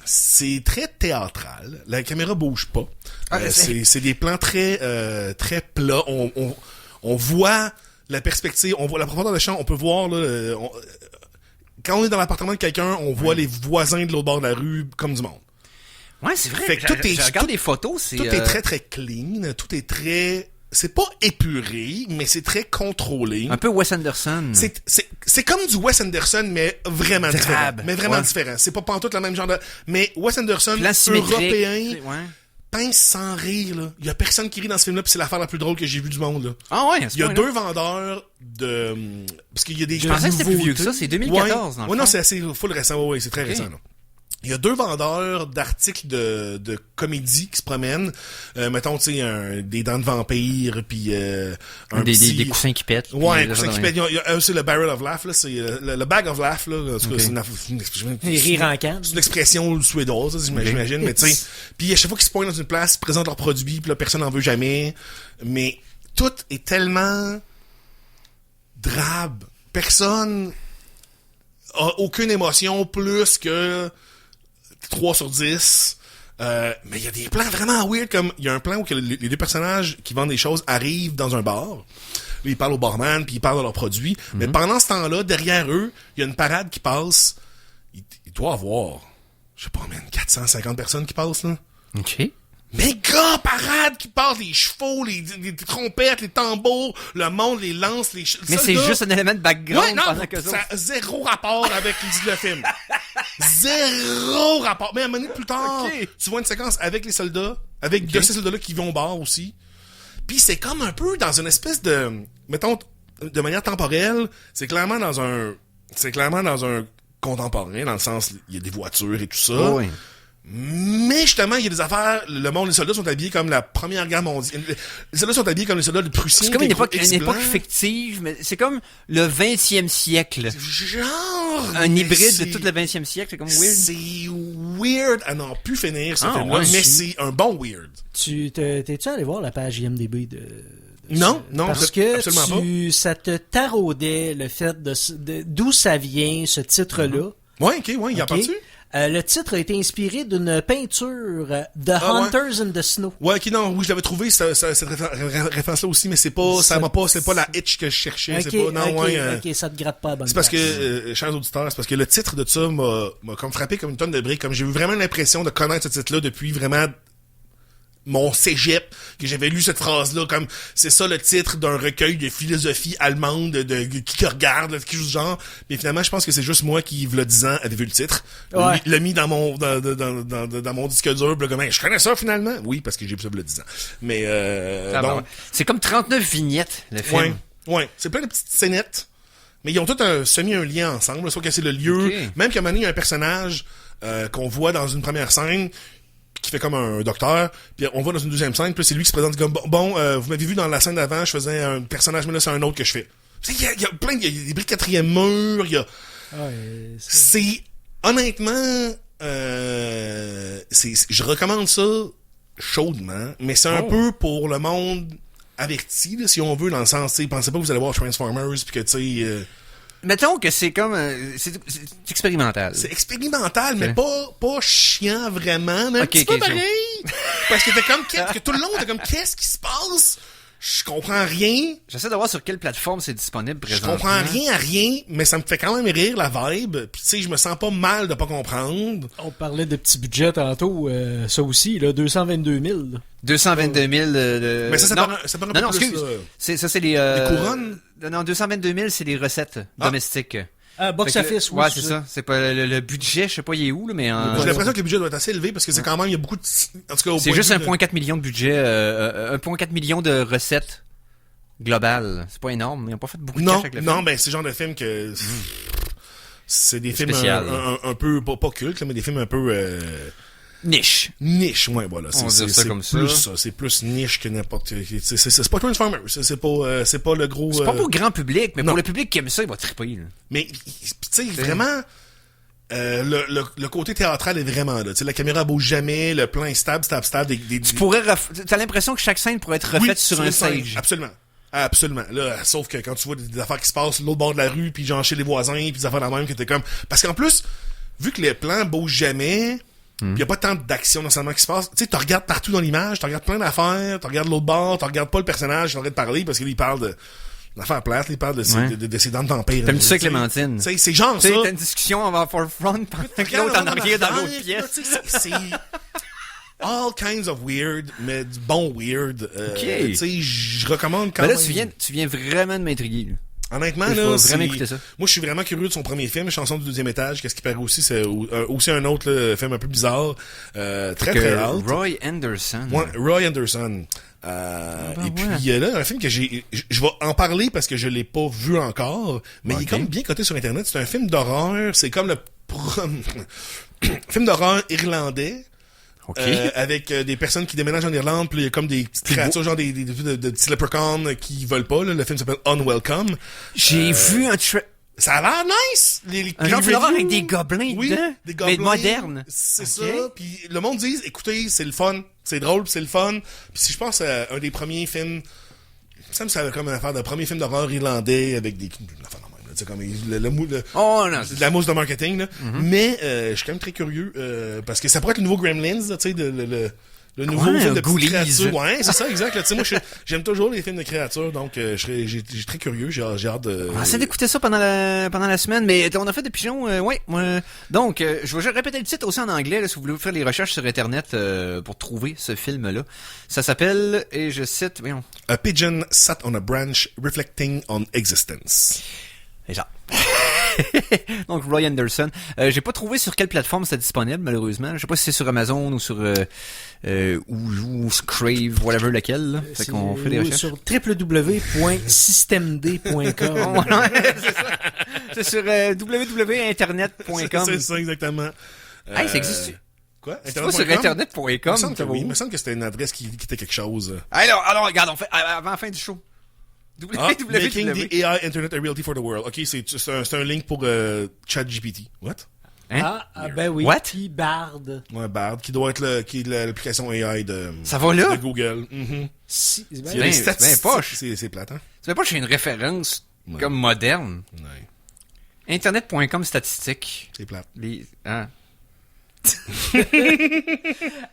C'est très théâtral. La caméra bouge pas. C'est des plans très plats. On voit la perspective, on voit la profondeur de champ. On peut voir là, quand on est dans l'appartement de quelqu'un, on voit les voisins de l'autre bord de la rue comme du monde. Ouais, c'est vrai. Fait que Je regarde les photos, c'est... Tout est très très clean, tout est très, c'est pas épuré, mais c'est très contrôlé. Un peu Wes Anderson. C'est comme du Wes Anderson, mais vraiment différent. Drabe. Mais vraiment Ouais. différent. C'est pas pantoute le même genre de, mais Wes Anderson, Plan symétrique. européen, Ouais. pince sans rire, là. Il y a personne qui rit dans ce film-là, pis c'est l'affaire la plus drôle que j'ai vue du monde, là. Ah ouais, Il y a deux vendeurs de, parce qu'il y a des Je pensais que c'était plus vieux que ça, c'est 2014 dans le Ouais, non, fond. c'est assez full récent, ouais, c'est très récent, là. Il y a deux vendeurs d'articles de comédie qui se promènent. Mettons, tu sais, des dents de vampire, puis des coussins qui pètent. Ouais, puis coussins qui pètent. Il y a aussi le barrel of laugh, là. C'est le bag of laugh, là. En tout cas, Les rires en canne. c'est une expression suédoise, j'imagine, mais tu sais. Puis à chaque fois qu'ils se pointent dans une place, ils présentent leurs produits, puis là, personne n'en veut jamais. Mais tout est tellement drabe. Personne a aucune émotion plus que 3 sur 10. Mais il y a des plans vraiment weird, comme il y a un plan où les deux personnages qui vendent des choses arrivent dans un bar. Là, ils parlent au barman, puis ils parlent de leurs produits. Mais pendant ce temps-là, derrière eux, il y a une parade qui passe. Il doit y avoir, je sais pas, 450 personnes qui passent, là. OK. Méga parade qui passe, les chevaux, les trompettes, les tambours, le monde, les lances, les Mais c'est soldats. juste un élément de background Ouais, non, pendant que ça a zéro rapport avec le film. Zéro rapport. Mais à un moment donné, plus tard, tu vois une séquence avec les soldats, avec de ces soldats-là qui vont au bar aussi. Puis c'est comme un peu dans une espèce de, mettons, de manière temporelle, c'est clairement dans un contemporain, dans le sens, il y a des voitures et tout ça. Oh oui. Mais justement, il y a des affaires, les soldats sont habillés comme la Première Guerre mondiale. Les soldats sont habillés comme les soldats de Prussiens. C'est comme une époque blanc. fictive, mais c'est comme le 20e siècle. Genre... Un hybride de tout le 20e siècle, c'est comme weird. C'est weird à n'en plus finir, ce film-là, ouais, mais c'est un bon weird. T'es-tu allé voir la page IMDb de non, parce que absolument ça te taraudait le fait d'où ça vient, ce titre-là. Ouais, ok, y a pas dessus. Le titre a été inspiré d'une peinture The Hunters in the Snow. Ouais, ok, non, oui, je l'avais trouvé cette référence-là aussi, mais c'est pas la itch que je cherchais. Okay, c'est pas, non, ok, ça te gratte pas à bonne c'est parce que, chers auditeurs, c'est parce que le titre de ça m'a comme frappé comme une tonne de briques, comme j'ai eu vraiment l'impression de connaître ce titre-là depuis vraiment mon cégep, que j'avais lu cette phrase-là, comme, c'est ça le titre d'un recueil de philosophie allemande, de qui regarde, quelque chose du genre. Mais finalement, je pense que c'est juste moi qui, v'là 10 ans, avait vu le titre. Ouais. L'a mis dans mon disque dur, pis là, comme, hey, je connais ça finalement. Oui, parce que j'ai vu ça v'là 10 ans. Mais, bon. C'est comme 39 vignettes, le film. Ouais. C'est plein de petites scénettes. Mais ils ont tous un lien ensemble, sauf que c'est le lieu. Okay. Même qu'à un moment donné, il y a un personnage, qu'on voit dans une première scène, qui fait comme un docteur, puis on voit dans une deuxième scène, puis c'est lui qui se présente comme bon, vous m'avez vu dans la scène d'avant, je faisais un personnage, mais là c'est un autre que je fais. Il y a plein, il y a des briques quatrième mur, il y a... c'est honnêtement, je recommande ça chaudement, mais c'est un peu pour le monde averti, là, si on veut, dans le sens, tu sais, pensez pas que vous allez voir Transformers, puis que tu sais... Mettons que c'est comme c'est expérimental. C'est expérimental, mais pas chiant vraiment, mais un petit peu okay, pareil. Parce que parce que tout le long, t'es comme, qu'est-ce qui se passe? Je comprends rien. J'essaie de voir sur quelle plateforme c'est disponible présentement. Je comprends rien à rien, mais ça me fait quand même rire la vibe. Puis tu sais, je me sens pas mal de pas comprendre. On parlait de petits budgets tantôt, ça aussi, là, 222 000. 222 000 Mais ça paraît un peu plus, excuse. C'est les couronnes? Non, 222 000, c'est les recettes domestiques. Box office, oui. Ouais, c'est ça. C'est pas le budget, je sais pas il est où, là, mais j'ai l'impression que le budget doit être assez élevé parce que c'est quand même, il y a beaucoup de, en tout cas, c'est juste 1,4 million de budget, 1,4 million de recettes globales. C'est pas énorme, ils ont pas fait beaucoup de cash avec le film. Non, ben, c'est le genre de film que, c'est des films un peu, pas cultes, mais des films un peu, niche, ouais, voilà. C'est comme plus ça. C'est plus niche que n'importe. C'est pas Transformers. C'est pas le gros. C'est pas pour le grand public, mais pour le public qui aime ça, il va triper, là. Mais, tu sais, vraiment, le côté théâtral est vraiment là. Tu sais, la caméra bouge jamais, le plan est stable. T'as l'impression que chaque scène pourrait être refaite sur un stage. Absolument. Là, sauf que quand tu vois des affaires qui se passent l'autre bord de la rue, puis genre chez les voisins, puis des affaires dans la même que t'es comme. Parce qu'en plus, vu que les plans bougent jamais. Il y a pas tant d'action nécessairement qui se passe. Tu sais, tu regardes partout dans l'image, tu regardes plein d'affaires, tu regardes l'autre bord, tu regardes pas le personnage qui est en train de parler parce qu'il parle d'affaires plates, il parle de ses dents de vampire. T'aimes-tu ça, Clémentine? C'est genre ça. T'as une discussion en forefront pendant que l'autre en arrière dans l'autre pièce. C'est all kinds of weird, mais du bon weird. Tu sais, je recommande quand même. Mais là, tu viens vraiment de m'intriguer, là. Honnêtement, là, vraiment écouter ça. Moi, je suis vraiment curieux de son premier film, Chanson du deuxième étage. Qu'est-ce qui paraît aussi, c'est aussi un autre là, film un peu bizarre, très haute. Roy Anderson. Ouais, Roy Anderson. Et puis là, un film que je vais en parler parce que je l'ai pas vu encore, mais il est comme bien coté sur Internet. C'est un film d'horreur. C'est comme le film d'horreur irlandais. Okay. Avec des personnes qui déménagent en Irlande, puis il y a comme des créatures, genre des petits leprechauns qui volent pas. Là. Le film s'appelle Unwelcome. J'ai vu ça a l'air nice! Un genre de avec des gobelins oui, dedans, des gobelins, mais modernes. C'est ça. Puis le monde dit, écoutez, c'est le fun, c'est drôle, c'est le fun. Puis si je pense à un des premiers films, ça me semble comme une affaire de premier film d'horreur irlandais avec des... C'est comme la mousse de marketing là. Mais je suis quand même très curieux parce que ça pourrait être le nouveau Gremlins, tu sais, le nouveau film de petites créatures. Ouais, c'est ça, exact. Tu sais, moi, j'aime toujours les films de créatures, donc j'ai très curieux. J'ai hâte de. On essaie d'écouter ça pendant la semaine, mais on a fait des pigeons. Donc, je vais répéter le titre aussi en anglais, là, si vous voulez faire les recherches sur Internet pour trouver ce film-là. Ça s'appelle, et je cite, voyons. A pigeon sat on a branch reflecting on existence. Déjà. Donc Roy Anderson. J'ai pas trouvé sur quelle plateforme c'est disponible malheureusement. Je sais pas si c'est sur Amazon ou sur ou Crave, whatever laquelle. Là. Fait qu'on fait des recherches. Sur www.systemd.com. C'est ça. C'est sur www.internet.com. C'est ça exactement. Hey, ça existe. Quoi? C'est pas sur internet.com. Il me semble que oui. Il me semble que c'était une adresse qui était quelque chose. Alors, regarde, on fait, avant la fin du show. Making the AI Internet a reality for the world. OK, c'est un link pour ChatGPT. What? Hein? Ben oui. What? Puis Bard. Ouais, Bard, qui doit être l'application AI de Ça va là? de Google. C'est bien poche. C'est plate, hein? C'est pas que j'ai une référence comme moderne. Ouais. Internet.com statistique. C'est plate. Hein?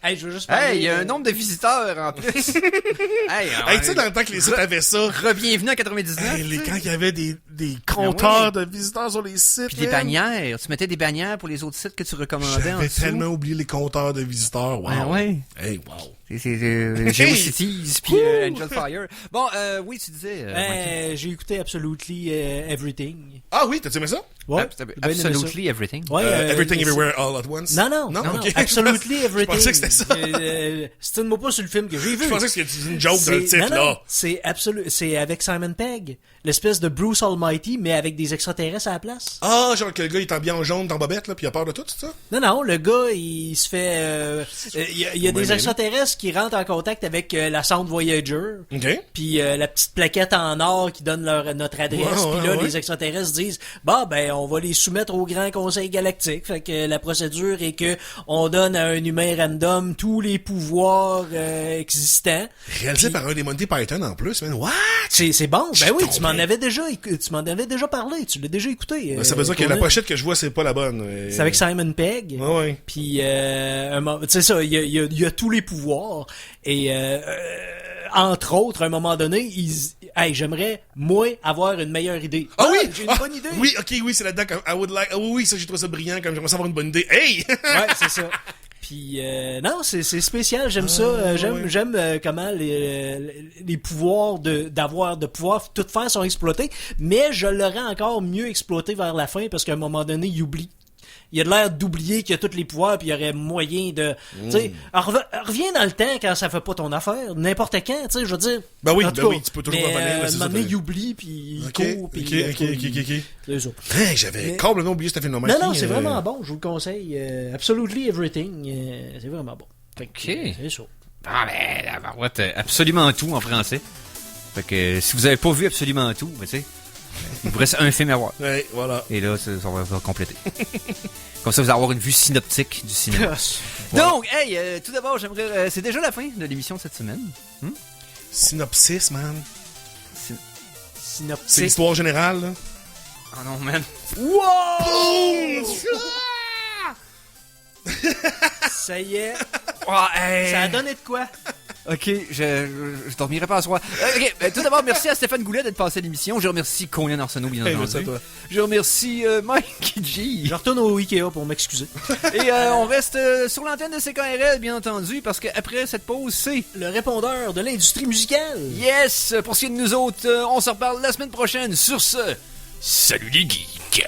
Hey, je veux juste parler, Hey, il y a un nombre de visiteurs en plus. Hey, tu sais, dans le temps que les sites avaient ça. Rebienvenue à 99. Hey, quand il y avait des compteurs de visiteurs sur les sites. Puis des bannières. Tu mettais des bannières pour les autres sites que tu recommandais. J'avais tellement oublié les compteurs de visiteurs. Wow. Ah ouais. Hey, wow. C'est GeoCities puis Angel Fire. Bon, oui, tu disais. J'ai écouté Absolutely Everything. Ah oui, t'as aimé ça? Ouais. Absolutely Everything. Ouais, Everything Everywhere All at Once? Non. Okay. Absolutely Everything. Je pensais que c'était ça. Stimme-moi pas sur le film que j'ai vu. Je pensais que c'était une joke dans le titre, là. C'est avec Simon Pegg. L'espèce de Bruce Almighty, mais avec des extraterrestres à la place. Ah, genre que le gars, il est habillé en jaune dans bobette, là, puis il a peur de tout, c'est ça? Non, le gars, il se fait... Il y a des extraterrestres qui rentrent en contact avec la sonde Voyager. OK. Puis la petite plaquette en or qui donne notre adresse. Puis là, les extraterrestres disent, ben, on va les soumettre au Grand Conseil Galactique. Fait que la procédure est que on donne à un humain random tous les pouvoirs existants. Réalisé par un des Monty Python en plus, man. What? C'est bon. Ben oui, tu m'en avais déjà parlé. Tu l'as déjà écouté. Ça veut dire que la pochette que je vois, c'est pas la bonne. C'est avec Simon Pegg. Ouais. Puis, tu sais ça, il y a tous les pouvoirs. Et, entre autres, à un moment donné, j'aimerais, moi, avoir une meilleure idée. Ah oui! J'ai une bonne idée. Oui, ok, oui, c'est là-dedans. Oui, ça, j'ai trouvé ça brillant, comme j'aimerais avoir une bonne idée. Hey! Ouais, c'est ça. Puis non, c'est spécial, j'aime ça. J'aime comment les pouvoirs de pouvoir tout faire sont exploités, mais je l'aurais encore mieux exploité vers la fin parce qu'à un moment donné, il oublie. Il a l'air d'oublier qu'il y a tous les pouvoirs puis il y aurait moyen de... Tu sais, reviens dans le temps quand ça fait pas ton affaire. N'importe quand, tu sais, je veux dire... Ben oui, tu peux toujours revenir. À un moment donné, il oublie puis il court. Ok. C'est ça. Hey, j'avais complètement oublié ce phénomène. Non, c'est vraiment bon. Je vous le conseille. Absolutely Everything. C'est vraiment bon. Ok. C'est ça. Ah ben, la barouette, absolument tout en français. Fait que si vous avez pas vu absolument tout, ben tu sais... Il vous reste un film à voir. Ouais, voilà. Et là, ça va compléter. Comme ça, vous allez avoir une vue synoptique du cinéma. Donc, hey, tout d'abord, j'aimerais... c'est déjà la fin de l'émission de cette semaine. Synopsis, man. Synopsis. C'est l'histoire générale, là. Oh non, man. Wow! Ça y est. Oh, hey. Ça a donné de quoi? Ok, je dormirai pas à soir. Ok, tout d'abord, merci à Stéphane Goulet d'être passé à l'émission. Je remercie Conan Arsenault, bien entendu. Merci à toi. Je remercie Mike G. Je retourne au Ikea pour m'excuser. Et on reste sur l'antenne de CKRL, bien entendu, parce qu'après cette pause, c'est... Le répondeur de l'industrie musicale. Yes! Pour ce qui est de nous autres, on se reparle la semaine prochaine. Sur ce, salut les geeks!